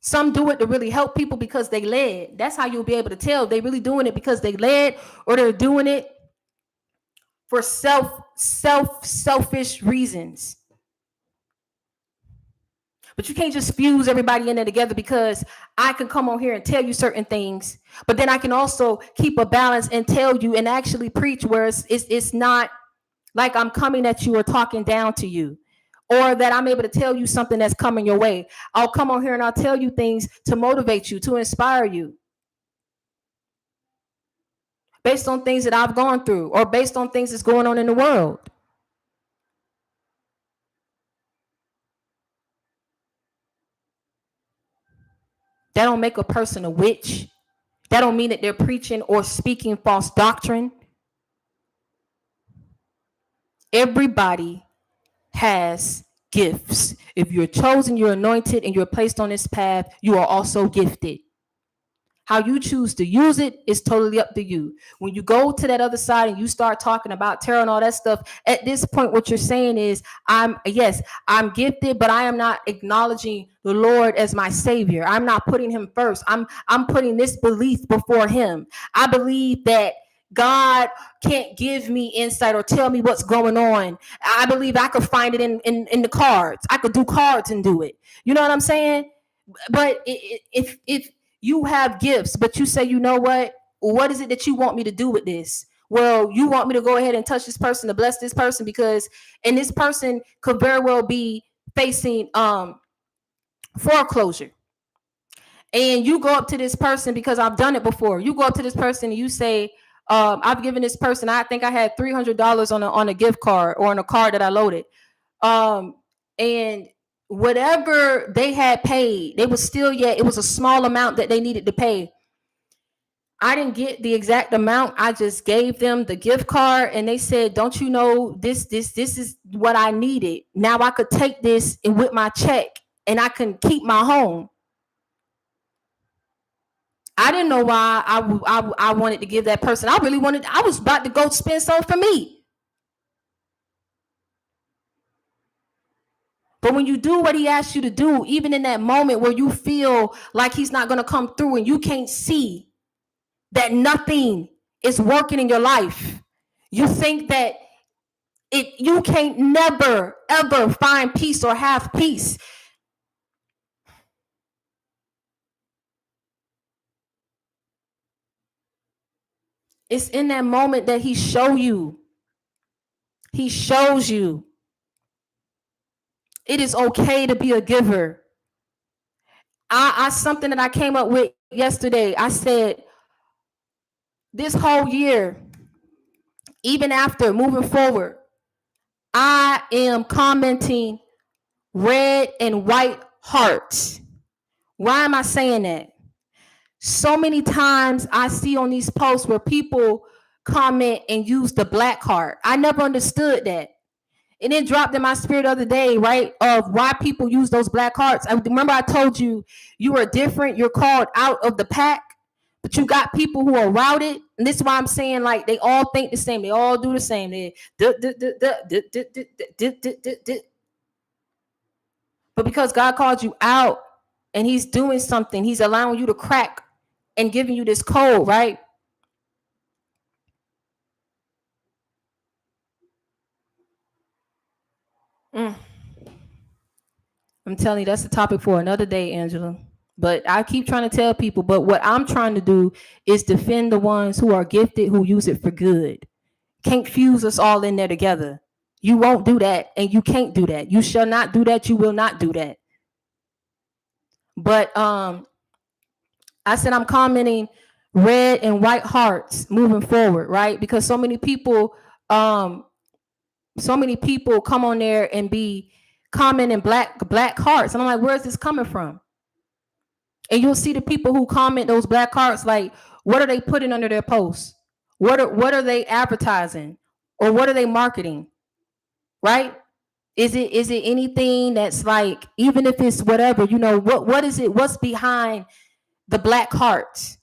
Some do it to really help people because they led. That's how you'll be able to tell if they really doing it because they led or they're doing it for selfish reasons. But you can't just fuse everybody in there together because I can come on here and tell you certain things, but then I can also keep a balance and tell you and actually preach where it's not like I'm coming at you or talking down to you, or that I'm able to tell you something that's coming your way. I'll come on here and I'll tell you things to motivate you, to inspire you, based on things that I've gone through or based on things that's going on in the world. That don't make a person a witch. That don't mean that they're preaching or speaking false doctrine. Everybody has gifts. If you're chosen, you're anointed, and you're placed on this path, you are also gifted. How you choose to use it is totally up to you. When you go to that other side and you start talking about tarot and all that stuff, at this point, what you're saying is, I'm gifted, but I am not acknowledging the Lord as my savior. I'm not putting him first. I'm putting this belief before him. I believe that God can't give me insight or tell me what's going on. I believe I could find it in the cards. I could do cards and do it. You know what I'm saying? But if you have gifts, but you say, you know what is it that you want me to do with this? Well, you want me to go ahead and touch this person, to bless this person, because, and this person could very well be facing foreclosure. And you go up to this person, because I've done it before. You go up to this person and you say, I've given this person, I think I had $300 on a gift card or on a card that I loaded. And whatever they had paid, they was still, it was a small amount that they needed to pay. I didn't get the exact amount. I just gave them the gift card and they said, don't you know, this is what I needed. Now I could take this and with my check and I can keep my home. I didn't know why I wanted to give that person. I was about to go spend some for me. But when you do what he asks you to do, even in that moment where you feel like he's not going to come through and you can't see that nothing is working in your life, you think that you can't never, ever find peace or have peace. It's in that moment that he shows you. It is okay to be a giver. I something that I came up with yesterday. I said, this whole year, even after moving forward, I am commenting red and white hearts. Why am I saying that? So many times I see on these posts where people comment and use the black heart. I never understood that. And it dropped in my spirit the other day, right? Of why people use those black hearts. I remember I told you you are different. You're called out of the pack, but you got people who are routed. And this is why I'm saying, like, they all think the same. They all do the same. But because God called you out and he's doing something, he's allowing you to crack and giving you this code, right? I'm telling you, that's the topic for another day, Angela. But I keep trying to tell people, but what I'm trying to do is defend the ones who are gifted, who use it for good. Can't fuse us all in there together. You won't do that, and you can't do that. You shall not do that. You will not do that. But I said I'm commenting red and white hearts moving forward, right? Because so many people come on there and be commenting black hearts, and I'm like, where's this coming from? And you'll see the people who comment those black hearts, like, what are they putting under their posts? What are they advertising, or what are they marketing? Right? Is it anything that's like, even if it's whatever, what is it? What's behind the black hearts?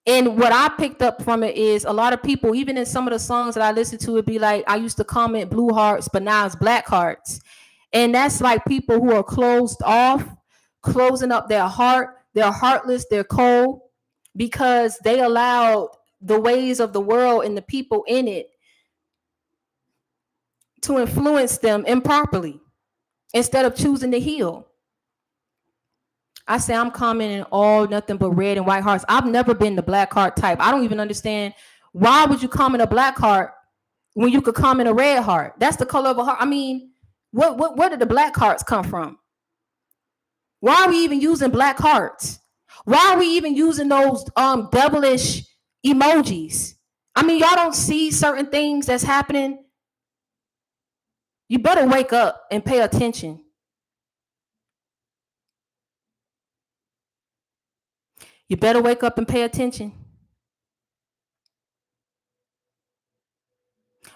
And what I picked up from it is a lot of people, even in some of the songs that I listen to, it'd be like, I used to comment blue hearts, but now it's black hearts. And that's like people who are closed off, closing up their heart. They're heartless, they're cold, because they allowed the ways of the world and the people in it to influence them improperly instead of choosing to heal. I say I'm commenting all nothing but red and white hearts. I've never been the black heart type. I don't even understand, why would you comment a black heart when you could comment a red heart? That's the color of a heart. I mean, where did the black hearts come from? Why are we even using black hearts? Why are we even using those devilish emojis? I mean, y'all don't see certain things that's happening. You better wake up and pay attention. You better wake up and pay attention.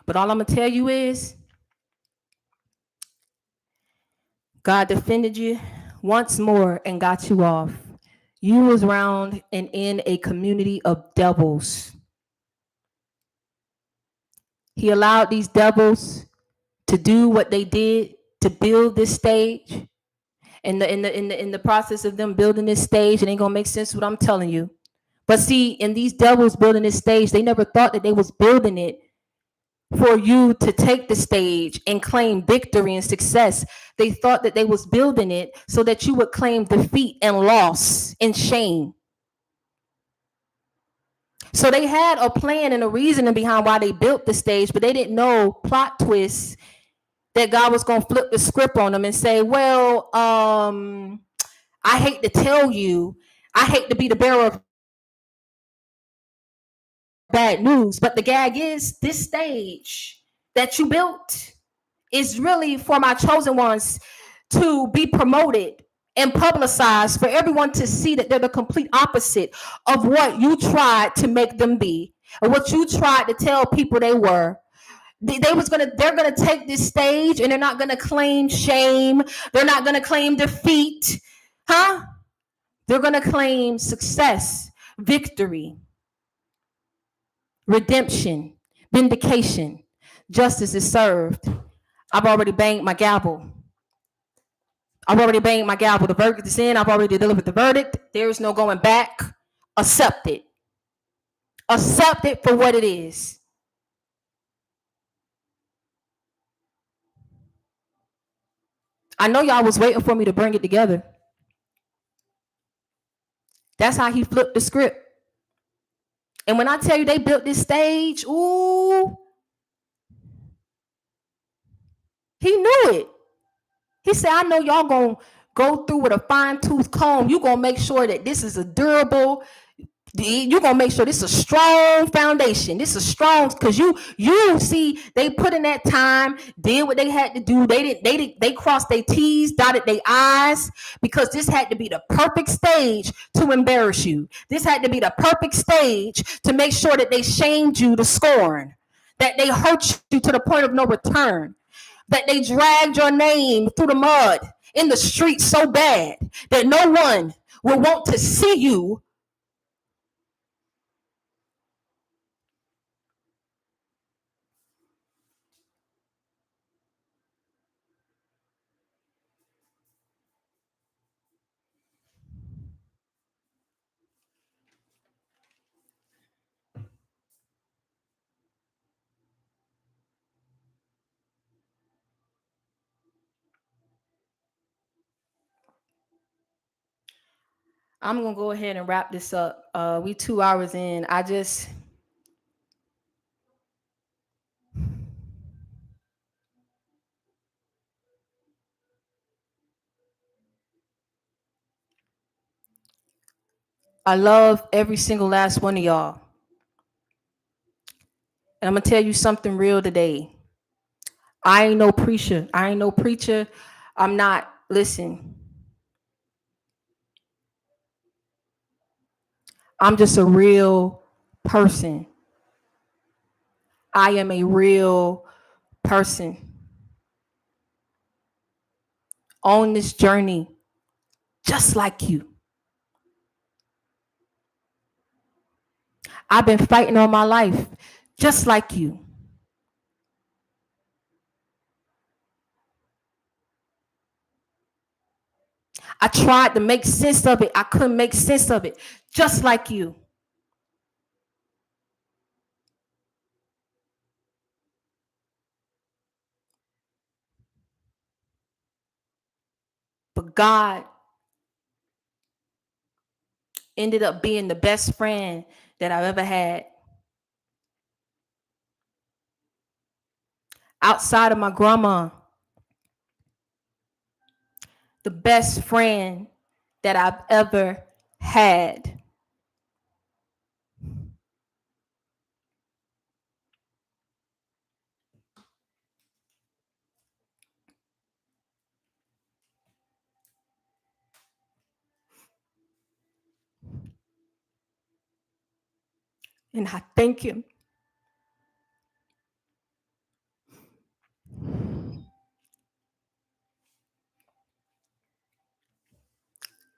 But all I'm going to tell you is, God defended you once more and got you off. You was around and in a community of devils. He allowed these devils to do what they did to build this stage. In the process of them building this stage, it ain't gonna make sense what I'm telling you. But see, in these devils building this stage, they never thought that they was building it for you to take the stage and claim victory and success. They thought that they was building it so that you would claim defeat and loss and shame. So they had a plan and a reasoning behind why they built the stage, but they didn't know plot twists that God was going to flip the script on them and say, well, I hate to tell you, I hate to be the bearer of bad news, but the gag is, this stage that you built is really for my chosen ones to be promoted and publicized, for everyone to see that they're the complete opposite of what you tried to make them be, or what you tried to tell people they were. They're gonna take this stage and they're not gonna claim shame. They're not gonna claim defeat, huh? They're gonna claim success, victory, redemption, vindication. Justice is served. I've already banged my gavel. The verdict is in. I've already delivered the verdict. There is no going back. Accept it. Accept it for what it is. I know y'all was waiting for me to bring it together. That's how he flipped the script. And when I tell you they built this stage, ooh, he knew it. He said, I know y'all gonna go through with a fine-tooth comb. You're gonna make sure that this is a durable, you're gonna make sure this is a strong foundation. This is strong, because you see, they put in that time, did what they had to do. They crossed their T's, dotted their I's, because this had to be the perfect stage to embarrass you. This had to be the perfect stage to make sure that they shamed you to scorn, that they hurt you to the point of no return. that they dragged your name through the mud in the street so bad that no one will want to see you. I'm gonna go ahead and wrap this up. We 2 hours in. I love every single last one of y'all. And I'm gonna tell you something real today. I ain't no preacher. I ain't no preacher. I'm not, listen, I'm just a real person. I am a real person on this journey, just like you. I've been fighting all my life, just like you. I tried to make sense of it. I couldn't make sense of it, just like you. But God ended up being the best friend that I've ever had. Outside of my grandma, the best friend that I've ever had. And I thank him.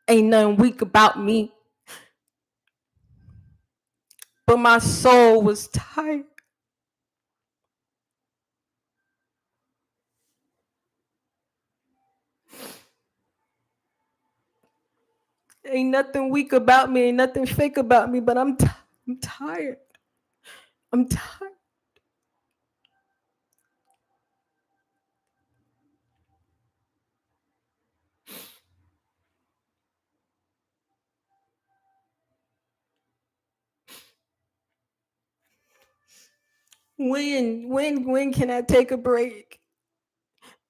Ain't nothing weak about me, but my soul was tired. Ain't nothing weak about me, ain't nothing fake about me, but I'm tired. I'm tired. When can I take a break?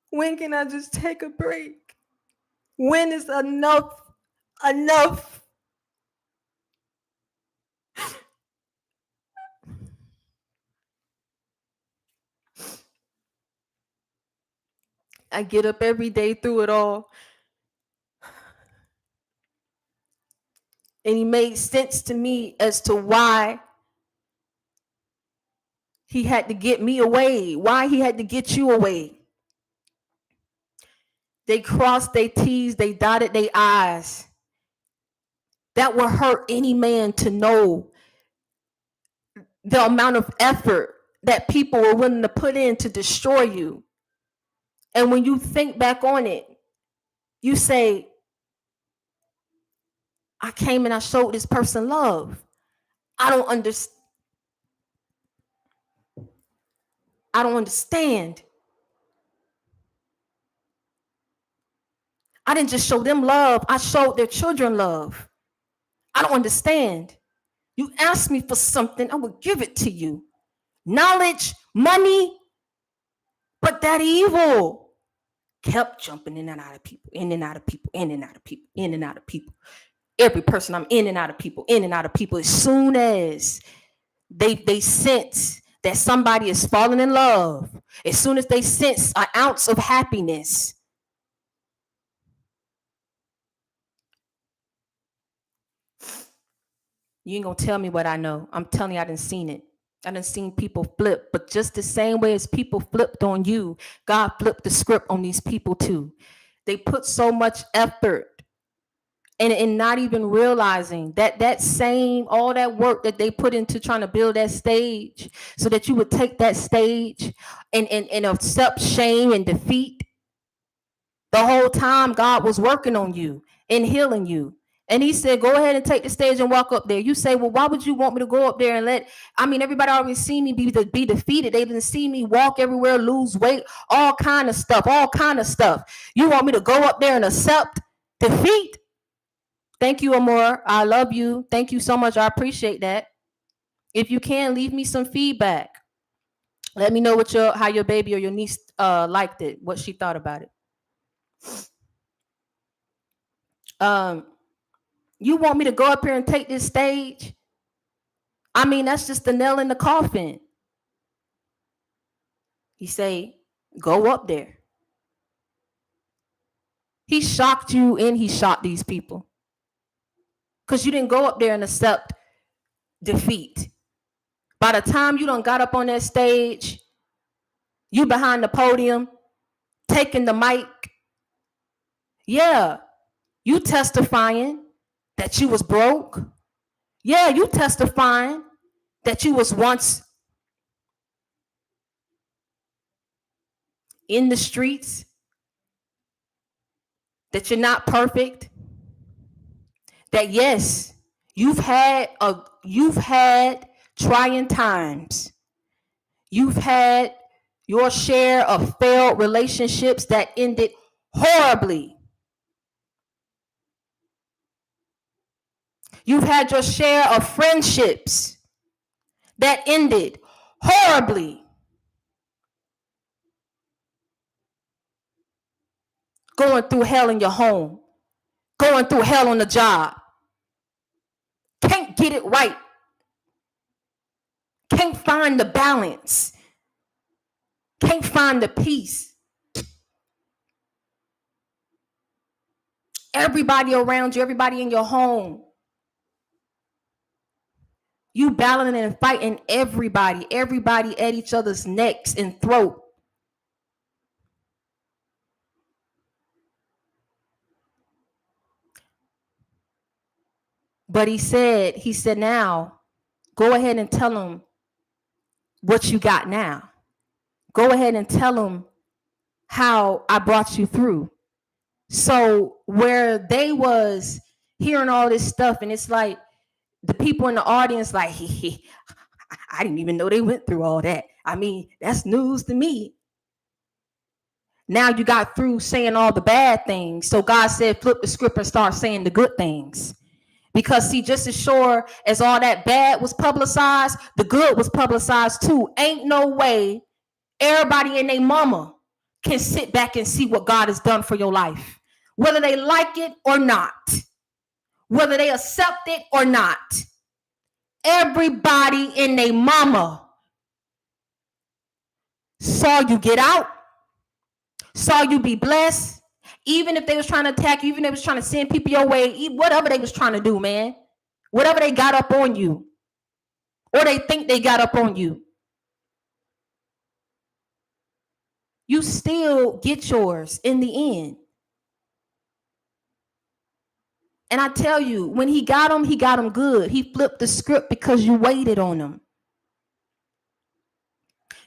When can I just take a break? When is enough enough? I get up every day through it all. And he made sense to me as to why he had to get me away, why he had to get you away. They crossed their T's, they dotted their I's. That would hurt any man to know the amount of effort that people were willing to put in to destroy you. And when you think back on it, you say, I came and I showed this person love. I don't understand. I don't understand. I didn't just show them love, I showed their children love. I don't understand. You ask me for something, I will give it to you. Knowledge, money, but that evil kept jumping in and out of people, in and out of people, in and out of people, in and out of people. Every person, I'm in and out of people, in and out of people. As soon as they sense that somebody is falling in love, as soon as they sense an ounce of happiness, you ain't gonna tell me what I know. I'm telling you, I done seen it. I done seen people flip, but just the same way as people flipped on you, God flipped the script on these people too. They put so much effort and not even realizing that same, all that work that they put into trying to build that stage so that you would take that stage and accept shame and defeat. The whole time God was working on you and healing you. And he said, go ahead and take the stage and walk up there. You say, well, why would you want me to go up there and everybody already seen me be defeated. They didn't see me walk everywhere, lose weight, all kind of stuff. You want me to go up there and accept defeat? Thank you, Amor. I love you. Thank you so much. I appreciate that. If you can, leave me some feedback. Let me know how your baby or your niece liked it, what she thought about it. You want me to go up here and take this stage? That's just the nail in the coffin. He say, go up there. He shocked you and he shocked these people. Because you didn't go up there and accept defeat. By the time you done got up on that stage, you behind the podium, taking the mic. Yeah, you testifying that you was broke. Yeah, you testifying that you was once in the streets, that you're not perfect, that yes, you've had trying times. You've had your share of failed relationships that ended horribly. You've had your share of friendships that ended horribly. Going through hell in your home, going through hell on the job, can't get it right, can't find the balance, can't find the peace. Everybody around you, everybody in your home, you battling and fighting everybody at each other's necks and throat. But he said, now, go ahead and tell them what you got now. Go ahead and tell them how I brought you through. So where they was hearing all this stuff, and it's like the people in the audience like, I didn't even know they went through all that. That's news to me. Now you got through saying all the bad things. So God said, flip the script and start saying the good things. Because see, just as sure as all that bad was publicized, the good was publicized too. Ain't no way everybody and their mama can sit back and see what God has done for your life. Whether they like it or not. Whether they accept it or not. Everybody and their mama saw you get out. Saw you be blessed. Even if they was trying to attack you, even if they was trying to send people your way, whatever they was trying to do, man. Whatever they got up on you. Or they think they got up on you. You still get yours in the end. And I tell you, when he got them good. He flipped the script because you waited on him.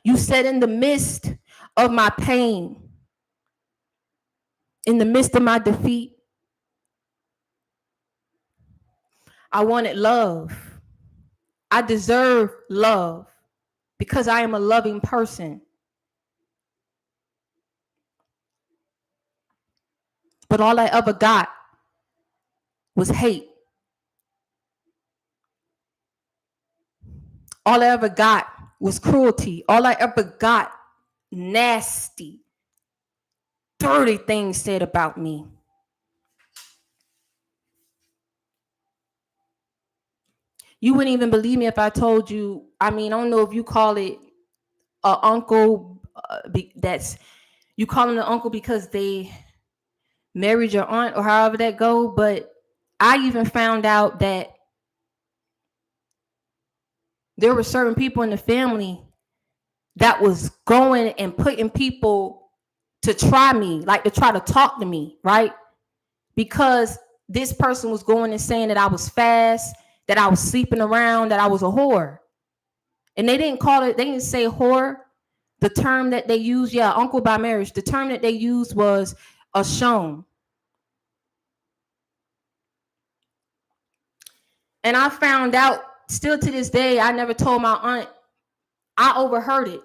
You said, in the midst of my pain, in the midst of my defeat, I wanted love. I deserve love because I am a loving person. But all I ever got was hate. All I ever got was cruelty. All I ever got, nasty, dirty things said about me. You wouldn't even believe me if I told you. I don't know if you call it an uncle. You call him an uncle because they married your aunt or however that go. But I even found out that There were certain people in the family that was going and putting people to try me, like to try to talk to me, right? Because this person was going and saying that I was fast, that I was sleeping around, that I was a whore. And they didn't call it, they didn't say whore. The term that they used, yeah, uncle by marriage, the term that they used was a shone. And I found out, still to this day, I never told my aunt. I overheard it.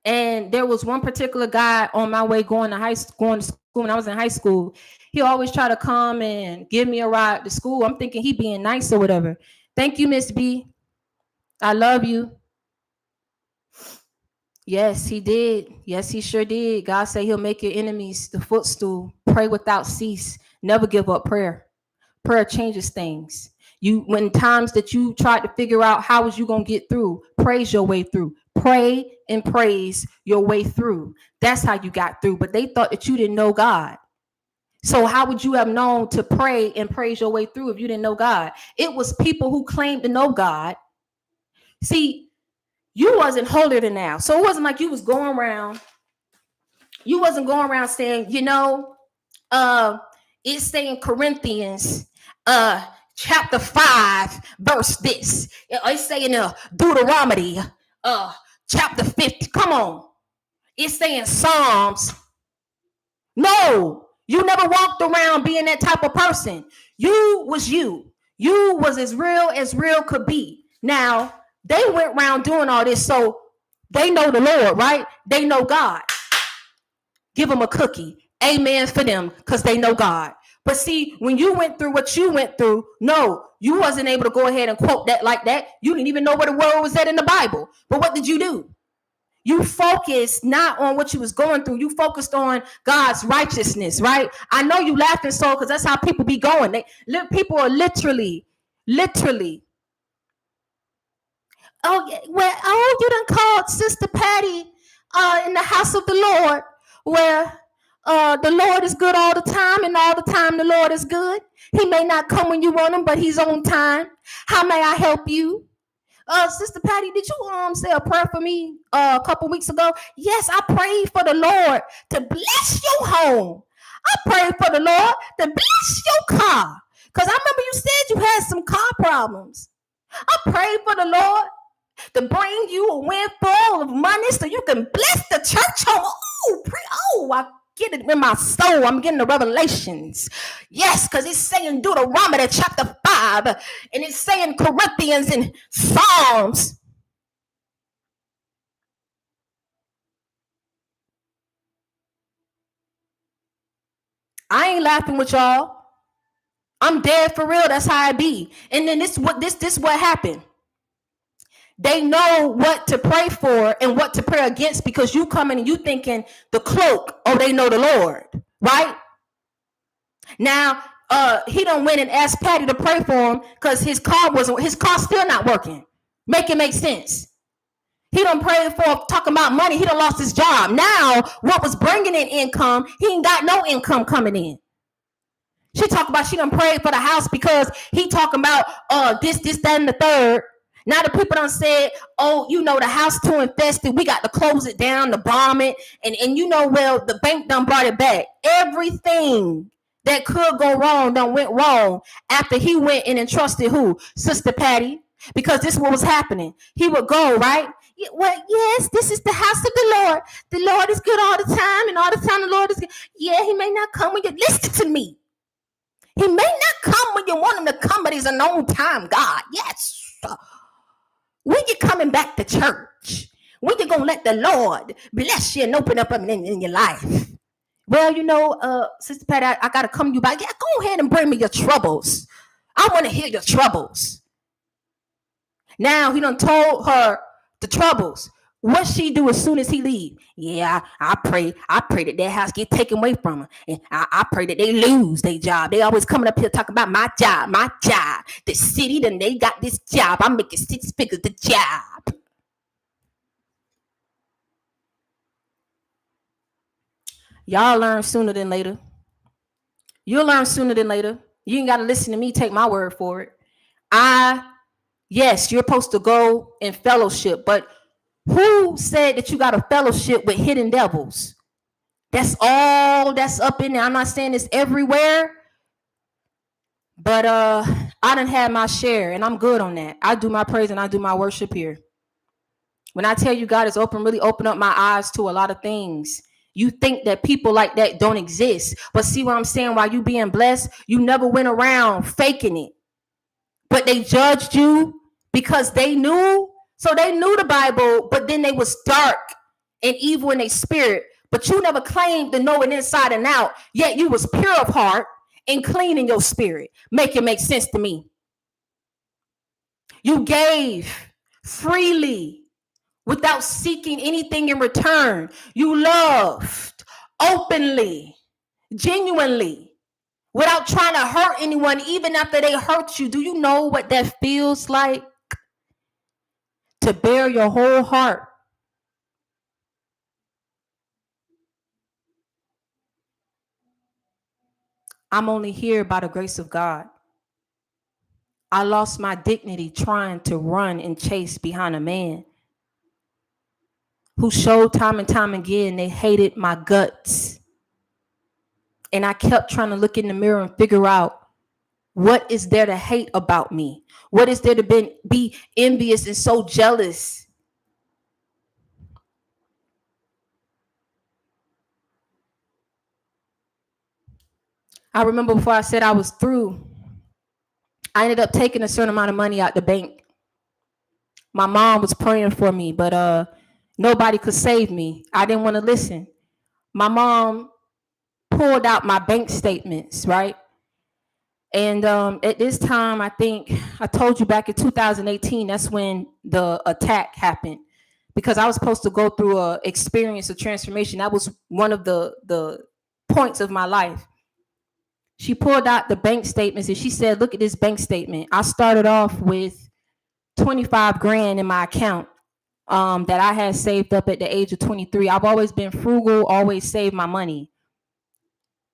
And there was one particular guy on my way going to school when I was in high school. He always tried to come and give me a ride to school. I'm thinking he being nice or whatever. Thank you, Miss B. I love you. Yes, he did. Yes, he sure did. God said he'll make your enemies the footstool. Pray without cease. Never give up prayer. Prayer changes things. You, when times that you tried to figure out how was you gonna get through, praise your way through. Pray and praise your way through. That's how you got through. But they thought that you didn't know God. So how would you have known to pray and praise your way through if you didn't know God? It was people who claimed to know God. See, you wasn't holier than thou. So it wasn't like you was going around. You wasn't going around saying, it's saying Corinthians, chapter 5, verse this. It's saying Deuteronomy, chapter 50. Come on. It's saying Psalms. No, you never walked around being that type of person. You was you. You was as real could be. Now, they went around doing all this, so they know the Lord, right? They know God. Give them a cookie. Amen for them, because they know God. But see, when you went through what you went through, no, you wasn't able to go ahead and quote that like that. You didn't even know where the word was at in the Bible. But what did you do? You focused not on what you was going through. You focused on God's righteousness, right? I know you laughing so because that's how people be going. People are literally. You done called Sister Patty in the house of the Lord, where the Lord is good all the time, and all the time the Lord is good. He may not come when you want him, but he's on time. How may I help you? Sister Patty, did you say a prayer for me a couple weeks ago? Yes, I prayed for the Lord to bless your home. I prayed for the Lord to bless your car. Because I remember you said you had some car problems. I prayed for the Lord to bring you a windfall of money so you can bless the church home. I get it in my soul. I'm getting the revelations. Yes, because it's saying Deuteronomy chapter 5, and it's saying Corinthians and Psalms. I ain't laughing with y'all. I'm dead for real. That's how I be. And then this what happened. They know what to pray for and what to pray against, because you coming and you thinking the cloak, oh, they know the Lord, right? Now, he done went and asked Patty to pray for him because his car's still not working. Make it make sense. He done prayed for talking about money. He done lost his job. Now, what was bringing in income, he ain't got no income coming in. She talked about she done prayed for the house because he talking about this, that, and the third. Now the people done said, oh, the house too infested. We got to close it down, to bomb it. And well, the bank done brought it back. Everything that could go wrong done went wrong after he went and entrusted who? Sister Patty. Because this is what was happening. He would go, right? Well, yes, this is the house of the Lord. The Lord is good all the time, and all the time the Lord is good. Yeah, he may not come when you listen to me. He may not come when you want him to come, but he's an on-time God. Yes. When you coming back to church? When you gonna let the Lord bless you and open up in your life? Well, Sister Patty, I gotta come to you back. Yeah, go ahead and bring me your troubles. I want to hear your troubles. Now he done told her the troubles. What she do as soon as he leave? Yeah, I pray that house get taken away from her. And I pray that they lose their job. They always coming up here talking about my job. The city, then they got this job. I'm making 6 figures the job. Y'all learn sooner than later. You'll learn sooner than later. You ain't got to listen to me take my word for it. I Yes, you're supposed to go in fellowship, but who said that you got a fellowship with hidden devils? That's all that's up in there. I'm not saying it's everywhere, but I done had my share and I'm good on that. I do my praise and I do my worship here. When I tell you God has really opened up my eyes to a lot of things. You think that people like that don't exist. But see what I'm saying? While you being blessed, you never went around faking it. But they judged you because they knew. So they knew the Bible, but then they was dark and evil in their spirit. But you never claimed to know it inside and out. Yet you was pure of heart and clean in your spirit. Make it make sense to me. You gave freely without seeking anything in return. You loved openly, genuinely, without trying to hurt anyone, even after they hurt you. Do you know what that feels like? To bear your whole heart. I'm only here by the grace of God. I lost my dignity trying to run and chase behind a man who showed time and time again they hated my guts. And I kept trying to look in the mirror and figure out, what is there to hate about me? What is there to be envious and so jealous? I remember before I said I was through, I ended up taking a certain amount of money out the bank. My mom was praying for me, but nobody could save me. I didn't want to listen. My mom pulled out my bank statements, right? And at this time, I think I told you back in 2018, that's when the attack happened. Because I was supposed to go through a experience of transformation. That was one of the points of my life. She pulled out the bank statements and she said, look at this bank statement. I started off with 25 grand in my account that I had saved up at the age of 23. I've always been frugal, always saved my money.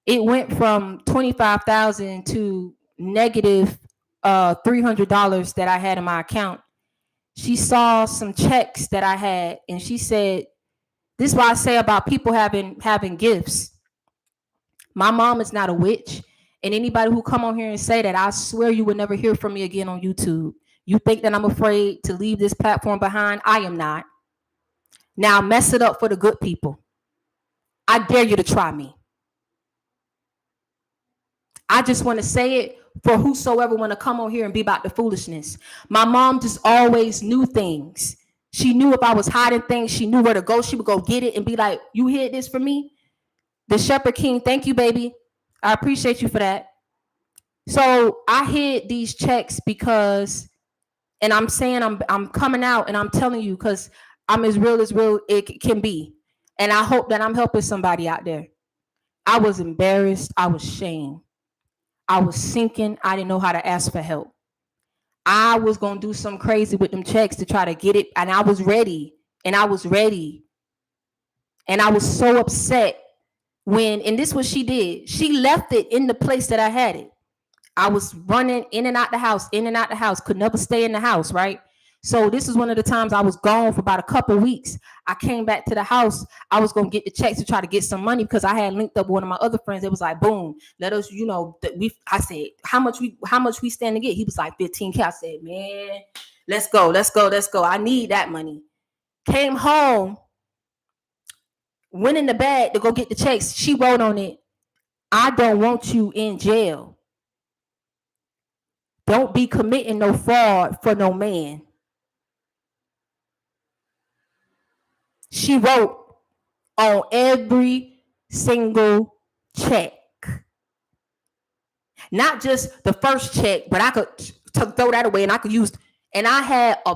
It went from 25,000 to negative $300 that I had in my account. She saw some checks that I had and she said, this is what I say about people having gifts. My mom is not a witch. And anybody who come on here and say that, I swear you will never hear from me again on YouTube. You think that I'm afraid to leave this platform behind? I am not. Now mess it up for the good people. I dare you to try me. I just want to say it for whosoever want to come on here and be about the foolishness. My mom just always knew things. She knew if I was hiding things, she knew where to go. She would go get it and be like, you hid this for me? The Shepherd King, thank you, baby. I appreciate you for that. So I hid these checks because, and I'm saying I'm coming out and I'm telling you because I'm as real it can be. And I hope that I'm helping somebody out there. I was embarrassed. I was shamed. I was sinking. I didn't know how to ask for help. I was going to do something crazy with them checks to try to get it. And I was ready. And I was so upset when, and this is what she did. She left it in the place that I had it. I was running in and out the house, could never stay in the house, right? So this is one of the times I was gone for about a couple weeks. I came back to the house. I was going to get the checks to try to get some money because I had linked up with one of my other friends. It was like, boom, let us, I said, how much we stand to get? He was like 15K. I said, man, let's go. I need that money. Came home, went in the bag to go get the checks. She wrote on it, I don't want you in jail. Don't be committing no fraud for no man. She wrote on every single check. Not just the first check, but I could throw that away and I could use, and I had a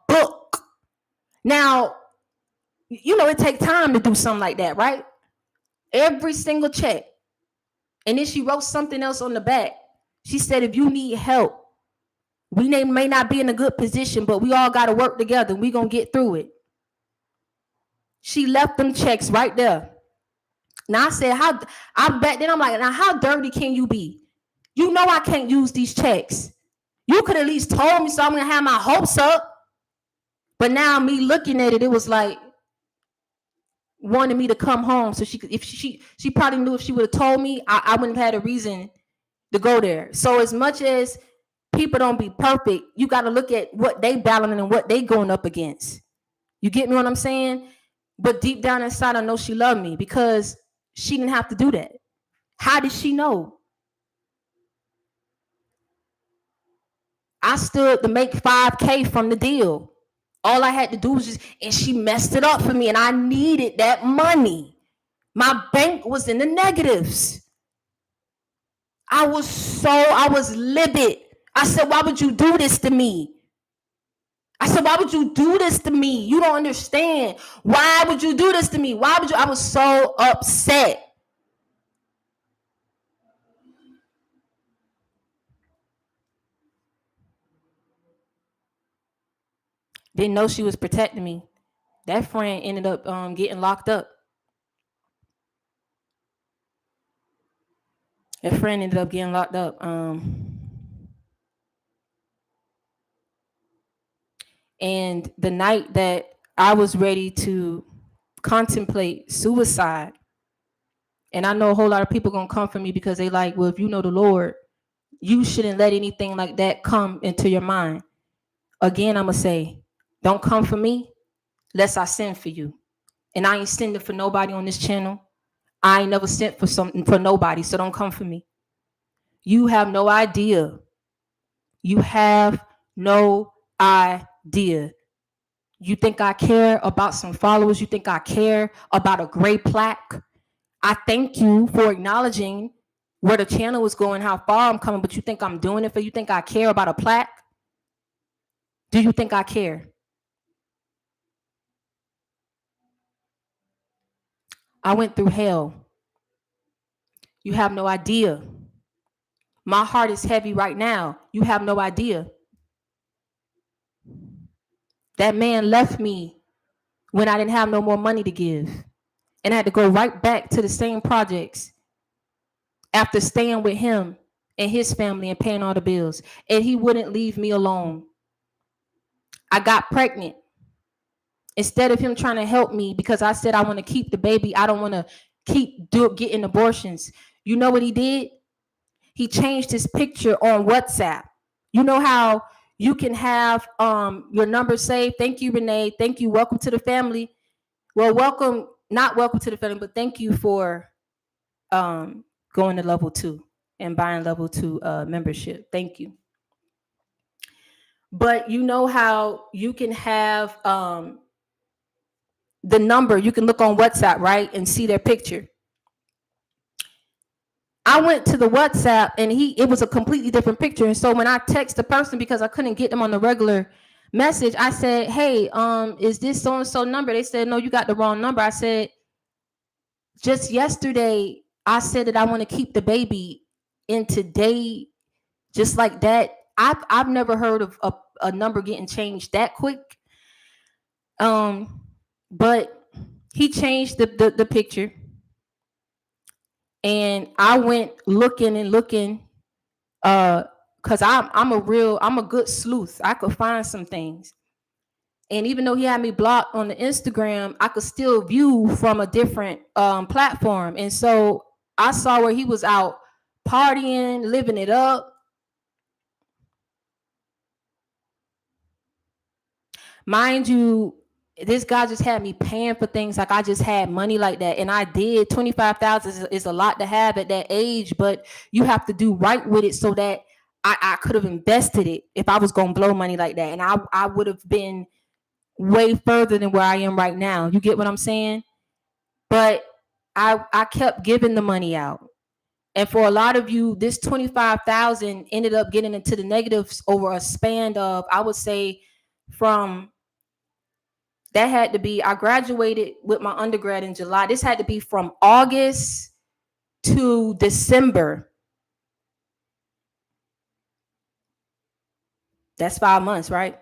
book. Now, it takes time to do something like that, right? Every single check. And then she wrote something else on the back. She said, if you need help, we may not be in a good position, but we all got to work together. We're going to get through it. She left them checks right there. Now I said, I'm like, now how dirty can you be? You know I can't use these checks. You could at least told me so I'm gonna have my hopes up. But now me looking at it, it was like wanted me to come home so she could. If she probably knew if she would have told me, I wouldn't have had a reason to go there. So as much as people don't be perfect, you got to look at what they battling and what they going up against. You get me what I'm saying? But deep down inside, I know she loved me because she didn't have to do that. How did she know? I stood to make $5K from the deal. All I had to do was just, and she messed it up for me, and I needed that money. My bank was in the negatives. I was livid. I said, why would you do this to me? I said, why would you do this to me? You don't understand. Why would you do this to me? Why would you? I was so upset. Didn't know she was protecting me. That friend ended up getting locked up. That friend ended up getting locked up. And the night that I was ready to contemplate suicide, and I know a whole lot of people gonna come for me because they like, well, if you know the Lord, you shouldn't let anything like that come into your mind. Again, I'm gonna say, don't come for me, lest I send for you. And I ain't sending for nobody on this channel. I ain't never sent for something for nobody, so don't come for me. You have no idea. You have no idea. You think I care about some followers? You think I care about a gray plaque? I thank you for acknowledging where the channel is going, how far I'm coming, but you think I'm doing it for you? Think I care about a plaque? Do you think I care? I went through hell. You have no idea. My heart is heavy right now. You have no idea. That man left me when I didn't have no more money to give. And I had to go right back to the same projects after staying with him and his family and paying all the bills. And he wouldn't leave me alone. I got pregnant. Instead of him trying to help me because I said I want to keep the baby, I don't want to keep getting abortions. You know what he did? He changed his picture on WhatsApp. You know how you can have your number saved? Thank you, Renee. Thank you. Welcome to the family. Well, not welcome to the family, but thank you for going to level 2 and buying level 2 membership. Thank you. But you know how you can have the number, you can look on WhatsApp, right, and see their picture. I went to the WhatsApp and it was a completely different picture. And so when I text the person because I couldn't get them on the regular message, I said, hey, is this so-and-so number? They said, no, you got the wrong number. I said, just yesterday, I said that I want to keep the baby, and today, just like that, I've never heard of a number getting changed that quick. But he changed the picture, and I went looking and looking, cause I'm a good sleuth. I could find some things. And even though he had me blocked on the Instagram, I could still view from a different platform. And so I saw where he was out partying, living it up. Mind you, this guy just had me paying for things like I just had money like that. And I did. 25,000 is a lot to have at that age, but you have to do right with it so that I could have invested it if I was going to blow money like that. And I would have been way further than where I am right now. You get what I'm saying? But I kept giving the money out. And for a lot of you, this 25,000 ended up getting into the negatives over a span of, I would say, from that had to be, I graduated with my undergrad in July. This had to be from August to December. That's 5 months, right?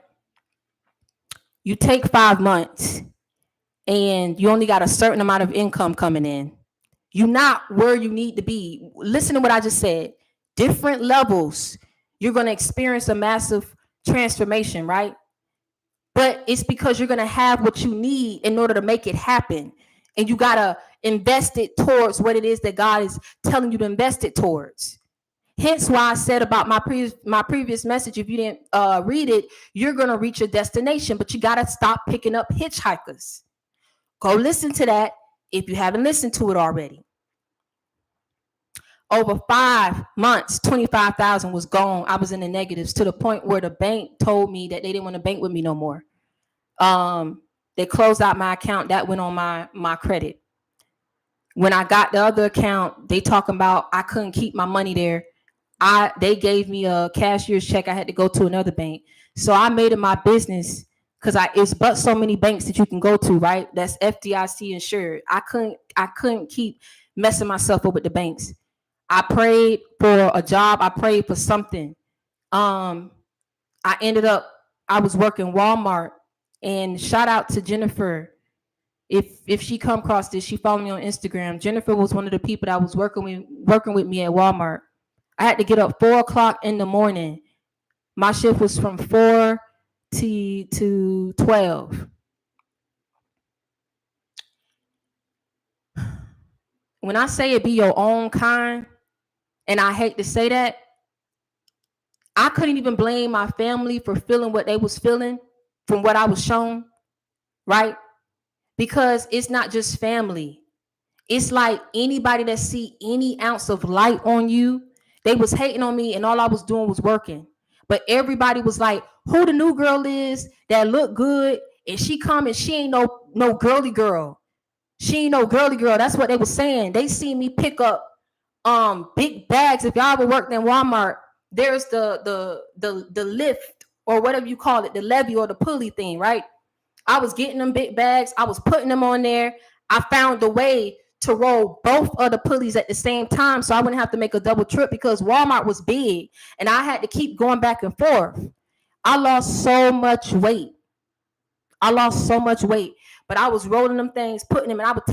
You take 5 months and you only got a certain amount of income coming in. You're not where you need to be. Listen to what I just said. Different levels. you're going to experience a massive transformation, right? But it's because you're going to have what you need in order to make it happen. And you got to invest it towards what it is that God is telling you to invest it towards. Hence why I said about my previous message, if you didn't read it, you're going to reach your destination, but you got to stop picking up hitchhikers. Go listen to that if you haven't listened to it already. Over 5 months, 25,000 was gone. I was in the negatives to the point where the bank told me that they didn't want to bank with me no more. They closed out my account. That went on my credit. When I got the other account, they talking about I couldn't keep my money there. They gave me a cashier's check. I had to go to another bank. So I made it my business because it's but so many banks that you can go to, right? That's FDIC insured. I couldn't keep messing myself up with the banks. I prayed for a job. I prayed for something. I was working Walmart, and shout out to Jennifer. If she come across this, she followed me on Instagram. Jennifer was one of the people that was working with me at Walmart. I had to get up 4:00 in the morning. My shift was from 4 to 12. When I say it be your own kind, and I hate to say that, I couldn't even blame my family for feeling what they was feeling from what I was shown, right? Because it's not just family. It's like anybody that see any ounce of light on you, they was hating on me, and all I was doing was working. But everybody was like, who the new girl is that look good, and she come and she ain't no girly girl. She ain't no girly girl. That's what they was saying. They see me pick up big bags. If y'all ever worked in Walmart, there's the lift or whatever you call it, the levy or the pulley thing, right? I was getting them big bags. I was putting them on there. I found a way to roll both of the pulleys at the same time so I wouldn't have to make a double trip because Walmart was big and I had to keep going back and forth. I lost so much weight. But I was rolling them things, putting them, and I would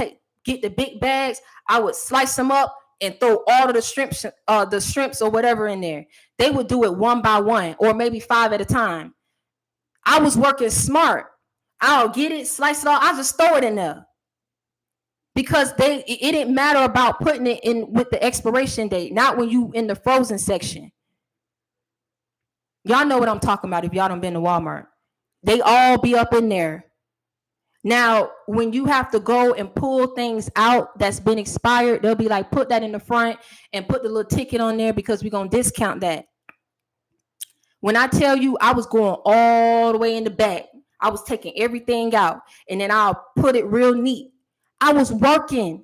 get the big bags. I would slice them up and throw all of the shrimps or whatever in there. They would do it one by one or maybe 5 at a time. I was working smart. I'll get it, slice it all. I just throw it in there. Because it didn't matter about putting it in with the expiration date, not when you in the frozen section. Y'all know what I'm talking about if y'all done been to Walmart. They all be up in there. Now, when you have to go and pull things out that's been expired, they'll be like, put that in the front and put the little ticket on there because we're going to discount that. When I tell you I was going all the way in the back, I was taking everything out and then I'll put it real neat. I was working.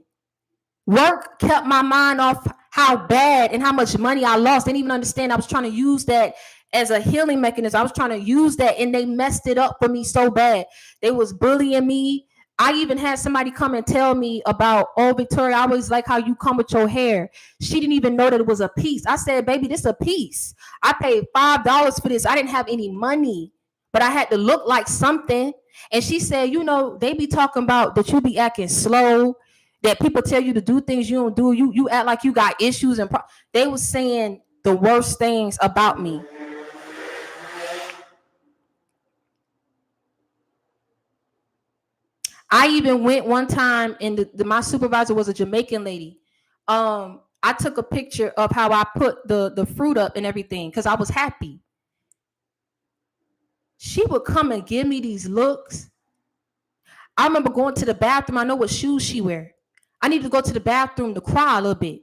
Work kept my mind off how bad and how much money I lost. Didn't even understand. I was trying to use that as a healing mechanism. I was trying to use that and they messed it up for me so bad. They was bullying me. I even had somebody come and tell me about, oh, Victoria, I always like how you come with your hair. She didn't even know that it was a piece. I said, baby, this is a piece. I paid $5 for this. I didn't have any money, but I had to look like something. And she said, you know, they be talking about that you be acting slow, that people tell you to do things you don't do. You act like you got issues. And they was saying the worst things about me. I even went one time and my supervisor was a Jamaican lady. I took a picture of how I put the fruit up and everything because I was happy. She would come and give me these looks. I remember going to the bathroom. I know what shoes she wear. I need to go to the bathroom to cry a little bit.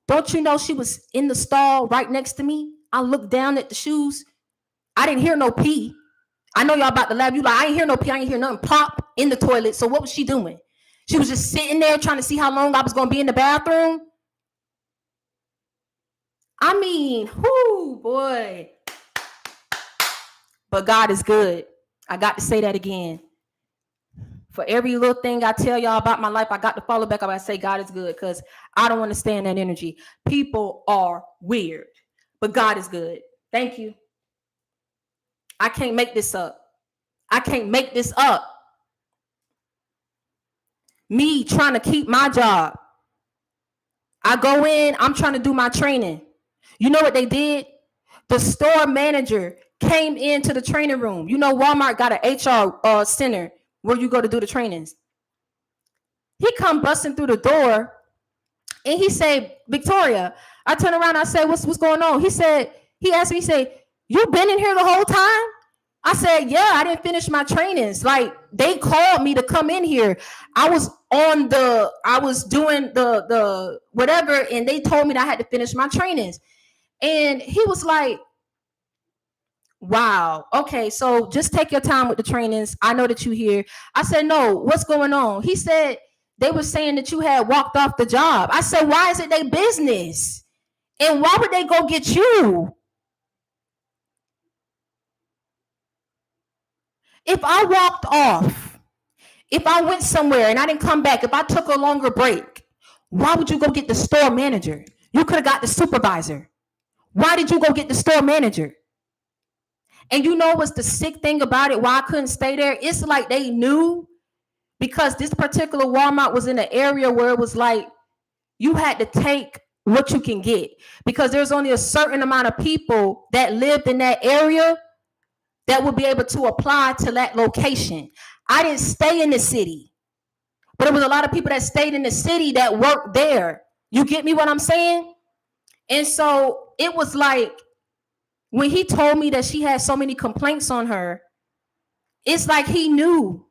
Don't you know she was in the stall right next to me? I looked down at the shoes. I didn't hear no pee. I know y'all about to laugh. You like, I ain't hear no pee. I ain't hear nothing pop in the toilet. So what was she doing? She was just sitting there trying to see how long I was going to be in the bathroom. I mean, whoo, boy. But God is good. I got to say that again. For every little thing I tell y'all about my life, I got to follow back up and say God is good because I don't understand that energy. People are weird, but God is good. Thank you. I can't make this up. Me trying to keep my job. I go in, I'm trying to do my training. You know what they did? The store manager came into the training room. You know, Walmart got an HR center where you go to do the trainings. He come busting through the door and he said, Victoria. I turn around, I said, what's going on? He asked me, he said, you been in here the whole time? I said, yeah, I didn't finish my trainings. Like, they called me to come in here. I was doing the whatever, and they told me that I had to finish my trainings. And he was like, wow, okay, so just take your time with the trainings. I know that you here. I said, no, what's going on? He said, they were saying that you had walked off the job. I said, why is it their business? And why would they go get you? If I walked off, if I went somewhere and I didn't come back, if I took a longer break, why would you go get the store manager? You could have got the supervisor. Why did you go get the store manager? And you know what's the sick thing about it? Why I couldn't stay there? It's like they knew, because this particular Walmart was in an area where it was like you had to take what you can get, because there's only a certain amount of people that lived in that area that would be able to apply to that location. I didn't stay in the city, but it was a lot of people that stayed in the city that worked there. You get me what I'm saying? And so it was like, when he told me that she had so many complaints on her, it's like he knew,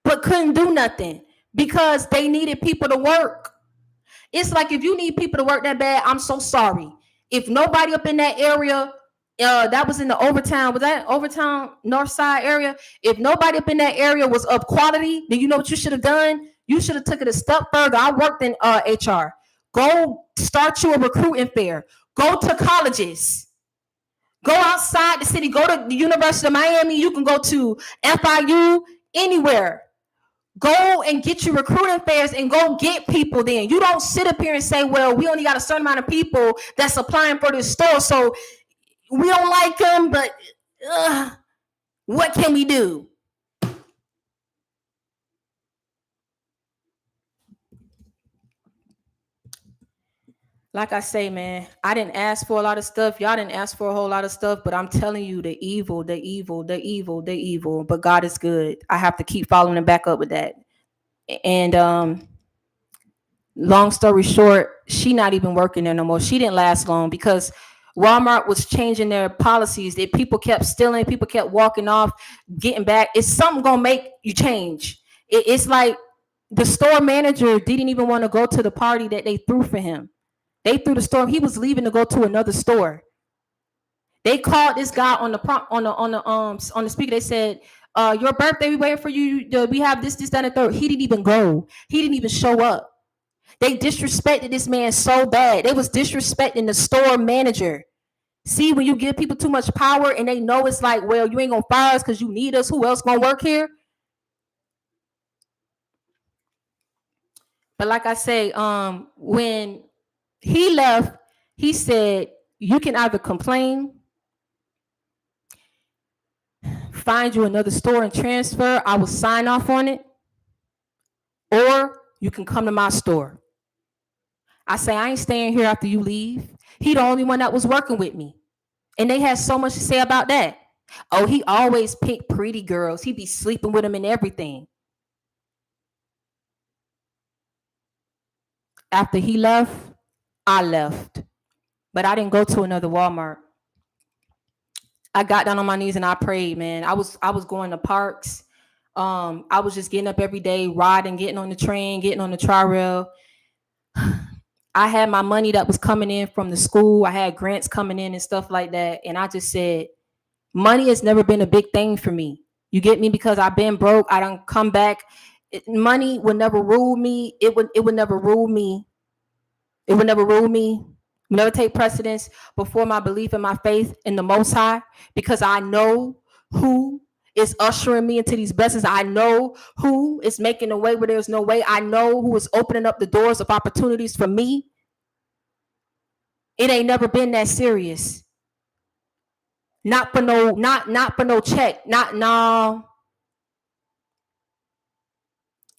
but couldn't do nothing because they needed people to work. It's like, if you need people to work that bad, I'm so sorry. If nobody up in that area, that was in the Overtown, was that Overtown North Side area? If nobody up in that area was of quality, then you know what you should have done? You should have took it a step further. I worked in HR. Go start you a recruiting fair. Go to colleges. Go outside the city. Go to the University of Miami. You can go to FIU, anywhere. Go and get your recruiting fairs and go get people. Then you don't sit up here and say, well, we only got a certain amount of people that's applying for this store, so we don't like them, but what can we do? Like I say, man, I didn't ask for a lot of stuff. Y'all didn't ask for a whole lot of stuff, but I'm telling you, the evil, the evil, the evil, the evil. But God is good. I have to keep following him back up with that. And long story short, she not even working there no more. She didn't last long because Walmart was changing their policies. That people kept stealing, people kept walking off, getting back. It's something gonna make you change. It's like the store manager didn't even want to go to the party that they threw for him. They threw the store. He was leaving to go to another store. They called this guy on the on the speaker. They said, "Your birthday, we waiting for you. We have this, that, and the third." He didn't even go. He didn't even show up. They disrespected this man so bad. They was disrespecting the store manager. See, when you give people too much power and they know it's like, well, you ain't gonna fire us because you need us. Who else gonna work here? But like I say, when he left, he said, you can either complain, find you another store and transfer. I will sign off on it. Or you can come to my store. I say, I ain't staying here after you leave. He the only one that was working with me. And they had so much to say about that. Oh, he always picked pretty girls. He be sleeping with them and everything. After he left, I left. But I didn't go to another Walmart. I got down on my knees and I prayed, man. I was going to parks. I was just getting up every day, riding, getting on the train, getting on the tri-rail. I had my money that was coming in from the school. I had grants coming in and stuff like that. And I just said, money has never been a big thing for me. You get me? Because I've been broke. I don't come back. Money would never rule me. It would never rule me. It would never rule me. Never take precedence before my belief in my faith in the Most High, because I know who is ushering me into these blessings. I know who is making a way where there's no way. I know who is opening up the doors of opportunities for me. It ain't never been that serious. Not for no check. Not no.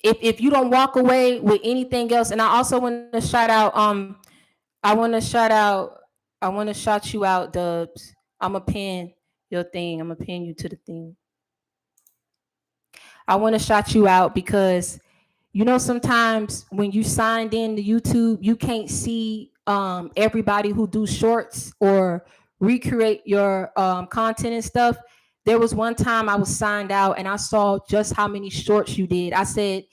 If you don't walk away with anything else, and I also want to shout out I want to shout you out, Dubs. I'm going to pin your thing. I'm going to pin you to the thing. I want to shout you out because sometimes when you signed in to YouTube, you can't see everybody who do shorts or recreate your content and stuff. There was one time I was signed out and I saw just how many shorts you did. I said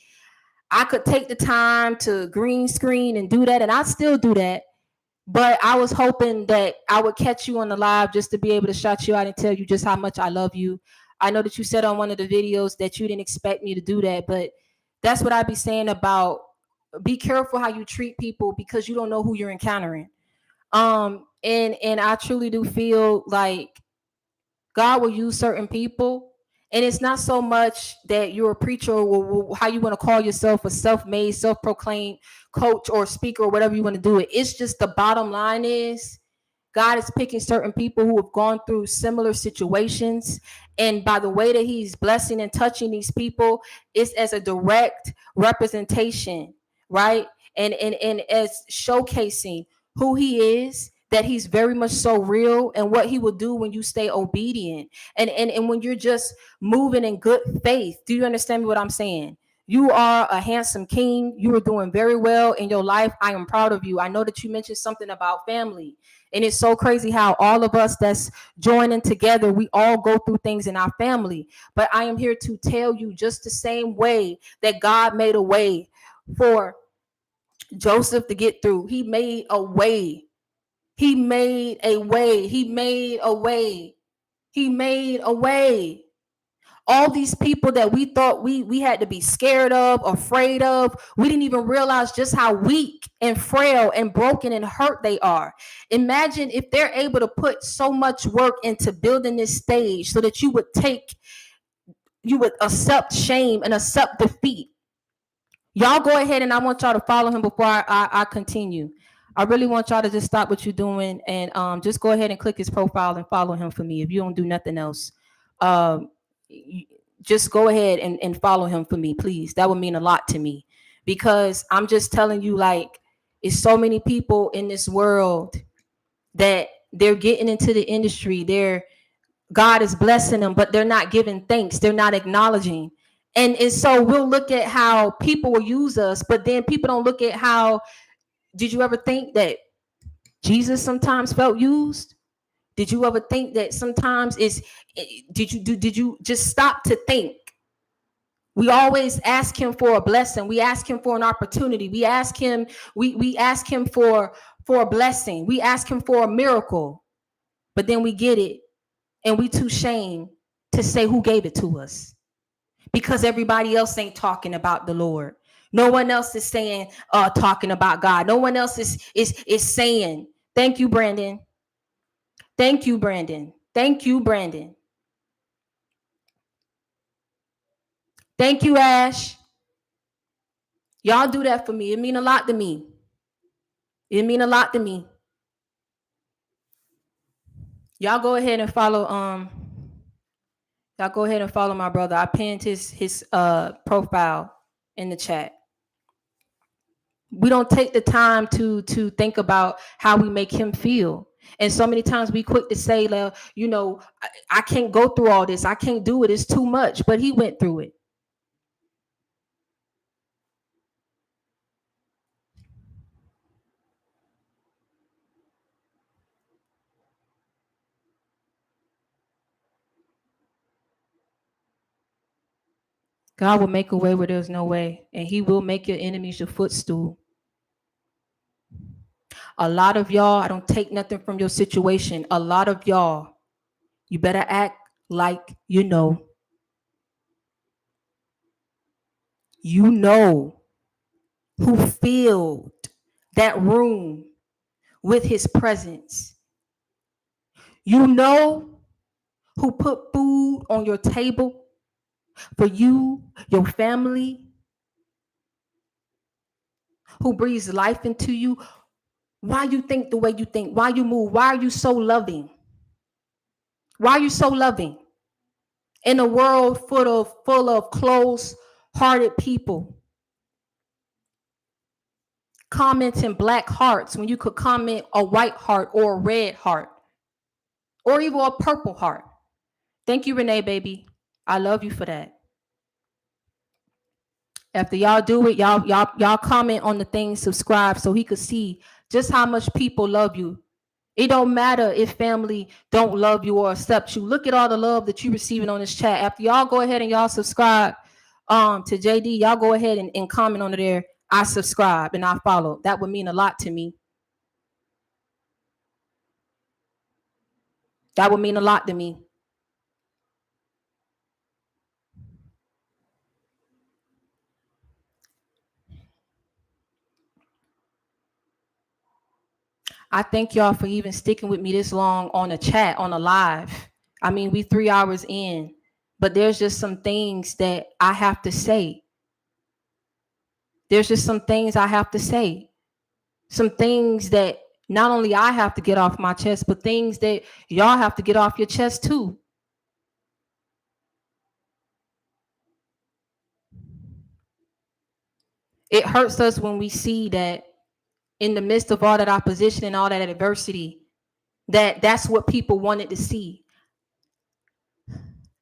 I could take the time to green screen and do that, and I still do that. But I was hoping that I would catch you on the live just to be able to shout you out and tell you just how much I love you. I know that you said on one of the videos that you didn't expect me to do that, but that's what I be saying about be careful how you treat people because you don't know who you're encountering. And I truly do feel like God will use certain people. And it's not so much that you're a preacher or how you want to call yourself a self-made, self-proclaimed coach or speaker or whatever you want to do it. It's just the bottom line is God is picking certain people who have gone through similar situations. And by the way that he's blessing and touching these people, it's as a direct representation, right? And as showcasing who he is, that he's very much so real and what he will do when you stay obedient and when you're just moving in good faith. Do you understand what I'm saying? You are a handsome king. You are doing very well in your life. I am proud of you. I know that you mentioned something about family. And it's so crazy how all of us that's joining together, we all go through things in our family. But I am here to tell you just the same way that God made a way for Joseph to get through. He made a way. He made a way. He made a way. He made a way. All these people that we thought we had to be scared of, afraid of, we didn't even realize just how weak and frail and broken and hurt they are. Imagine if they're able to put so much work into building this stage so that you would accept shame and accept defeat. Y'all go ahead and I want y'all to follow him before I continue. I really want y'all to just stop what you're doing and just go ahead and click his profile and follow him for me. If you don't do nothing else, um, just go ahead and follow him for me, please. That would mean a lot to me because I'm just telling you, like, it's so many people in this world that they're getting into the industry. God is blessing them, but they're not giving thanks. They're not acknowledging. And so we'll look at how people will use us, but then people don't look at how, did you ever think that Jesus sometimes felt used? Did you ever think that sometimes did you just stop to think? We always ask him for a blessing. We ask him for an opportunity. We ask him for a blessing. We ask him for a miracle. But then we get it and we too shame to say who gave it to us. Because everybody else ain't talking about the Lord. No one else is saying talking about God. No one else is saying, thank you, Brandon. Thank you, Brandon. Thank you, Brandon. Thank you, Ash. Y'all do that for me. It mean a lot to me. It mean a lot to me. Y'all go ahead and follow y'all go ahead and follow my brother. I pinned his profile in the chat. We don't take the time to think about how we make him feel. And so many times we quick to say, I can't go through all this. I can't do it. It's too much. But he went through it. God will make a way where there's no way, and he will make your enemies your footstool. A lot of y'all, I don't take nothing from your situation. A lot of y'all, you better act like you know. You know who filled that room with his presence. You know who put food on your table for you, your family, who breathes life into you. Why you think the way you think? Why you move? Why are you so loving? Why are you so loving? In a world full of close-hearted people. commenting black hearts when you could comment a white heart or a red heart or even a purple heart. Thank you, Renee, baby. I love you for that. After y'all do it, y'all comment on the thing, subscribe so he could see just how much people love you. It don't matter if family don't love you or accept you. Look at all the love that you're receiving on this chat. After y'all go ahead and y'all subscribe to JD, y'all go ahead and comment on there. I subscribe and I follow. That would mean a lot to me. That would mean a lot to me. I thank y'all for even sticking with me this long on a chat, on a live. I mean, we 3 hours in, but there's just some things that I have to say. There's just some things I have to say. Some things that not only I have to get off my chest, but things that y'all have to get off your chest too. It hurts us when we see that in the midst of all that opposition and all that adversity, that's what people wanted to see.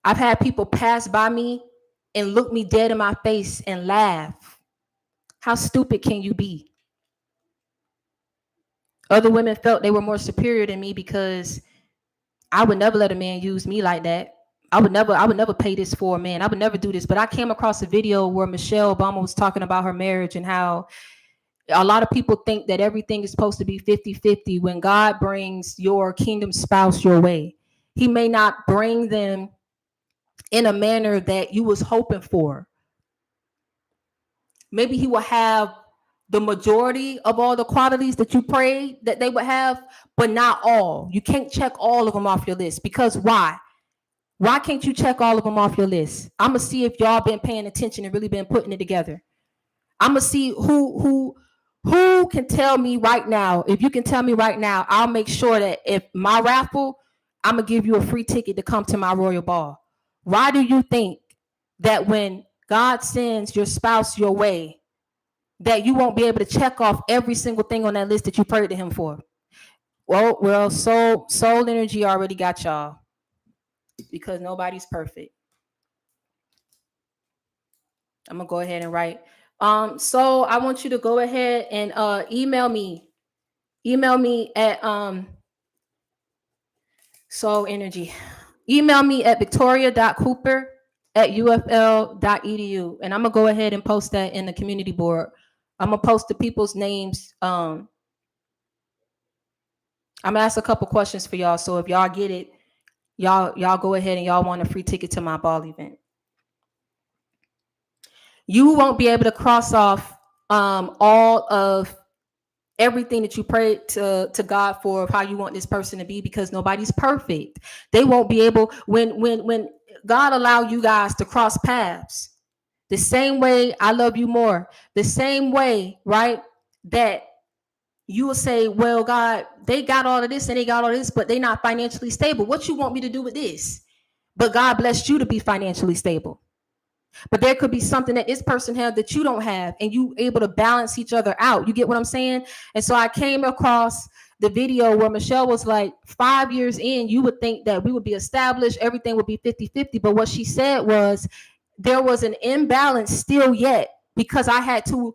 I've had people pass by me and look me dead in my face and laugh. How stupid can you be? Other women felt they were more superior than me because I would never let a man use me like that. I would never pay this for a man. I would never do this. But I came across a video where Michelle Obama was talking about her marriage and how a lot of people think that everything is supposed to be 50-50 when God brings your kingdom spouse your way. He may not bring them in a manner that you was hoping for. Maybe he will have the majority of all the qualities that you prayed that they would have, but not all. You can't check all of them off your list because why? Why can't you check all of them off your list? I'm gonna see if y'all been paying attention and really been putting it together. I'm gonna see who can tell me right now. If you can tell me right now, I'll make sure that if my raffle, I'm gonna give you a free ticket to come to my royal ball. Why do you think that when God sends your spouse your way, that you won't be able to check off every single thing on that list that you prayed to him for? Well, soul energy already got y'all because nobody's perfect. I'm gonna go ahead and write. So I want you to go ahead and email me. Email me at soul energy. Email me at victoria.cooper@ufl.edu. And I'm gonna go ahead and post that in the community board. I'm gonna post the people's names. I'm gonna ask a couple questions for y'all. So if y'all get it, y'all go ahead and y'all want a free ticket to my ball event. You won't be able to cross off all of everything that you prayed to God for of how you want this person to be because nobody's perfect. They won't be able when God allow you guys to cross paths. The same way I love you more. The same way, right? That you will say, well, God, they got all of this and they got all of this, but they're not financially stable. What you want me to do with this? But God blessed you to be financially stable. But there could be something that this person has that you don't have, and you able to balance each other out. You get what I'm saying? And so I came across the video where Michelle was like, 5 years in, you would think that we would be established, everything would be 50-50. But what she said was there was an imbalance still yet because I had to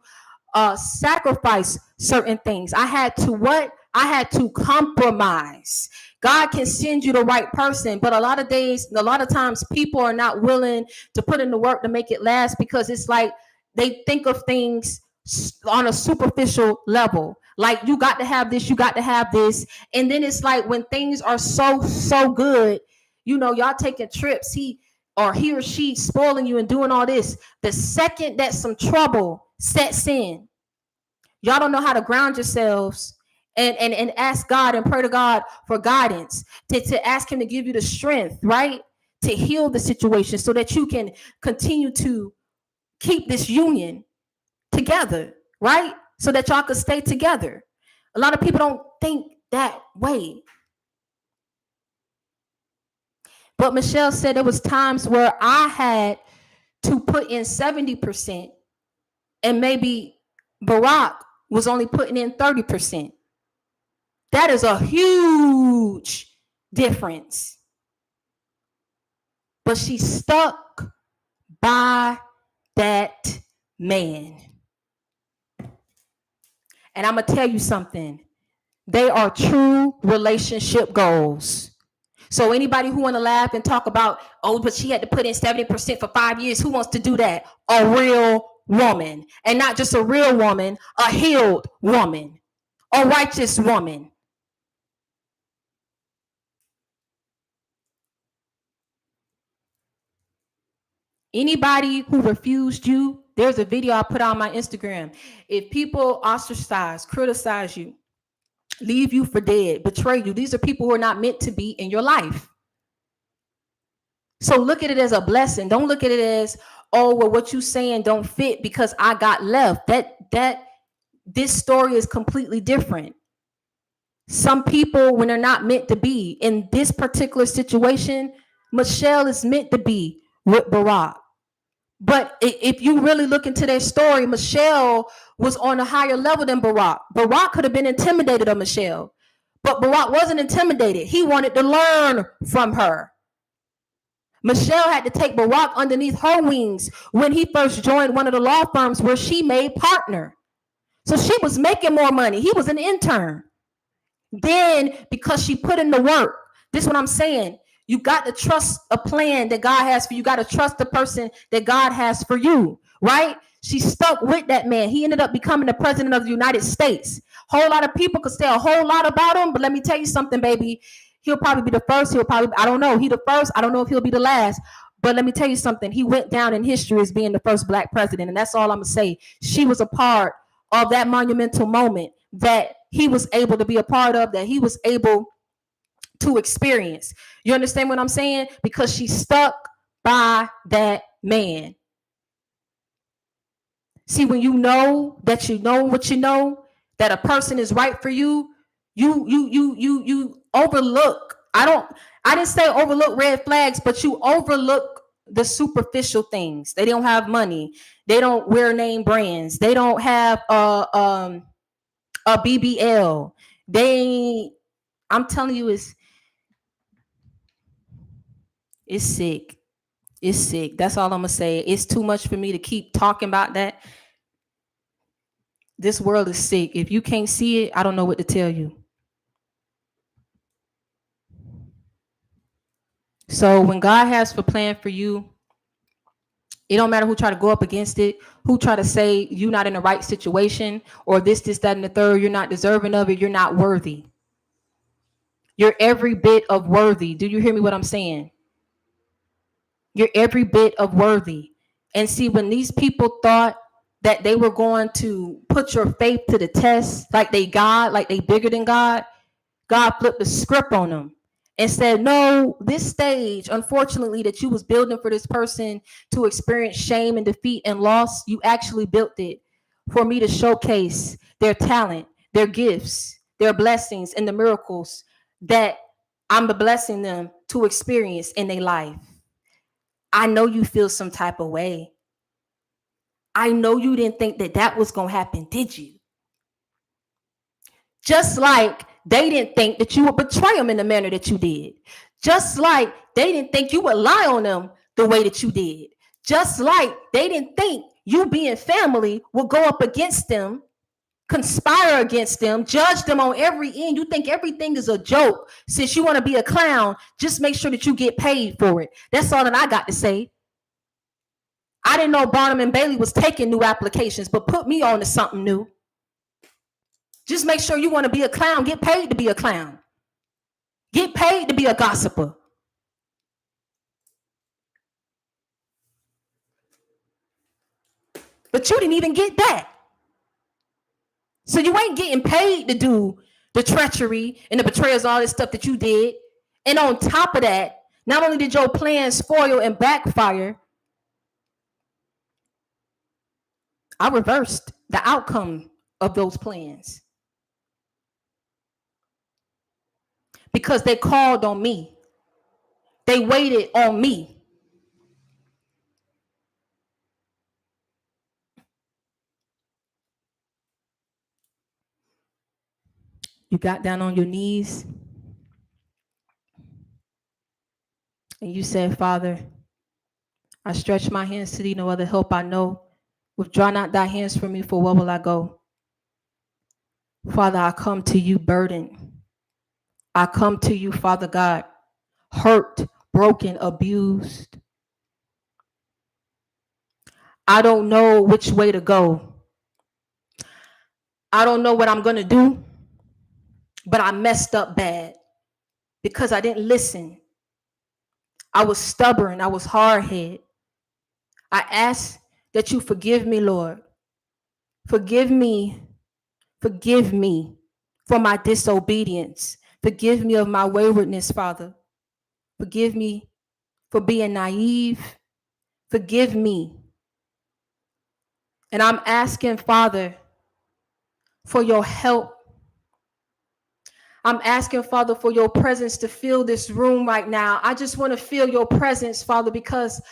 sacrifice certain things. I had to what? I had to compromise. God can send you the right person, but a lot of times people are not willing to put in the work to make it last because it's like they think of things on a superficial level. Like you got to have this, you got to have this. And then it's like when things are so good, y'all taking trips, he or she spoiling you and doing all this. The second that some trouble sets in, y'all don't know how to ground yourselves and ask God and pray to God for guidance, to ask him to give you the strength, right? To heal the situation so that you can continue to keep this union together, right? So that y'all can stay together. A lot of people don't think that way. But Michelle said there was times where I had to put in 70% and maybe Barack was only putting in 30%. That is a huge difference. But she stuck by that man. And I'm going to tell you something. They are true relationship goals. So anybody who want to laugh and talk about, oh, but she had to put in 70% for 5 years, who wants to do that? A real woman. And not just a real woman, a healed woman, a righteous woman. Anybody who refused you, there's a video I put on my Instagram. If people ostracize, criticize you, leave you for dead, betray you, these are people who are not meant to be in your life. So look at it as a blessing. Don't look at it as, oh, well, what you saying don't fit because I got left. This story is completely different. Some people, when they're not meant to be in this particular situation, Michelle is meant to be with Barack. But if you really look into their story, Michelle was on a higher level than Barack. Barack could have been intimidated of Michelle, but Barack wasn't intimidated. He wanted to learn from her. Michelle had to take Barack underneath her wings when he first joined one of the law firms where she made partner. So she was making more money. He was an intern. Then, because she put in the work, this is what I'm saying. You got to trust a plan that God has for you. You got to trust the person that God has for you, right? She stuck with that man. He ended up becoming the president of the United States. Whole lot of people could say a whole lot about him, but let me tell you something, baby. He'll probably be the first. I don't know. He the first. I don't know if he'll be the last. But let me tell you something. He went down in history as being the first black president. And that's all I'm going to say. She was a part of that monumental moment that he was able to be a part of, that he was able to experience. You understand what I'm saying? Because she stuck by that man. See, when you know that you know what you know, that a person is right for you, you overlook. I didn't say overlook red flags, but you overlook the superficial things. They don't have money. They don't wear name brands. They don't have a BBL. I'm telling you, it's sick. It's sick. That's all I'm gonna say. It's too much for me to keep talking about that. This world is sick. If you can't see it, I don't know what to tell you. So when God has a plan for you, it don't matter who try to go up against it, who try to say you're not in the right situation, or this, that, and the third, you're not deserving of it, you're not worthy. You're every bit of worthy. Do you hear me what I'm saying? You're every bit of worthy. And see, when these people thought that they were going to put your faith to the test, like they bigger than God, God flipped the script on them and said, no, this stage, unfortunately, that you was building for this person to experience shame and defeat and loss, you actually built it for me to showcase their talent, their gifts, their blessings, and the miracles that I'm blessing them to experience in their life. I know you feel some type of way. I know you didn't think that was going to happen, did you? Just like they didn't think that you would betray them in the manner that you did. Just like they didn't think you would lie on them the way that you did. Just like they didn't think you being family would go up against them, conspire against them, judge them on every end. You think everything is a joke. Since you want to be a clown, just make sure that you get paid for it. That's all that I got to say. I didn't know Barnum and Bailey was taking new applications, but put me on to something new. Just make sure you want to be a clown. Get paid to be a clown. Get paid to be a gossiper. But you didn't even get that. So you ain't getting paid to do the treachery and the betrayals, all this stuff that you did. And on top of that, not only did your plan spoil and backfire, I reversed the outcome of those plans. Because they called on me. They waited on me. You got down on your knees and you said, Father, I stretch my hands to thee, no other help I know. Withdraw not thy hands from me, for where will I go? Father, I come to you burdened. I come to you, Father God, hurt, broken, abused. I don't know which way to go. I don't know what I'm going to do, but I messed up bad because I didn't listen. I was stubborn. I was hard-headed. I ask that you forgive me, Lord. Forgive me. Forgive me for my disobedience. Forgive me of my waywardness, Father. Forgive me for being naive. Forgive me. And I'm asking, Father, for your help. I'm asking, Father, for your presence to fill this room right now. I just want to feel your presence, Father, because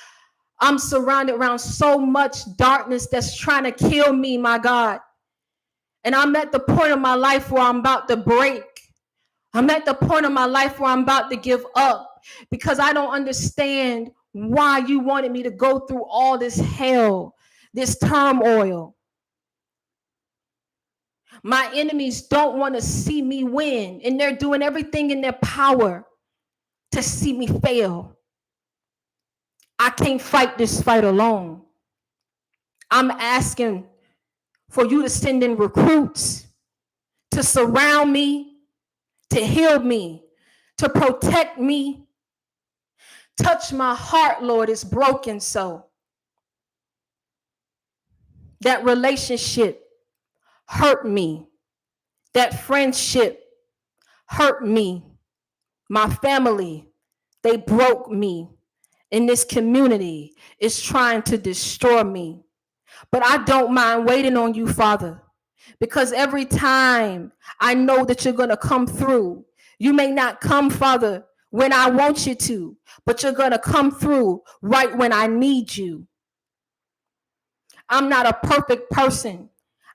I'm surrounded around so much darkness that's trying to kill me, my God. And I'm at the point of my life where I'm about to break. I'm at the point of my life where I'm about to give up because I don't understand why you wanted me to go through all this hell, this turmoil. My enemies don't want to see me win, and they're doing everything in their power to see me fail. I can't fight this fight alone. I'm asking for you to send in recruits to surround me, to heal me, to protect me. Touch my heart, Lord, it's broken so. That relationship hurt me. That friendship hurt me. My family, they broke me. And this community is trying to destroy me. But I don't mind waiting on you, Father, because every time I know that you're going to come through. You may not come, Father, when I want you to, but you're going to come through right when I need you. I'm not a perfect person.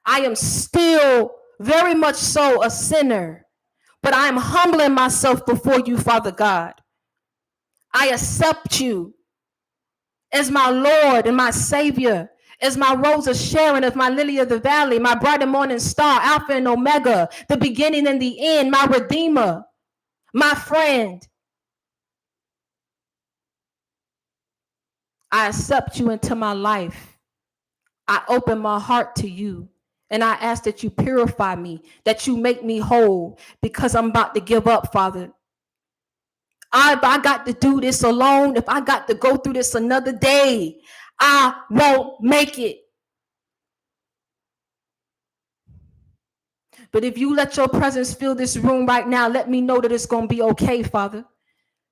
I am still very much so a sinner, but I am humbling myself before you, Father God. I accept you as my Lord and my Savior, as my Rose of Sharon, as my Lily of the Valley, my bright and morning star, Alpha and Omega, the beginning and the end, my Redeemer, my friend. I accept you into my life. I open my heart to you. And I ask that you purify me, that you make me whole, because I'm about to give up, Father. If I got to do this alone, if I got to go through this another day, I won't make it. But if you let your presence fill this room right now, let me know that it's going to be okay, Father.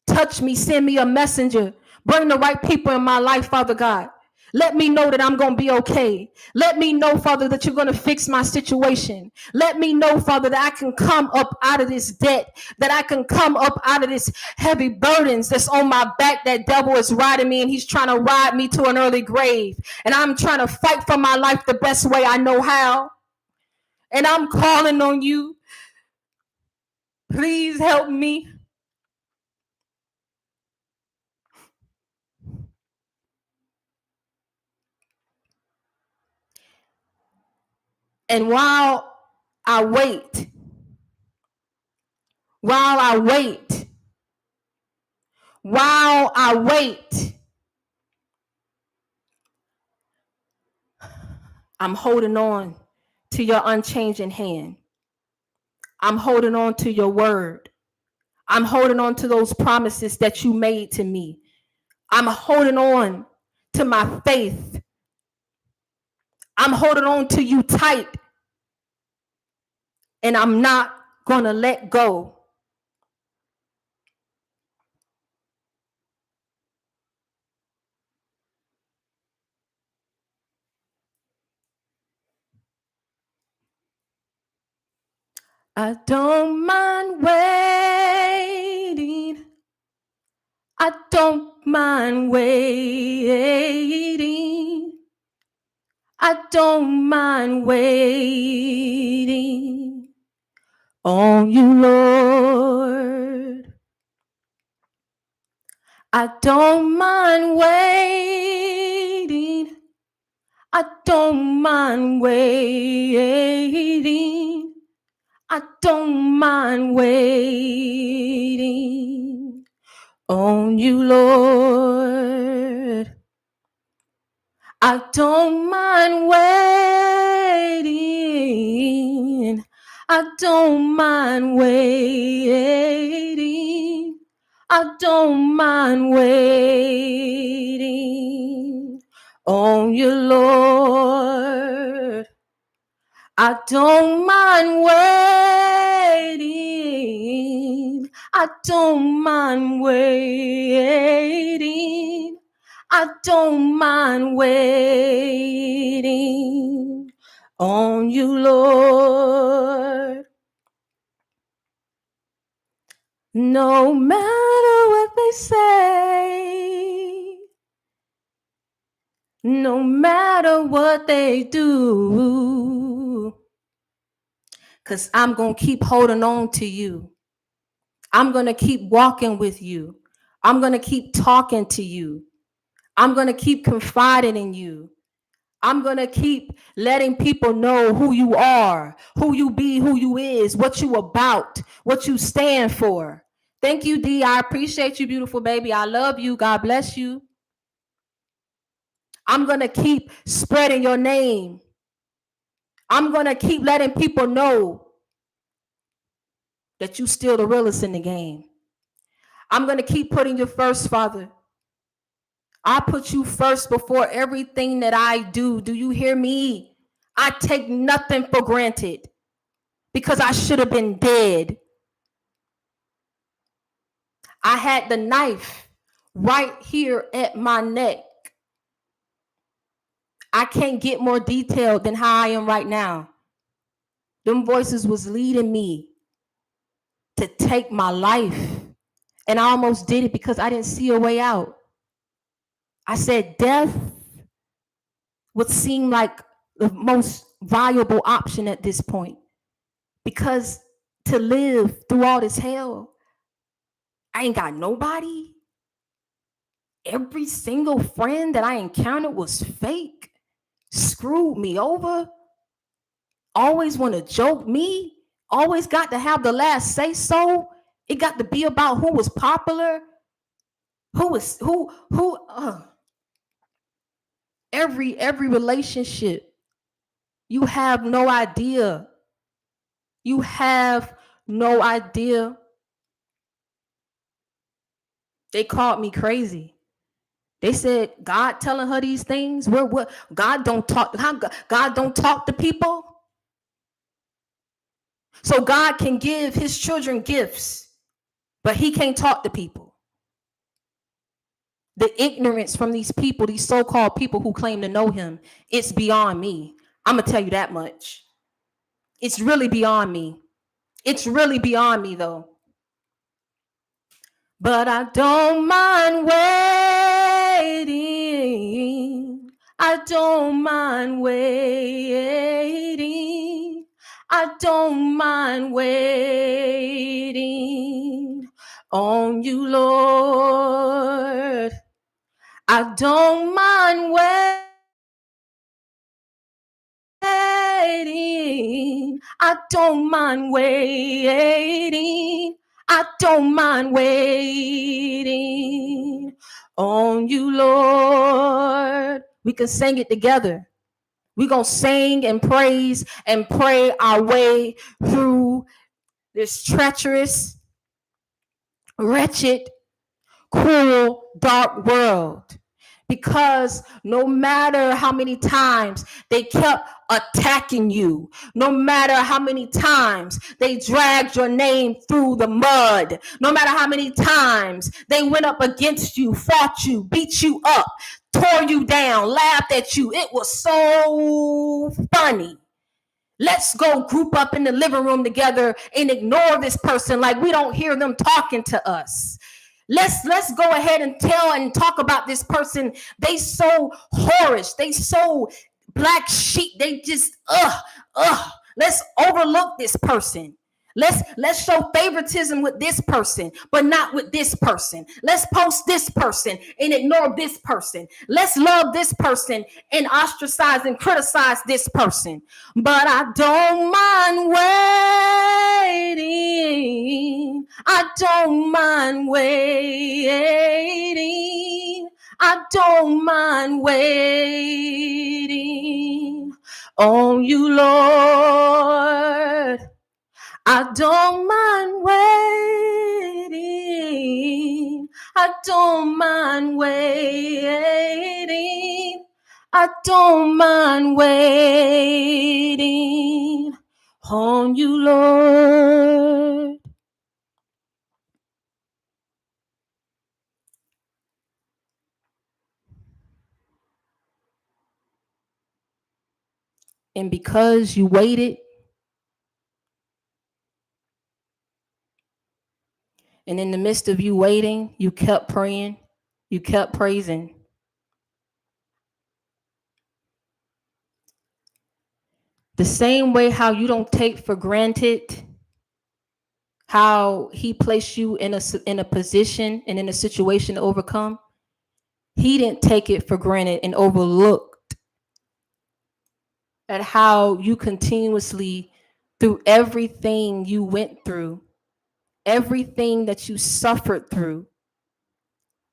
Touch me, send me a messenger. Bring the right people in my life, Father God. Let me know that I'm going to be okay. Let me know, Father, that you're going to fix my situation. Let me know, Father, that I can come up out of this debt, that I can come up out of this heavy burdens that's on my back. That devil is riding me and he's trying to ride me to an early grave. And I'm trying to fight for my life the best way I know how. And I'm calling on you. Please help me. And while I wait, while I wait, while I wait, I'm holding on to your unchanging hand. I'm holding on to your word. I'm holding on to those promises that you made to me. I'm holding on to my faith. I'm holding on to you tight. And I'm not going to let go. I don't mind waiting. I don't mind waiting. I don't mind waiting on you, Lord. I don't mind waiting. I don't mind waiting. I don't mind waiting on you, Lord. I don't mind waiting. I don't mind waiting. I don't mind waiting on you, Lord. I don't mind waiting. I don't mind waiting. I don't mind waiting on you, Lord. No matter what they say, no matter what they do, 'cause I'm going to keep holding on to you. I'm going to keep walking with you. I'm going to keep talking to you. I'm going to keep confiding in you. I'm going to keep letting people know who you are, who you be, who you is, what you about, what you stand for. Thank you, D. I appreciate you, beautiful baby. I love you. God bless you. I'm going to keep spreading your name. I'm going to keep letting people know that you still the realest in the game. I'm going to keep putting you first, Father. I put you first before everything that I do. Do you hear me? I take nothing for granted because I should have been dead. I had the knife right here at my neck. I can't get more detailed than how I am right now. Them voices was leading me to take my life. And I almost did it because I didn't see a way out. I said death would seem like the most viable option at this point. Because to live through all this hell, I ain't got nobody. Every single friend that I encountered was fake, screwed me over, always want to joke me, always got to have the last say so. It got to be about who was popular, every relationship. You have no idea. You have no idea. They called me crazy. They said God telling her these things. What God don't talk. God don't talk to people. So God can give his children gifts, but he can't talk to people. The ignorance from these people, these so-called people who claim to know him, it's beyond me. I'm gonna tell you that much. It's really beyond me. It's really beyond me though. But I don't mind waiting. I don't mind waiting. I don't mind waiting on you, Lord. I don't mind waiting. I don't mind waiting. I don't mind waiting on you, Lord. We can sing it together. We're going to sing and praise and pray our way through this treacherous, wretched, cruel, dark world. Because no matter how many times they kept attacking you, no matter how many times they dragged your name through the mud, no matter how many times they went up against you, fought you, beat you up, tore you down, laughed at you, it was so funny. Let's go group up in the living room together and ignore this person like we don't hear them talking to us. Let's go ahead and tell and talk about this person. They so whorish. They so black sheep. They just let's overlook this person. Let's show favoritism with this person, but not with this person. Let's post this person and ignore this person. Let's love this person and ostracize and criticize this person. But I don't mind waiting. I don't mind waiting. I don't mind waiting on you, Lord. I don't mind waiting. I don't mind waiting. I don't mind waiting on you, Lord. And because you waited, and in the midst of you waiting, you kept praying, you kept praising. The same way how you don't take for granted how he placed you in a position and in a situation to overcome, he didn't take it for granted and overlooked at how you continuously, through everything you went through, everything that you suffered through,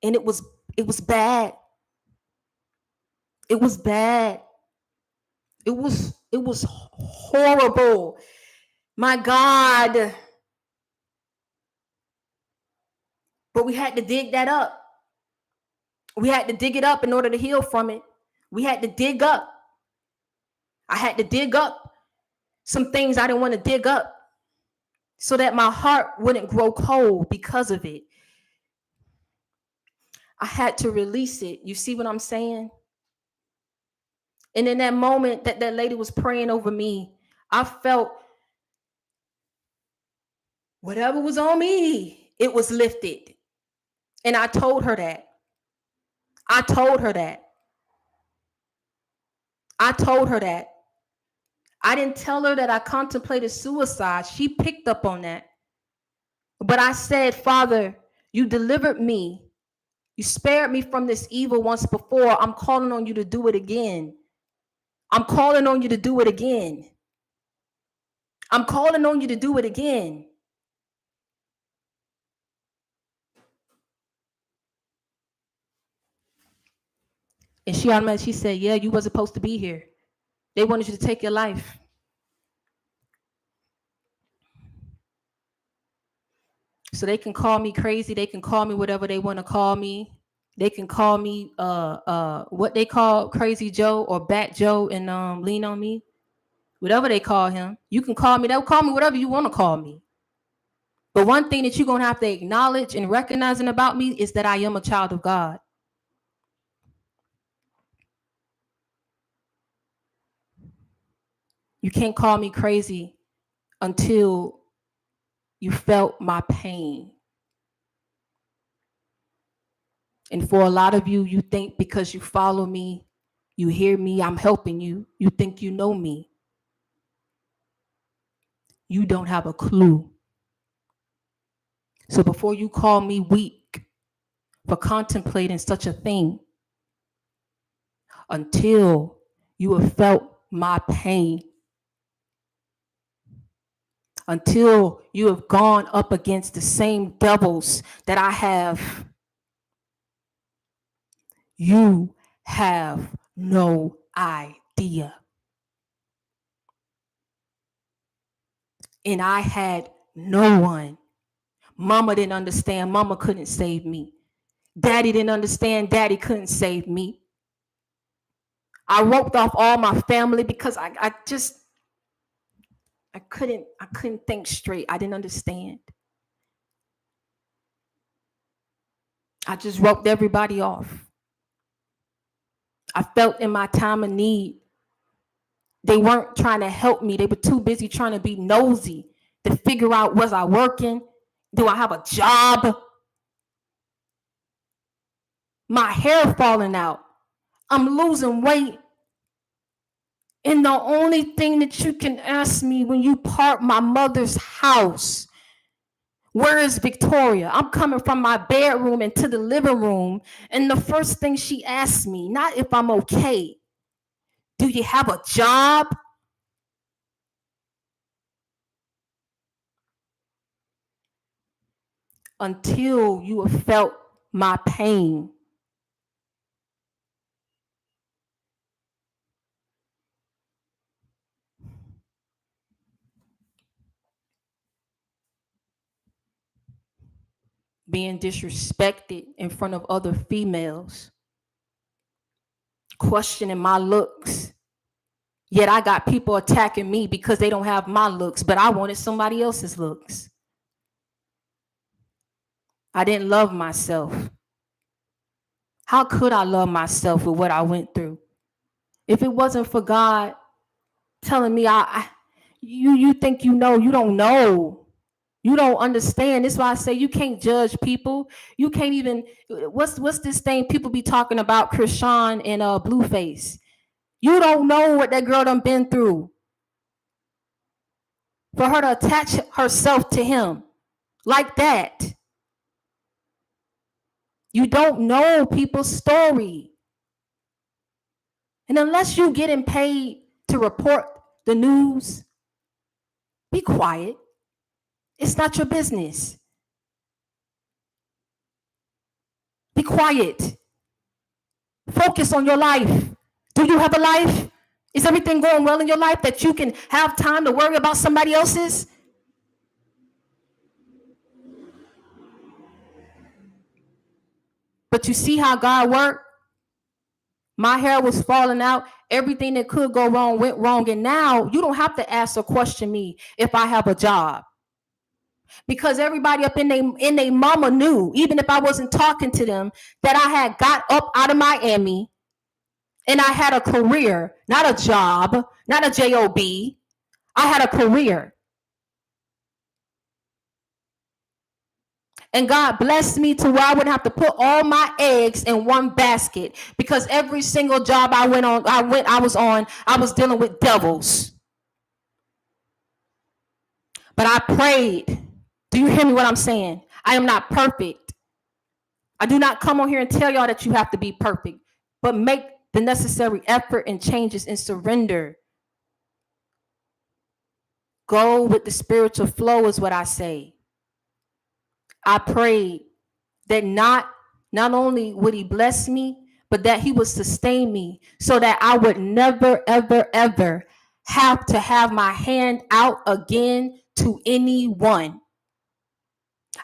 and it was bad. It was bad. It was horrible. My God. But we had to dig that up. We had to dig it up in order to heal from it. We had to dig up. I had to dig up some things I didn't want to dig up so that my heart wouldn't grow cold because of it. I had to release it. You see what I'm saying? And in that moment that lady was praying over me, I felt whatever was on me, it was lifted. And I told her that. I told her that. I told her that. I didn't tell her that I contemplated suicide. She picked up on that. But I said, Father, you delivered me. You spared me from this evil once before. I'm calling on you to do it again. I'm calling on you to do it again. I'm calling on you to do it again. And she said, yeah, you wasn't supposed to be here. They wanted you to take your life. So they can call me crazy. They can call me whatever they want to call me. They can call me what they call Crazy Joe or Bat Joe and Lean on Me. Whatever they call him. You can call me. They'll call me whatever you want to call me. But one thing that you're going to have to acknowledge and recognizing about me is that I am a child of God. You can't call me crazy until you felt my pain. And for a lot of you, you think because you follow me, you hear me, I'm helping you, you think you know me. You don't have a clue. So before you call me weak for contemplating such a thing, until you have felt my pain, until you have gone up against the same devils that I have, you have no idea. And I had no one. Mama didn't understand. Mama couldn't save me. Daddy didn't understand. Daddy couldn't save me. I roped off all my family because I couldn't think straight. I didn't understand. I just roped everybody off. I felt in my time of need, they weren't trying to help me. They were too busy trying to be nosy to figure out, was I working? Do I have a job? My hair falling out. I'm losing weight. And the only thing that you can ask me when you park my mother's house, where is Victoria? I'm coming from my bedroom into the living room, and the first thing she asked me, not if I'm okay, do you have a job? Until you have felt my pain. Being disrespected in front of other females, questioning my looks. Yet I got people attacking me because they don't have my looks, but I wanted somebody else's looks. I didn't love myself. How could I love myself with what I went through? If it wasn't for God telling me, you think you know, you don't know. You don't understand. That's why I say you can't judge people. You can't even, what's this thing people be talking about, Krishan and Blueface? You don't know what that girl done been through. For her to attach herself to him like that. You don't know people's story. And unless you getting paid to report the news, be quiet. It's not your business. Be quiet. Focus on your life. Do you have a life? Is everything going well in your life that you can have time to worry about somebody else's? But you see how God worked? My hair was falling out. Everything that could go wrong went wrong. And now you don't have to ask or question me if I have a job. Because everybody up in they mama knew, even if I wasn't talking to them, that I had got up out of Miami and I had a career, not a job, not a job. I had a career. And God blessed me to where I wouldn't have to put all my eggs in one basket, because every single job I was dealing with devils. But I prayed. Do you hear me what I'm saying? I am not perfect. I do not come on here and tell y'all that you have to be perfect, but make the necessary effort and changes and surrender. Go with the spiritual flow is what I say. I prayed that not only would he bless me, but that he would sustain me so that I would never, ever, ever have to have my hand out again to anyone.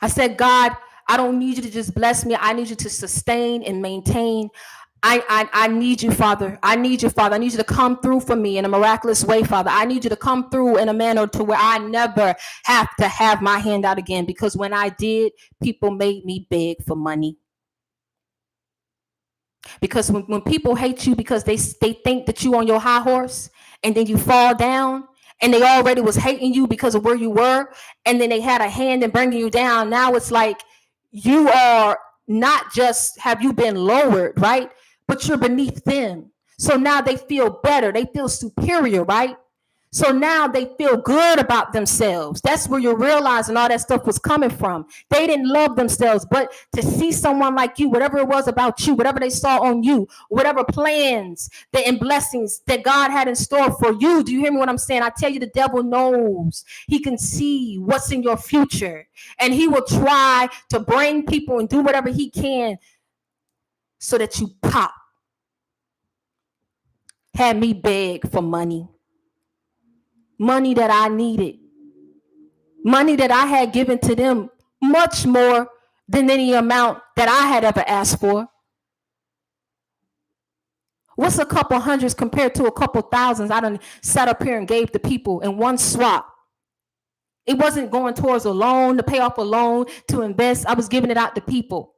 I said, God, I don't need you to just bless me. I need you to sustain and maintain. I need you, Father. I need you, Father. I need you to come through for me in a miraculous way, Father. I need you to come through in a manner to where I never have to have my hand out again, because when I did, people made me beg for money. Because when people hate you because they think that you on your high horse, and then you fall down, and they already was hating you because of where you were, and then they had a hand in bringing you down. Now it's like you are not just have you been lowered, right? But you're beneath them. So now they feel better. They feel superior, right? So now they feel good about themselves. That's where you're realizing all that stuff was coming from. They didn't love themselves, but to see someone like you, whatever it was about you, whatever they saw on you, whatever plans and blessings that God had in store for you. Do you hear me what I'm saying? I tell you, the devil knows. He can see what's in your future, and he will try to bring people and do whatever he can so that you pop. Had me beg for money. Money that I needed. Money that I had given to them much more than any amount that I had ever asked for. What's a couple hundreds compared to a couple thousands I done sat up here and gave to people in one swap? It wasn't going towards a loan, to pay off a loan, to invest. I was giving it out to people.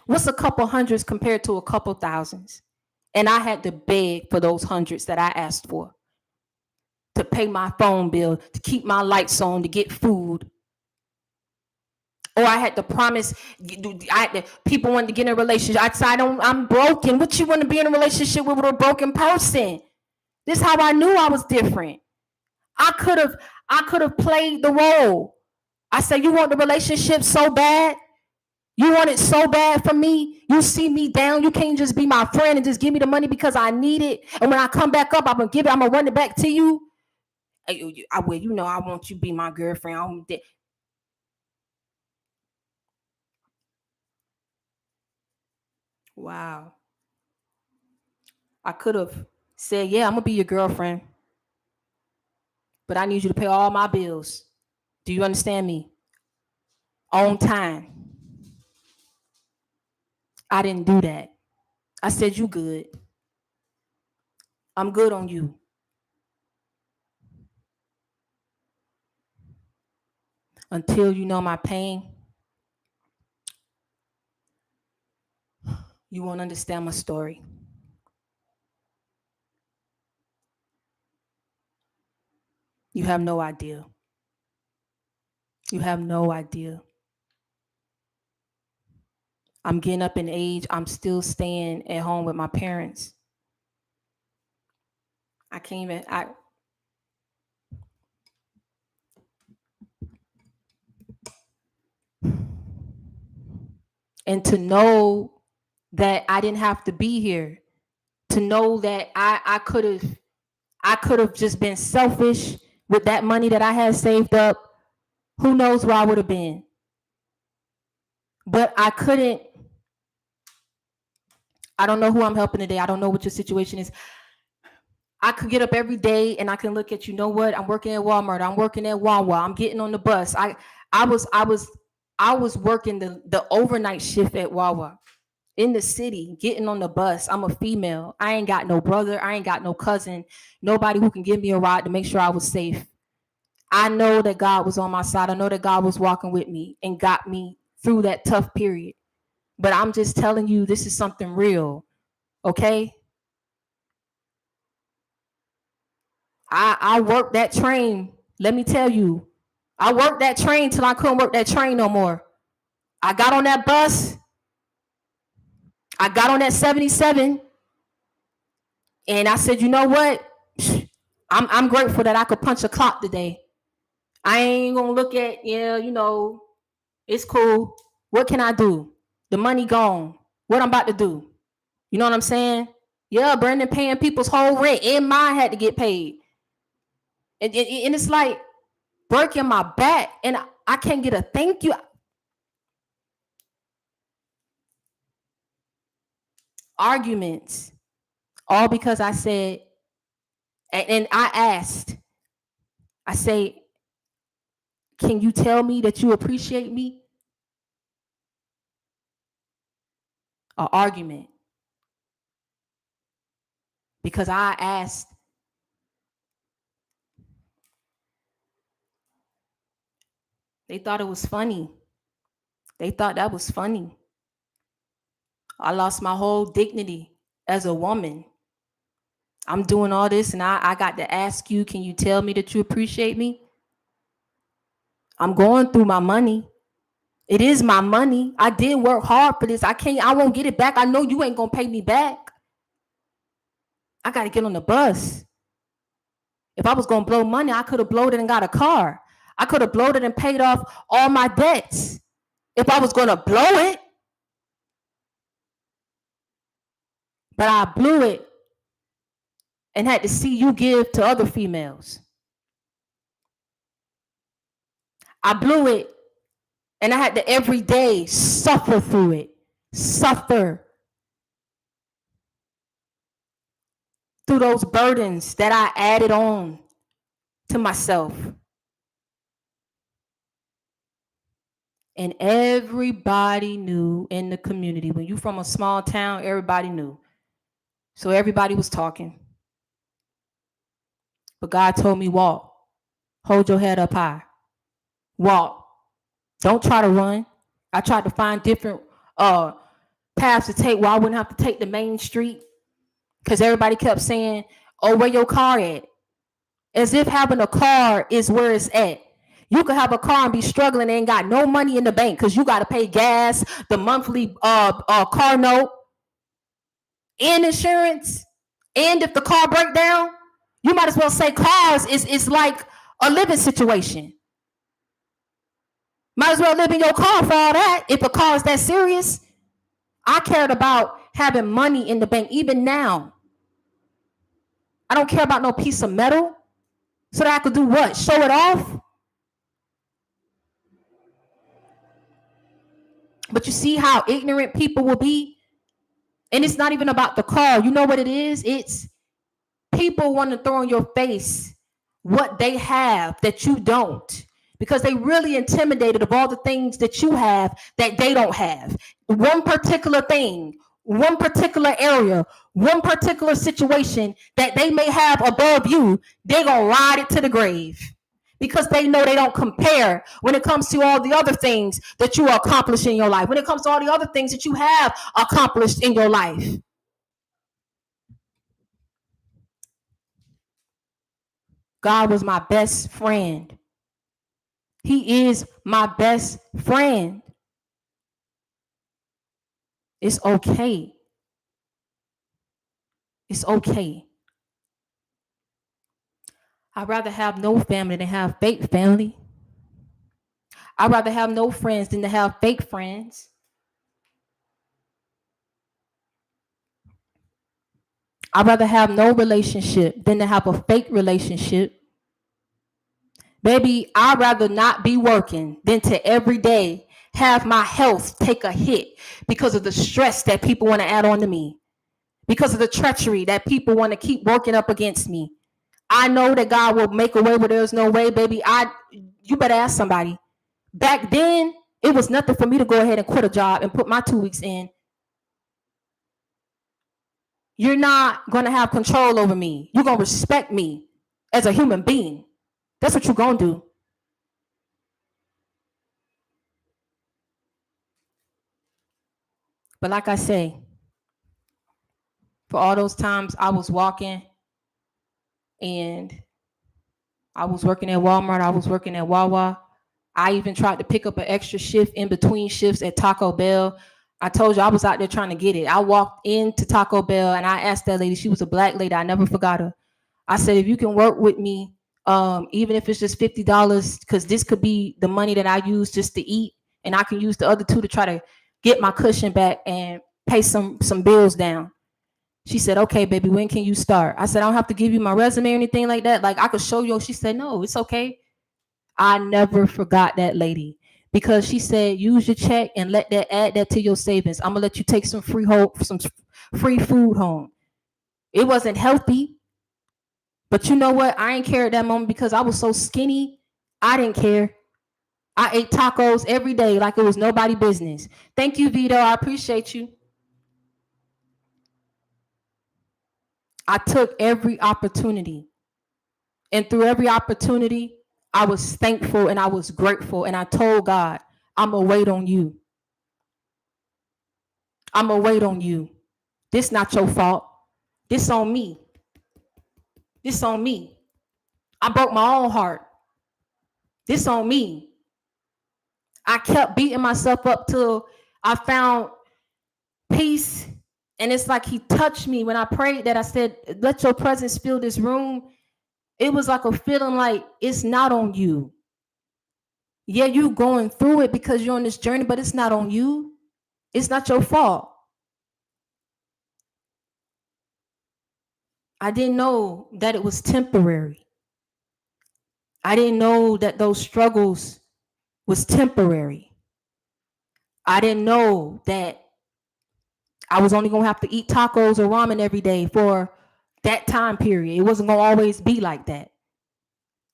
What's a couple hundreds compared to a couple thousands? And I had to beg for those hundreds that I asked for, to pay my phone bill, to keep my lights on, to get food. Or I had to promise, people wanted to get in a relationship. I said, I'm broken. What you want to be in a relationship with a broken person? This is how I knew I was different. I could have played the role. I said, you want the relationship so bad? You want it so bad from me? You see me down. You can't just be my friend and just give me the money because I need it. And when I come back up, I'm gonna run it back to you. I will, I want you to be my girlfriend. Wow. I could have said, yeah, I'm gonna be your girlfriend, but I need you to pay all my bills. Do you understand me? On time. I didn't do that. I said, you good. I'm good on you. Until you know my pain, you won't understand my story. You have no idea. You have no idea. I'm getting up in age. I'm still staying at home with my parents. I can't even. And to know that I didn't have to be here, to know that I could have just been selfish with that money that I had saved up. Who knows where I would have been? But I couldn't. I don't know who I'm helping today. I don't know what your situation is. I could get up every day and I can look at, you know what? I'm working at Walmart. I'm working at Wawa. I'm getting on the bus. I was working the overnight shift at Wawa in the city, getting on the bus. I'm a female. I ain't got no brother. I ain't got no cousin. Nobody who can give me a ride to make sure I was safe. I know that God was on my side. I know that God was walking with me and got me through that tough period. But I'm just telling you, this is something real. Okay? I worked that train. Let me tell you, I worked that train till I couldn't work that train no more. I got on that bus. I got on that 77, and I said, you know what? I'm grateful that I could punch a clock today. I ain't gonna look at, it's cool. What can I do? The money gone. What I'm about to do? You know what I'm saying? Yeah, Brandon paying people's whole rent, and mine had to get paid. And it's like breaking my back, and I can't get a thank you. Arguments, all because I said, and I asked, I say, can you tell me that you appreciate me? An argument. Because I asked, they thought it was funny. They thought that was funny. I lost my whole dignity as a woman. I'm doing all this and I got to ask you, can you tell me that you appreciate me? I'm going through my money. It is my money. I did work hard for this. I won't get it back. I know you ain't gonna pay me back. I gotta get on the bus. If I was gonna blow money, I could have blowed it and got a car. I could have blowed it and paid off all my debts. If I was gonna blow it, but I blew it and had to see you give to other females. I blew it and I had to every day suffer through it. Suffer through those burdens that I added on to myself. And everybody knew in the community. When you from a small town, everybody knew. So everybody was talking. But God told me, walk. Hold your head up high. Walk. Don't try to run. I tried to find different paths to take where I wouldn't have to take the main street. Because everybody kept saying, oh, where your car at? As if having a car is where it's at. You could have a car and be struggling and ain't got no money in the bank because you got to pay gas, the monthly car note, and insurance. And if the car break down, You might as well say cars is like a living situation. Might as well live in your car for all that. If a car is that serious, I cared about having money in the bank. Even now, I don't care about no piece of metal so that I could do what? Show it off? But you see how ignorant people will be? And it's not even about the car. You know what it is? It's people want to throw in your face what they have that you don't, because they really intimidated of all the things that you have that they don't have. One particular thing, one particular area, one particular situation that they may have above you, they're going to ride it to the grave because they know they don't compare when it comes to all the other things that you accomplish in your life, when it comes to all the other things that you have accomplished in your life. God was my best friend. He is my best friend. It's okay. It's okay. I'd rather have no family than have fake family. I'd rather have no friends than to have fake friends. I'd rather have no relationship than to have a fake relationship. Baby, I'd rather not be working than to every day have my health take a hit because of the stress that people want to add on to me, because of the treachery that people want to keep working up against me. I know that God will make a way where there's no way, baby. You better ask somebody. Back then, it was nothing for me to go ahead and quit a job and put my 2 weeks in. You're not going to have control over me. You're going to respect me as a human being. That's what you're going to do. But like I say, for all those times I was walking and I was working at Walmart, I was working at Wawa. I even tried to pick up an extra shift in between shifts at Taco Bell. I told you I was out there trying to get it. I walked into Taco Bell and I asked that lady, she was a black lady, I never forgot her. I said, if you can work with me, even if it's just $50, because this could be the money that I use just to eat, and I can use the other two to try to get my cushion back and pay some bills down. She said, okay, baby, when can you start? I said, I don't have to give you my resume or anything like that. Like, I could show you. She said, no, it's okay. I never forgot that lady, because she said, use your check and add that to your savings. I'm gonna let you take some free food home. It wasn't healthy, but you know what? I ain't care at that moment because I was so skinny. I didn't care. I ate tacos every day like it was nobody business. Thank you, Vito. I appreciate you. I took every opportunity. And through every opportunity, I was thankful and I was grateful. And I told God, I'm going to wait on you. I'm going to wait on you. This not your fault. This on me. This on me. I broke my own heart. This on me. I kept beating myself up till I found peace. And it's like he touched me when I prayed that. I said, let your presence fill this room. It was like a feeling like it's not on you. Yeah, you going through it because you're on this journey, but it's not on you. It's not your fault. I didn't know that it was temporary. I didn't know that those struggles was temporary. I didn't know that I was only going to have to eat tacos or ramen every day for that time period. It wasn't going to always be like that.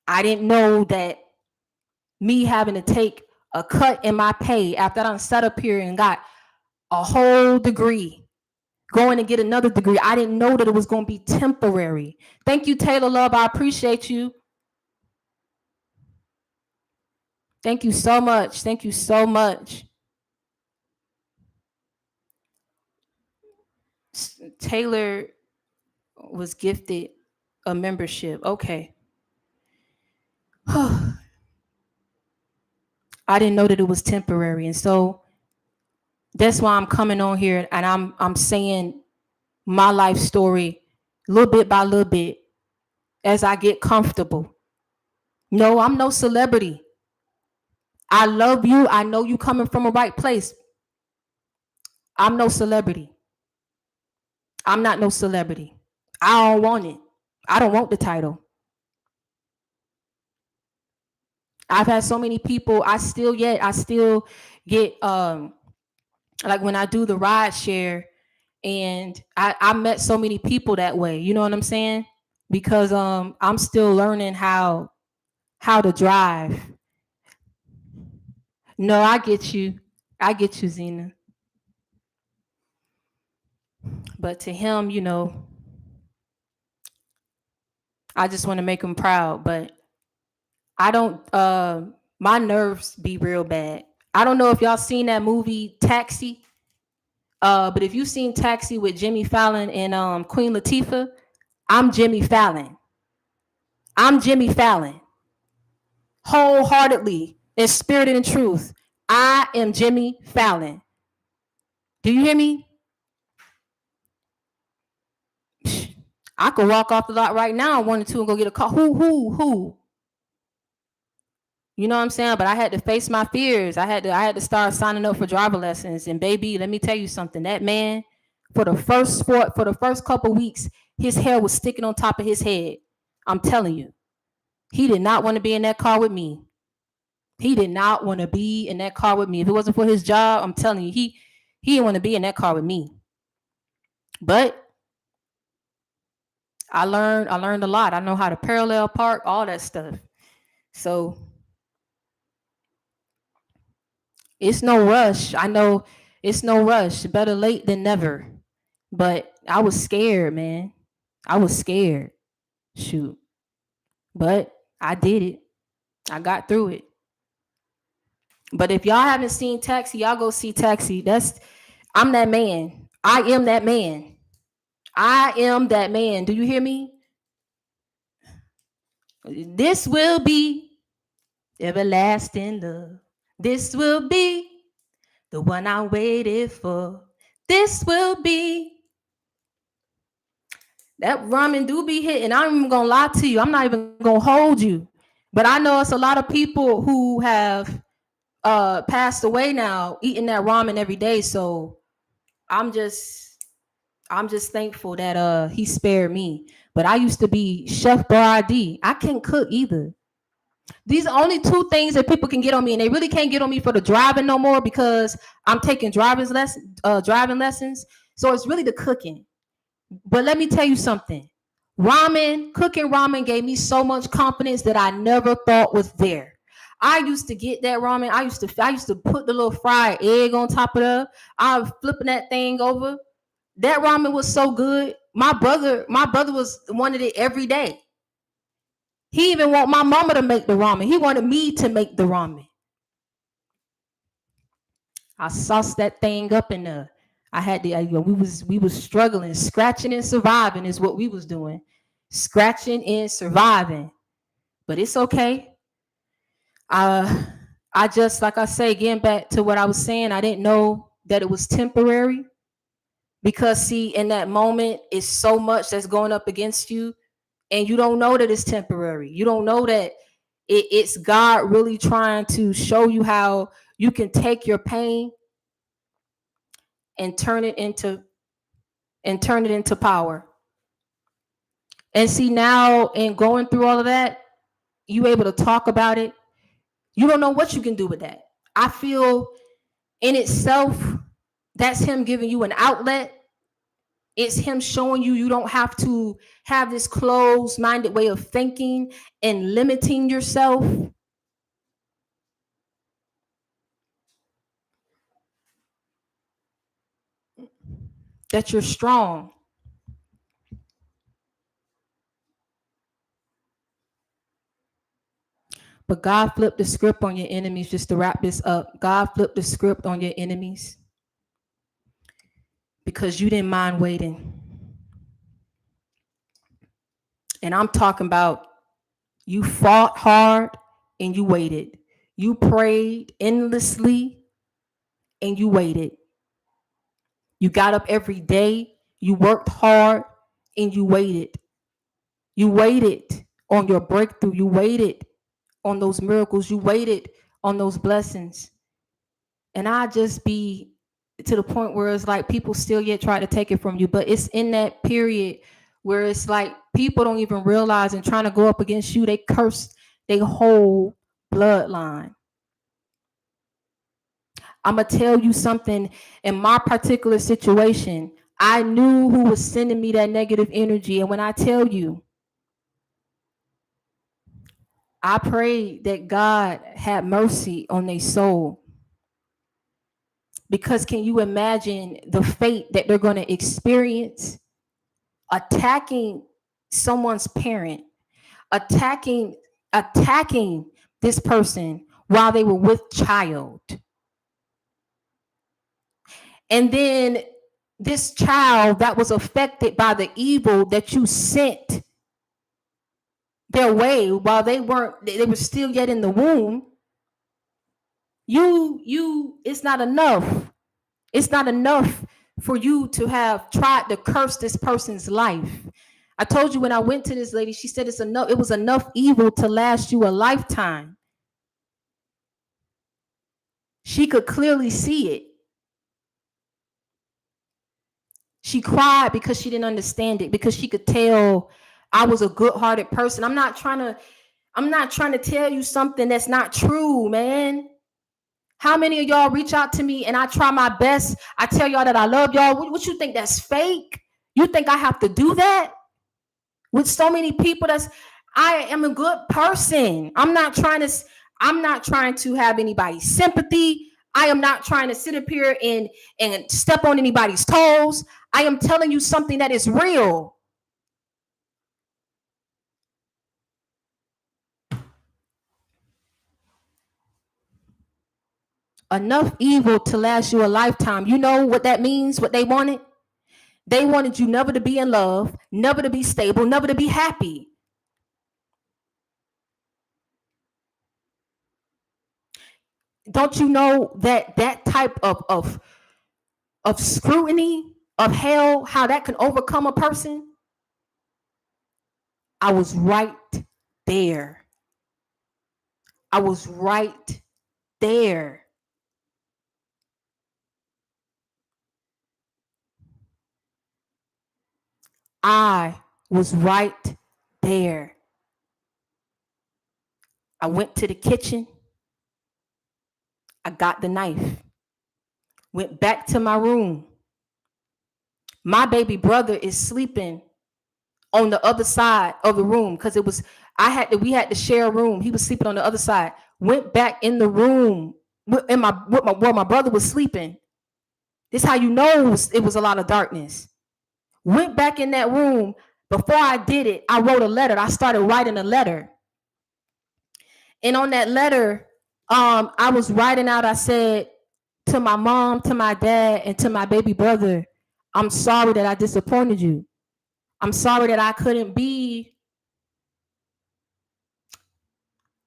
I didn't know that me having to take a cut in my pay after I sat up here and got a whole degree, going to get another degree. I didn't know that it was going to be temporary. Thank you, Taylor Love. I appreciate you. Thank you so much. Thank you so much. Taylor was gifted a membership. Okay. I didn't know that it was temporary. And so that's why I'm coming on here and I'm saying my life story little bit by little bit. as I get comfortable. No, I'm no celebrity. I love you. I know you coming from a right place. I'm no celebrity. I'm not no celebrity. I don't want it. I don't want the title. I've had so many people. I still get like when I do the ride share, and I met so many people that way. You know what I'm saying? Because I'm still learning how to drive. No, I get you. I get you, Zena. But to him, I just want to make him proud. But I don't. My nerves be real bad. I don't know if y'all seen that movie Taxi. But if you've seen Taxi with Jimmy Fallon and Queen Latifah, I'm Jimmy Fallon. I'm Jimmy Fallon. Wholeheartedly, in spirit and in truth. I am Jimmy Fallon. Do you hear me? I could walk off the lot right now, 1 or 2, and go get a car. Who? You know what I'm saying? But I had to face my fears. I had to start signing up for driver lessons. And baby, let me tell you something. That man, for the first couple weeks, his hair was sticking on top of his head. I'm telling you, he did not want to be in that car with me. He did not want to be in that car with me. If it wasn't for his job, I'm telling you, he didn't want to be in that car with me. But I learned a lot. I know how to parallel park, all that stuff. So it's no rush. I know it's no rush. Better late than never. But I was scared, man. I was scared. Shoot. But I did it. I got through it. But if y'all haven't seen Taxi, y'all go see Taxi. I'm that man. I am that man. I am that man. Do you hear me? This will be everlasting love. This will be the one I waited for. This will be. That ramen do be hitting. I'm even gonna lie to you. I'm not even gonna hold you. But I know it's a lot of people who have passed away now eating that ramen every day. So I'm just thankful that he spared me. But I used to be Chef Boyardee. I can't cook either. These are only 2 things that people can get on me, and they really can't get on me for the driving no more because I'm taking driving lessons. So it's really the cooking. But let me tell you something. Cooking ramen gave me so much confidence that I never thought was there. I used to get that ramen. I used to put the little fried egg on top of it. I was flipping that thing over. That ramen was so good. My brother wanted it every day. He even wanted my mama to make the ramen. He wanted me to make the ramen. I sauced that thing up in there. I had to. We was struggling, scratching and surviving is what we was doing, scratching and surviving. But it's okay. I just, like I say, getting back to what I was saying, I didn't know that it was temporary because see, in that moment, it's so much that's going up against you, and you don't know that it's temporary. You don't know that it's God really trying to show you how you can take your pain and turn it into power. And see, now in going through all of that, you able to talk about it. You don't know what you can do with that. I feel in itself, that's him giving you an outlet. It's him showing you don't have to have this closed-minded way of thinking and limiting yourself. That you're strong. But God flipped the script on your enemies. Just to wrap this up, God flipped the script on your enemies because you didn't mind waiting. And I'm talking about you fought hard and you waited. You prayed endlessly and you waited. You got up every day. You worked hard and you waited. You waited. on your breakthrough. You waited on those miracles. You waited on those blessings. And I just be to the point where it's like people still yet try to take it from you. But it's in that period where it's like people don't even realize and trying to go up against you, they curse their whole bloodline. I'm going to tell you something. In my particular situation, I knew who was sending me that negative energy. And when I tell you, I prayed that God had mercy on their soul. Because can you imagine the fate that they're going to experience attacking someone's parent, attacking this person while they were with child? And then this child that was affected by the evil that you sent their way while they were still yet in the womb, it's not enough. It's not enough for you to have tried to curse this person's life. I told you when I went to this lady, she said it was enough evil to last you a lifetime. She could clearly see it. She cried because she didn't understand it, because she could tell I was a good-hearted person. I'm not trying to tell you something that's not true, man. How many of y'all reach out to me and I try my best? I tell y'all that I love y'all. What you think, that's fake? You think I have to do that with so many people? I am a good person. I'm not trying to have anybody's sympathy. I am not trying to sit up here and step on anybody's toes. I am telling you something that is real. Enough evil to last you a lifetime. You know what that means? What they wanted? They wanted you never to be in love, never to be stable, never to be happy. Don't you know that type of scrutiny of hell, how that can overcome a person? I was right there. I was right there. I was right there. I went to the kitchen. I got the knife. Went back to my room. My baby brother is sleeping on the other side of the room because we had to share a room. He was sleeping on the other side. Went back in the room where my brother was sleeping. This is how you know it was a lot of darkness. Went back in that room. Before I did it, I wrote a letter. I started writing a letter. And on that letter, I was writing out, I said, to my mom, to my dad, and to my baby brother, I'm sorry that I disappointed you. I'm sorry that I couldn't be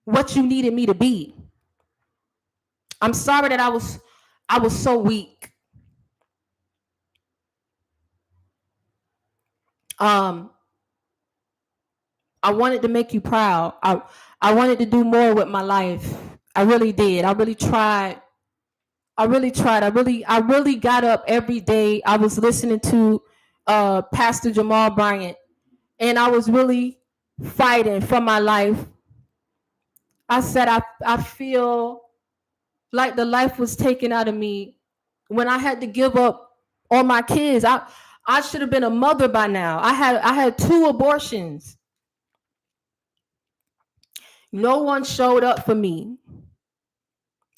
what you needed me to be. I'm sorry that I was so weak. I wanted to make you proud. I wanted to do more with my life. I really did. I really tried. I really got up every day. I was listening to Pastor Jamal Bryant, and I was really fighting for my life. I said I feel like the life was taken out of me when I had to give up on my kids. I should have been a mother by now. I had 2 abortions. No one showed up for me.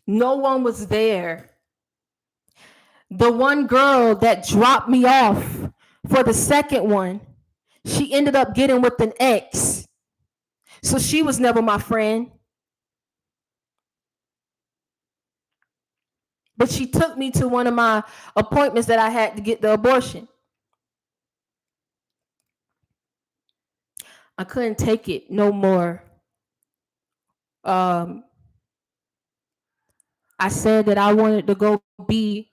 No one was there. The one girl that dropped me off for the second one, she ended up getting with an ex. So she was never my friend. But she took me to one of my appointments that I had to get the abortion. I couldn't take it no more. I said that I wanted to go be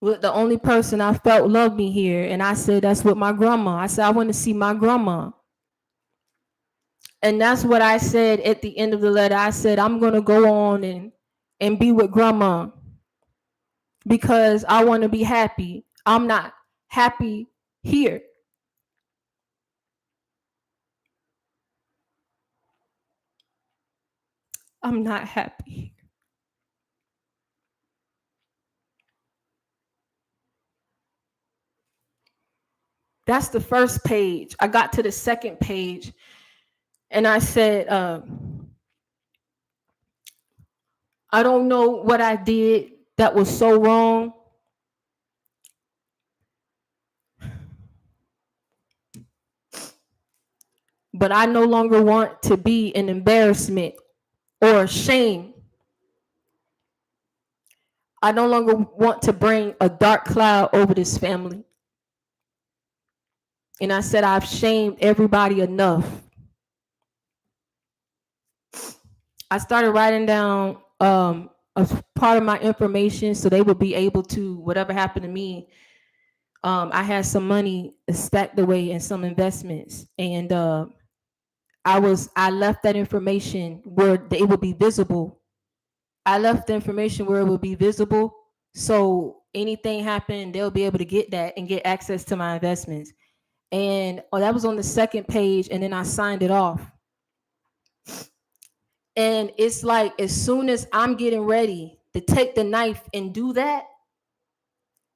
with the only person I felt loved me here. And I said, that's with my grandma. I said, I want to see my grandma. And that's what I said at the end of the letter. I said, I'm going to go on and be with grandma because I want to be happy. I'm not happy here. I'm not happy. That's the first page. I got to the second page and I said, I don't know what I did that was so wrong. But I no longer want to be an embarrassment or a shame. I no longer want to bring a dark cloud over this family. And I said, I've shamed everybody enough. I started writing down a part of my information so they would be able to, whatever happened to me. I had some money stacked away in some investments, and I left that information where it would be visible. I left the information where it would be visible, so anything happened, they'll be able to get that and get access to my investments. And that was on the second page, and then I signed it off. And it's like, as soon as I'm getting ready to take the knife and do that,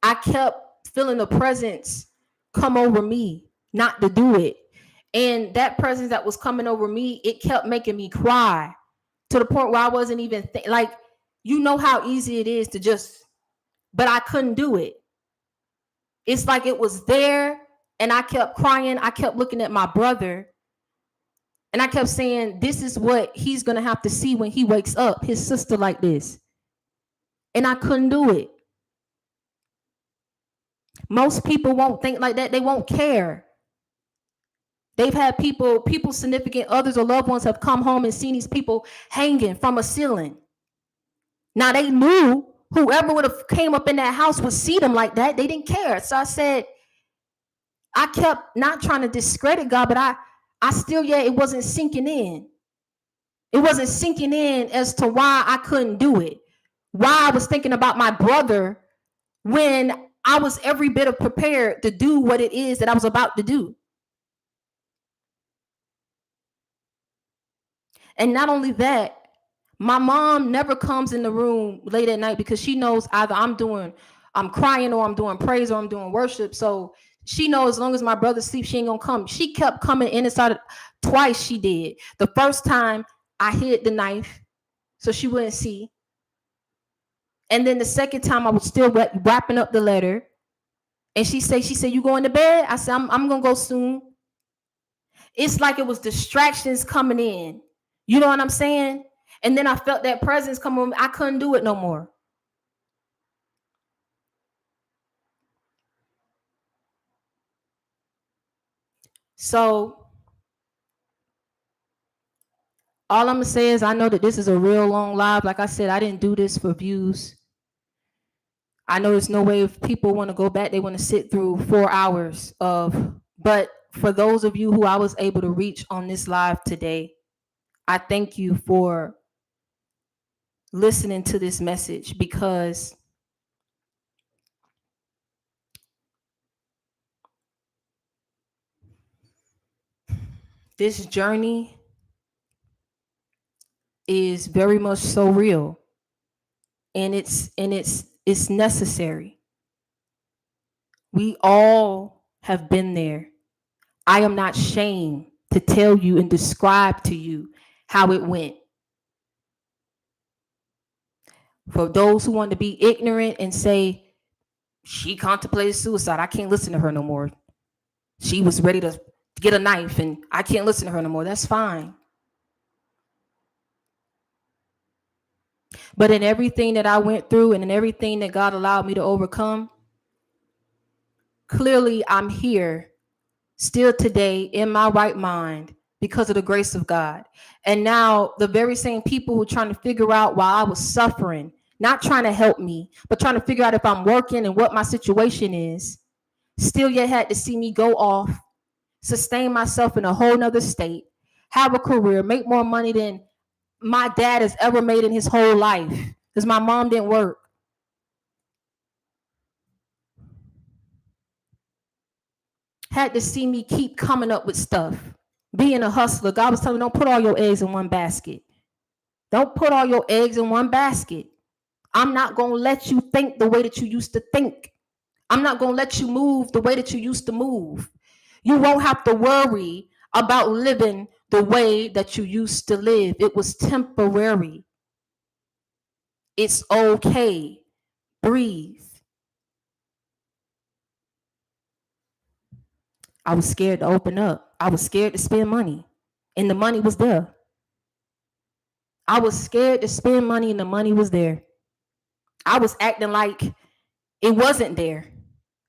I kept feeling the presence come over me not to do it. And that presence that was coming over me, it kept making me cry to the point where I wasn't even like, you know how easy it is to just, but I couldn't do it. It's like it was there and I kept crying. I kept looking at my brother and I kept saying, this is what he's going to have to see when he wakes up, his sister like this. And I couldn't do it. Most people won't think like that. They won't care. They've had people, significant others or loved ones have come home and seen these people hanging from a ceiling. Now they knew whoever would have came up in that house would see them like that. They didn't care. So I said, I kept not trying to discredit God, but I still, it wasn't sinking in. It wasn't sinking in as to why I couldn't do it. Why I was thinking about my brother when I was every bit of prepared to do what it is that I was about to do. And not only that, my mom never comes in the room late at night because she knows either I'm crying or I'm doing praise or I'm doing worship. So she knows as long as my brother sleeps, she ain't gonna come. She kept coming in and started twice. She did. The first time I hid the knife so she wouldn't see. And then the second time I was still wrapping up the letter. And she said, you going to bed? I said, I'm gonna go soon. It's like it was distractions coming in. You know what I'm saying? And then I felt that presence come on. I couldn't do it no more. So all I'm gonna say is I know that this is a real long live. Like I said, I didn't do this for views. I know there's no way if people want to go back, they want to sit through 4 hours of, but for those of you who I was able to reach on this live today, I thank you for listening to this message, because this journey is very much so real, and it's necessary. We all have been there. I am not ashamed to tell you and describe to you how it went. For those who want to be ignorant and say, she contemplated suicide, I can't listen to her no more. She was ready to get a knife and I can't listen to her no more. That's fine. But in everything that I went through and in everything that God allowed me to overcome, clearly I'm here still today in my right mind because of the grace of God. And now the very same people who are trying to figure out why I was suffering, not trying to help me, but trying to figure out if I'm working and what my situation is, still yet had to see me go off, sustain myself in a whole nother state, have a career, make more money than my dad has ever made in his whole life because my mom didn't work. Had to see me keep coming up with stuff. Being a hustler, God was telling me, don't put all your eggs in one basket. Don't put all your eggs in one basket. I'm not going to let you think the way that you used to think. I'm not going to let you move the way that you used to move. You won't have to worry about living the way that you used to live. It was temporary. It's okay. Breathe. I was scared to open up. I was scared to spend money, and the money was there. I was scared to spend money, and the money was there. I was acting like it wasn't there.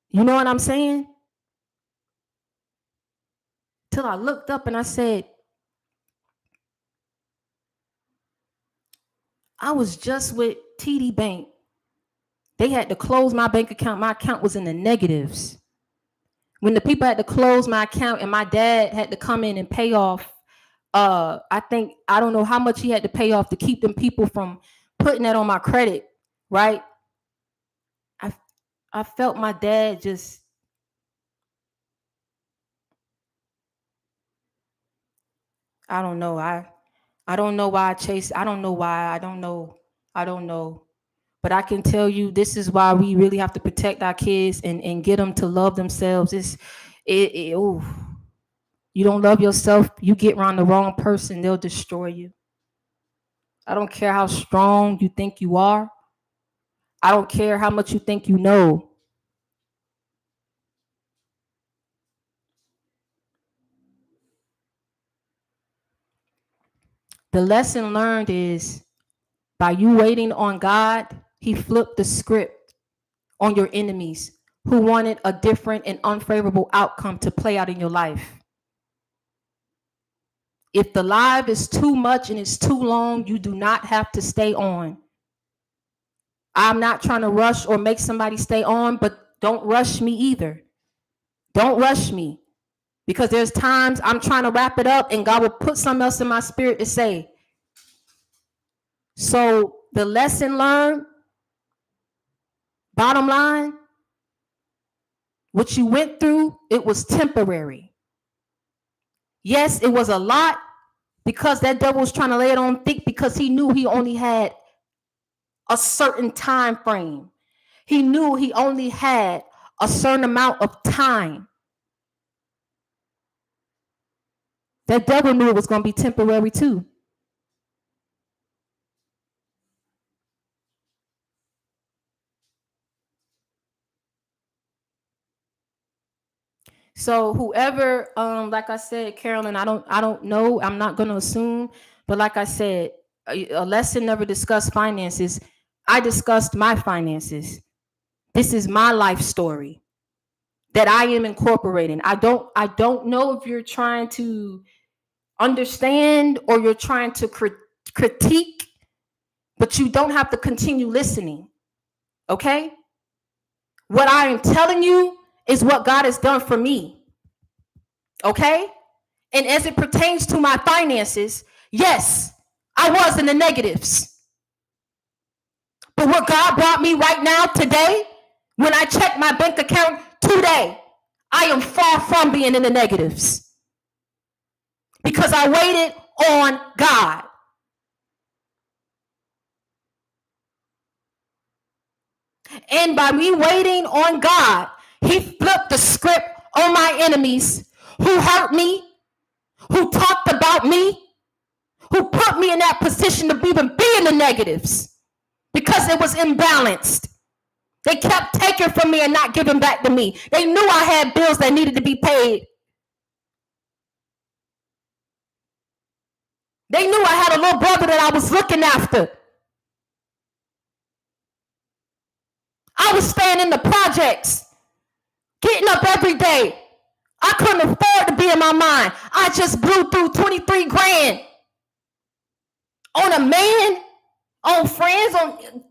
You know what I'm saying? Till I looked up and I said, I was just with TD Bank. They had to close my bank account. My account was in the negatives. When the people had to close my account and my dad had to come in and pay off, I don't know how much he had to pay off to keep them people from putting that on my credit, right? I felt my dad just, I don't know. I don't know why I chased. I don't know why. I don't know. I don't know. But I can tell you, this is why we really have to protect our kids and get them to love themselves. Oh, you don't love yourself, you get around the wrong person, they'll destroy you. I don't care how strong you think you are. I don't care how much you think you know. The lesson learned is by you waiting on God, He flipped the script on your enemies who wanted a different and unfavorable outcome to play out in your life. If the live is too much and it's too long, you do not have to stay on. I'm not trying to rush or make somebody stay on, but don't rush me either. Don't rush me, because there's times I'm trying to wrap it up and God will put something else in my spirit to say. So the lesson learned, bottom line, what you went through, it was temporary. Yes, it was a lot because that devil was trying to lay it on thick because he knew he only had a certain time frame. He knew he only had a certain amount of time. That devil knew it was going to be temporary too. So whoever, like I said, Carolyn, I don't know. I'm not going to assume, but like I said, a lesson never discussed finances. I discussed my finances. This is my life story that I am incorporating. I don't know if you're trying to understand or you're trying to critique, but you don't have to continue listening. Okay? What I am telling you is what God has done for me. Okay? And as it pertains to my finances, yes, I was in the negatives. But where God brought me right now today, when I check my bank account today, I am far from being in the negatives. Because I waited on God. And by me waiting on God, He flipped the script on my enemies who hurt me, who talked about me, who put me in that position to even be in the negatives because it was imbalanced. They kept taking from me and not giving back to me. They knew I had bills that needed to be paid. They knew I had a little brother that I was looking after. I was staying in the projects, getting up every day. I couldn't afford to be in my mind. I just blew through 23 grand on a man, on friends, on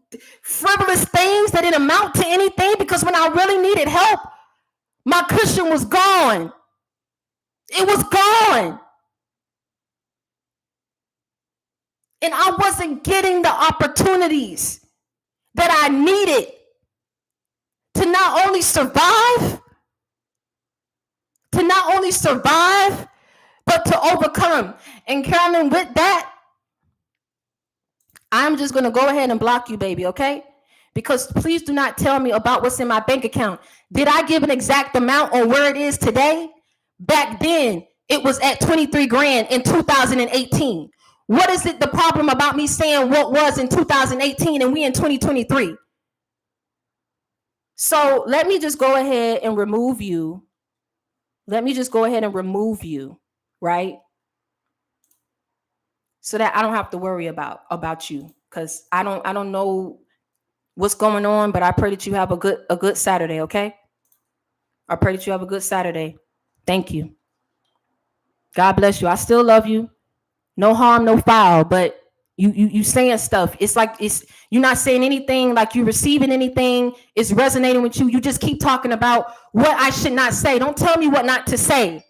frivolous things that didn't amount to anything, because when I really needed help, my cushion was gone. It was gone. And I wasn't getting the opportunities that I needed to not only survive, but to overcome. And Carolyn, with that, I'm just going to go ahead and block you, baby, okay? Because please do not tell me about what's in my bank account. Did I give an exact amount on where it is today? Back then, it was at 23 grand in 2018. What is it the problem about me saying what was in 2018 and we in 2023? So let me just go ahead and remove you. Right? So that I don't have to worry about you, because I don't know what's going on, but I pray that you have a good Saturday, okay? I pray that you have a good Saturday. Thank you. God bless you. I still love you. No harm, no foul, but you saying stuff. It's like you're not saying anything, like you receiving anything. It's resonating with you. You just keep talking about what I should not say. Don't tell me what not to say.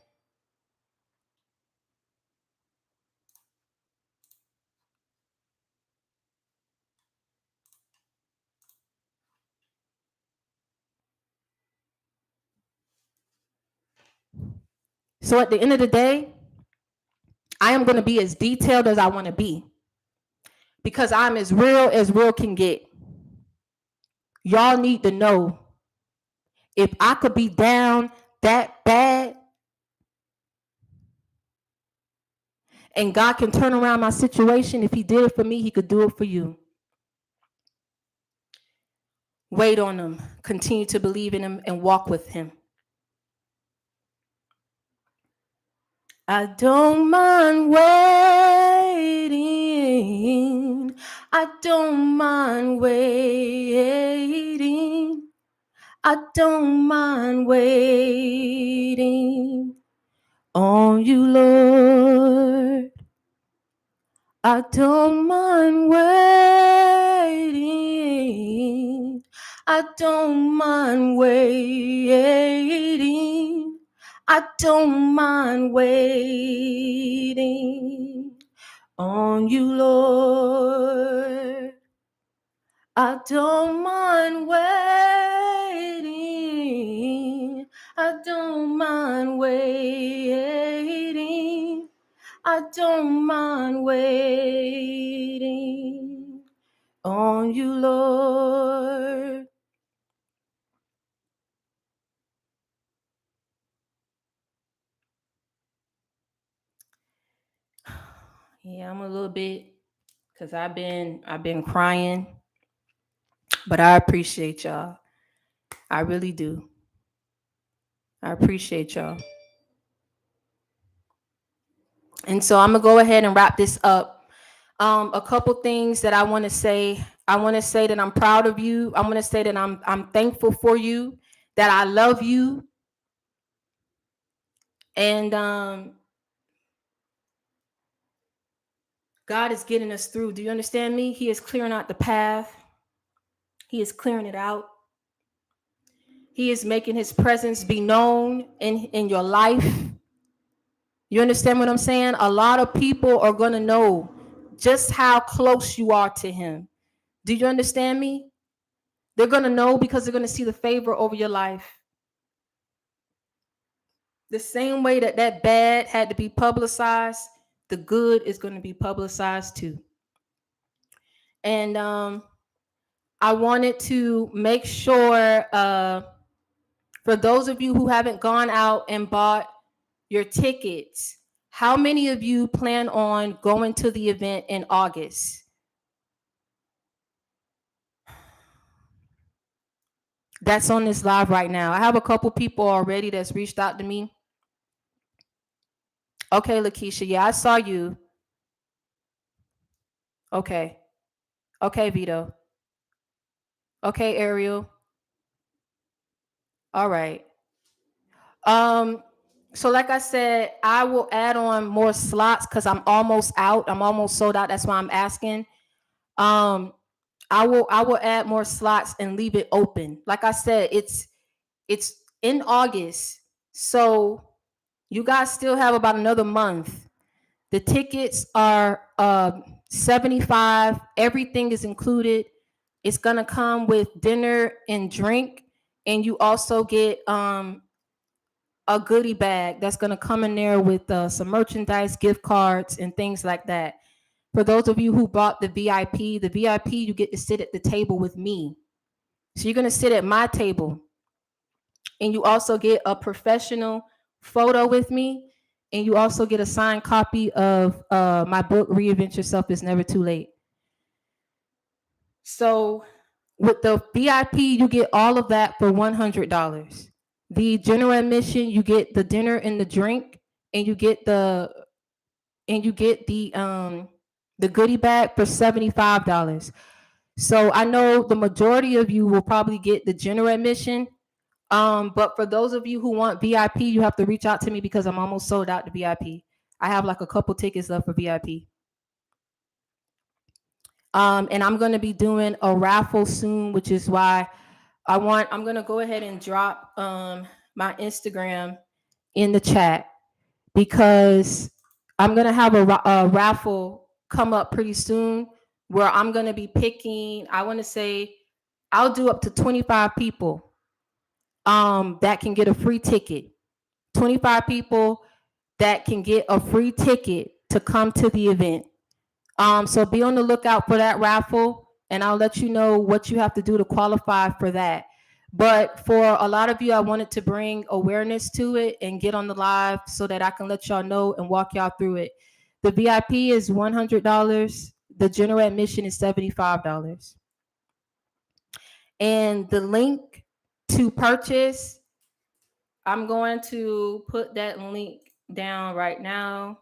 So at the end of the day, I am going to be as detailed as I want to be, because I'm as real can get. Y'all need to know, if I could be down that bad and God can turn around my situation, if he did it for me, he could do it for you. Wait on him. Continue to believe in him and walk with him. I don't mind waiting. I don't mind waiting. I don't mind waiting on you, Lord. I don't mind waiting. I don't mind waiting. I don't mind waiting on you, Lord. I don't mind waiting. I don't mind waiting. I don't mind waiting on you, Lord. Yeah, I'm a little bit, because I've been crying, but I appreciate y'all. I really do. I appreciate y'all. And so I'm gonna go ahead and wrap this up. A couple things that I want to say. I want to say that I'm proud of you. I want to say that I'm thankful for you, that I love you, and God is getting us through. Do you understand me? He is clearing out the path. He is clearing it out. He is making his presence be known in your life. You understand what I'm saying? A lot of people are going to know just how close you are to him. Do you understand me? They're going to know, because they're going to see the favor over your life. The same way that bad had to be publicized, the good is going to be publicized too. And I wanted to make sure, for those of you who haven't gone out and bought your tickets, how many of you plan on going to the event in August? That's on this live right now. I have a couple people already that's reached out to me. Okay, Lakeisha. Yeah, I saw you. Okay. Okay, Vito. Okay, Ariel. All right. So like I said, I will add on more slots because I'm almost out. I'm almost sold out. That's why I'm asking. Um, I will add more slots and leave it open. Like I said, it's in August. So you guys still have about another month. The tickets are uh 75. Everything is included. It's gonna come with dinner and drink, and you also get a goodie bag that's gonna come in there with some merchandise, gift cards, and things like that. For those of you who bought the VIP, you get to sit at the table with me. So you're gonna sit at my table, and you also get a professional photo with me, and you also get a signed copy of my book, Reinvent Yourself. It's Never Too Late. So with the VIP, you get all of that for $100. The general admission, you get the dinner and the drink, and you get the goodie bag for $75. So I know the majority of you will probably get the general admission. But for those of you who want VIP, you have to reach out to me because I'm almost sold out to VIP. I have like a couple tickets left for VIP. And I'm gonna be doing a raffle soon, which is why I'm gonna go ahead and drop my Instagram in the chat, because I'm gonna have a raffle come up pretty soon where I'm gonna be picking. I want to say I'll do up to 25 people that can get a free ticket. 25 people that can get a free ticket to come to the event. So be on the lookout for that raffle, and I'll let you know what you have to do to qualify for that. But for a lot of you, I wanted to bring awareness to it and get on the live so that I can let y'all know and walk y'all through it. The VIP is $100. The general admission is $75. And the link to purchase, I'm going to put that link down right now.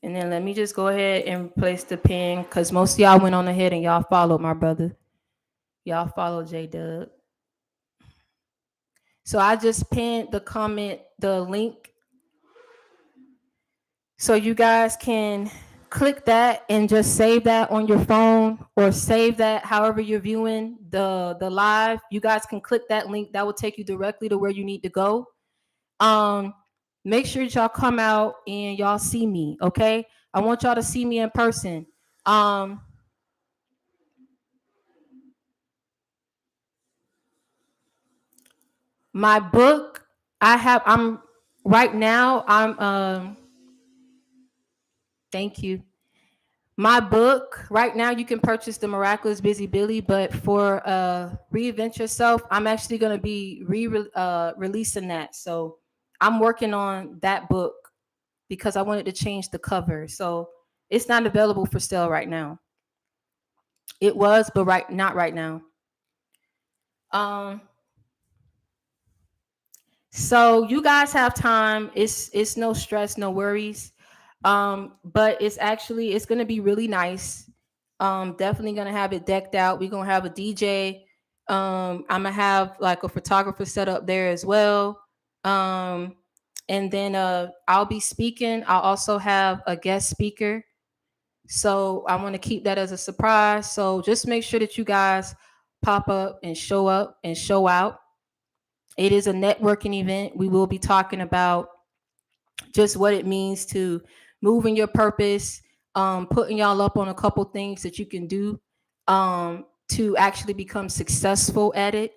And then let me just go ahead and place the pin, because most of y'all went on ahead and y'all followed my brother. Y'all follow J Dub. So I just pinned the link. So you guys can click that and just save that on your phone, or save that however you're viewing the live. You guys can click that link. That will take you directly to where you need to go. Make sure that y'all come out and y'all see me, okay? I want y'all to see me in person. My book, I'm right now, thank you. My book, right now, you can purchase The Miraculous Busy Billy, but for Reinvent Yourself, I'm actually going to be releasing that. So I'm working on that book because I wanted to change the cover. So it's not available for sale right now. It was, but not right now. So you guys have time. It's no stress, no worries. But it's gonna be really nice. Definitely gonna have it decked out. We're gonna have a DJ. I'm gonna have like a photographer set up there as well. And then I'll be speaking. I'll also have a guest speaker. So I want to keep that as a surprise. So just make sure that you guys pop up and show out. It is a networking event. We will be talking about just what it means to move in your purpose, putting y'all up on a couple things that you can do to actually become successful at it.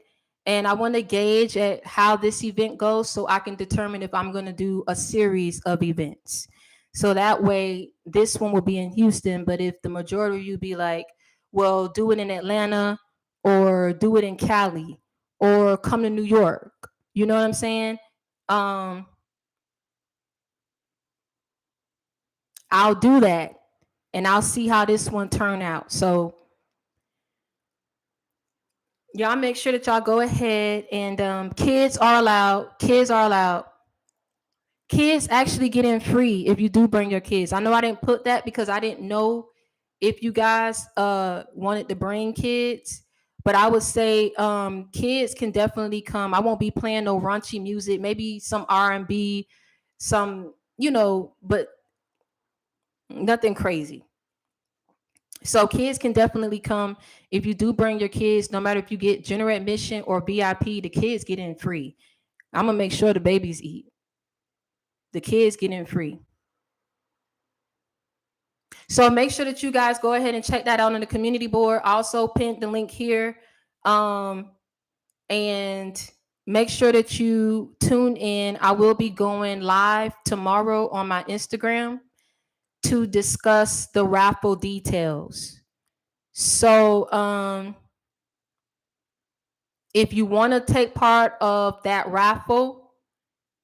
And I want to gauge at how this event goes so I can determine if I'm going to do a series of events. So that way, this one will be in Houston. But if the majority of you be like, well, do it in Atlanta, or do it in Cali, or come to New York, you know what I'm saying? I'll do that, and I'll see how this one turn out. So y'all make sure that y'all go ahead, and kids are allowed. Kids actually get in free if you do bring your kids. I know I didn't put that because I didn't know if you guys wanted to bring kids, but I would say kids can definitely come. I won't be playing no raunchy music, maybe some R&B, some, but nothing crazy. So kids can definitely come. If you do bring your kids, no matter if you get general admission or VIP, the kids get in free. I'm gonna make sure the babies eat. The kids get in free. So make sure that you guys go ahead and check that out on the community board. Also pinned the link here. Um, and make sure that you tune in. I will be going live tomorrow on my Instagram to discuss the raffle details. So if you want to take part of that raffle,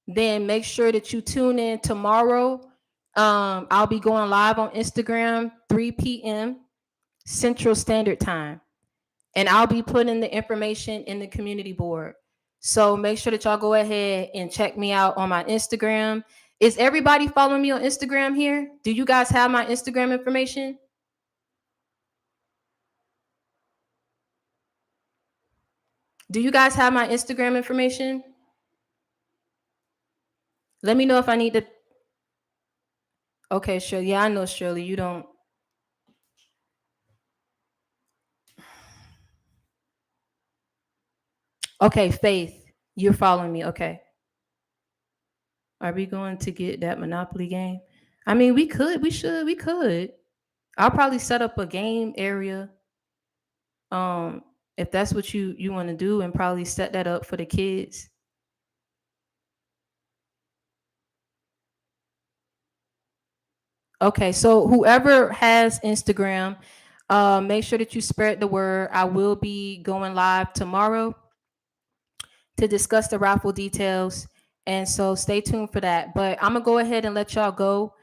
then make sure that you tune in tomorrow. I'll be going live on Instagram 3 p.m. Central Standard Time. And I'll be putting the information in the community board. So make sure that y'all go ahead and check me out on my Instagram. Is everybody following me on Instagram here? Do you guys have my Instagram information? Do you guys have my Instagram information? Let me know if I need to. Okay, Shirley. Yeah, I know, Shirley. You don't. Okay, Faith. You're following me. Okay. Are we going to get that Monopoly game? I mean, we could, we should, we could. I'll probably set up a game area. Um, if that's what you want to do, and probably set that up for the kids. Okay, so whoever has Instagram, make sure that you spread the word. I will be going live tomorrow to discuss the raffle details. And so stay tuned for that. But I'm gonna go ahead and let y'all go.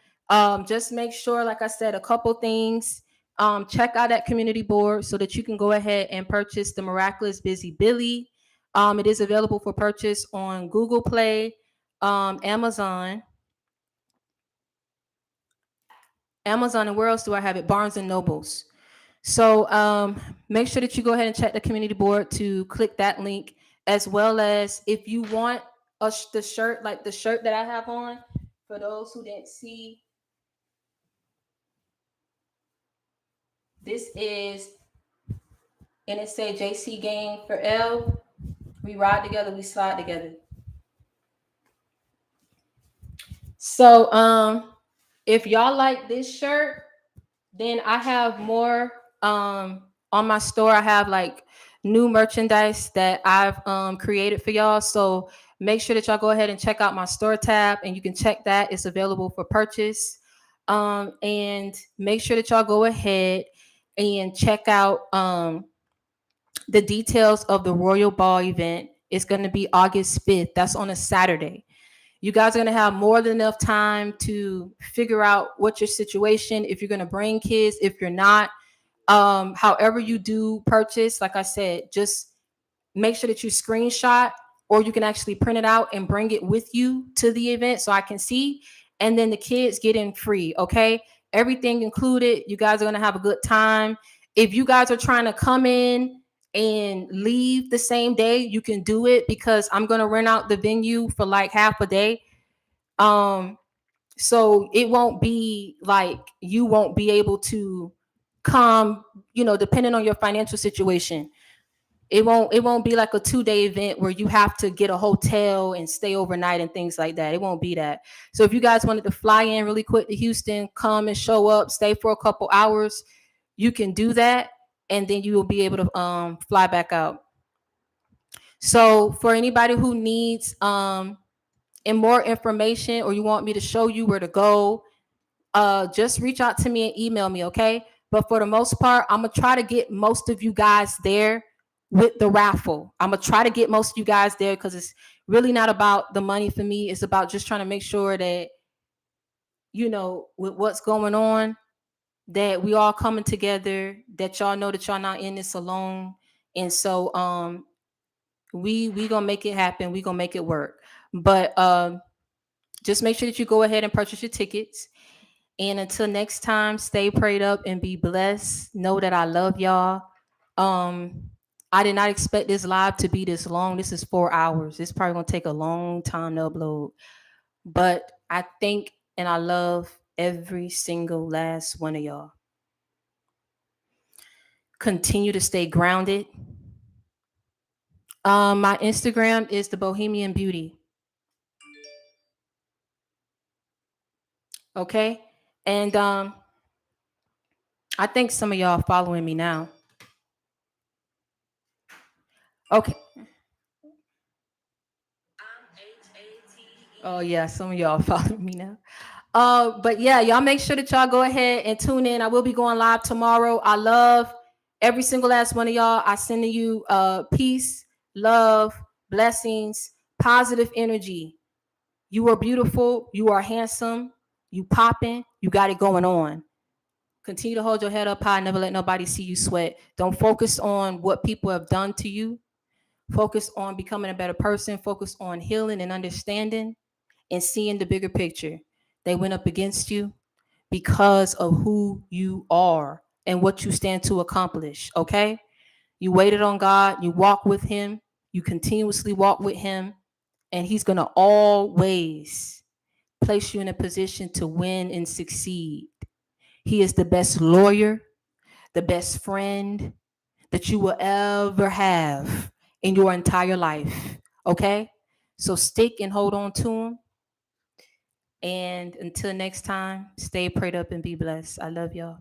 Just make sure, like I said, a couple things. Check out that community board so that you can go ahead and purchase the Miraculous Busy Billy. It is available for purchase on Google Play, Amazon, and where else do I have it? Barnes and Nobles. So make sure that you go ahead and check the community board to click that link, as well as if you want the shirt, like the shirt that I have on, for those who didn't see, this is, and it say JC Gang for L. We ride together, we slide together. So if y'all like this shirt, then I have more on my store. I have like new merchandise that I've created for y'all. So make sure that y'all go ahead and check out my store tab, and you can check that. It's available for purchase. And make sure that y'all go ahead and check out the details of the Royal Ball event. It's going to be August 5th. That's on a Saturday. You guys are going to have more than enough time to figure out what your situation, if you're going to bring kids, if you're not. However you do purchase, like I said, just make sure that you screenshot, or you can actually print it out and bring it with you to the event so I can see. And then the kids get in free. Okay. Everything included. You guys are going to have a good time. If you guys are trying to come in and leave the same day, you can do it, because I'm going to rent out the venue for like half a day. Um, so it won't be like you won't be able to come, depending on your financial situation. It won't be like a 2-day event where you have to get a hotel and stay overnight and things like that. It won't be that. So if you guys wanted to fly in really quick to Houston, come and show up, stay for a couple hours, you can do that, and then you will be able to fly back out. So for anybody who needs and more information, or you want me to show you where to go, just reach out to me and email me, okay? But for the most part, I'm gonna try to get most of you guys there with the raffle. I'm gonna try to get most of you guys there, because it's really not about the money for me. It's about just trying to make sure that, with what's going on, that we all coming together, that y'all know that y'all not in this alone. And so we gonna make it happen. We gonna make it work. But just make sure that you go ahead and purchase your tickets. And until next time, stay prayed up and be blessed. Know that I love y'all. Um, I did not expect this live to be this long. This is 4 hours. It's probably gonna take a long time to upload. But I think and I love every single last one of y'all. Continue to stay grounded. My Instagram is the Bohemian Beauty. Okay. And I think some of y'all following me now. Okay. Oh yeah, some of y'all following me now. But yeah, y'all make sure that y'all go ahead and tune in. I will be going live tomorrow. I love every single last one of y'all. I sending you peace, love, blessings, positive energy. You are beautiful. You are handsome. You popping. You got it going on. Continue to hold your head up high. Never let nobody see you sweat. Don't focus on what people have done to you. Focus on becoming a better person. Focus on healing and understanding and seeing the bigger picture. They went up against you because of who you are and what you stand to accomplish. Okay? You waited on God. You walk with Him. You continuously walk with Him. And He's going to always place you in a position to win and succeed. He is the best lawyer, the best friend that you will ever have in your entire life. Okay? So stick and hold on to Him. And until next time, stay prayed up and be blessed. I love y'all.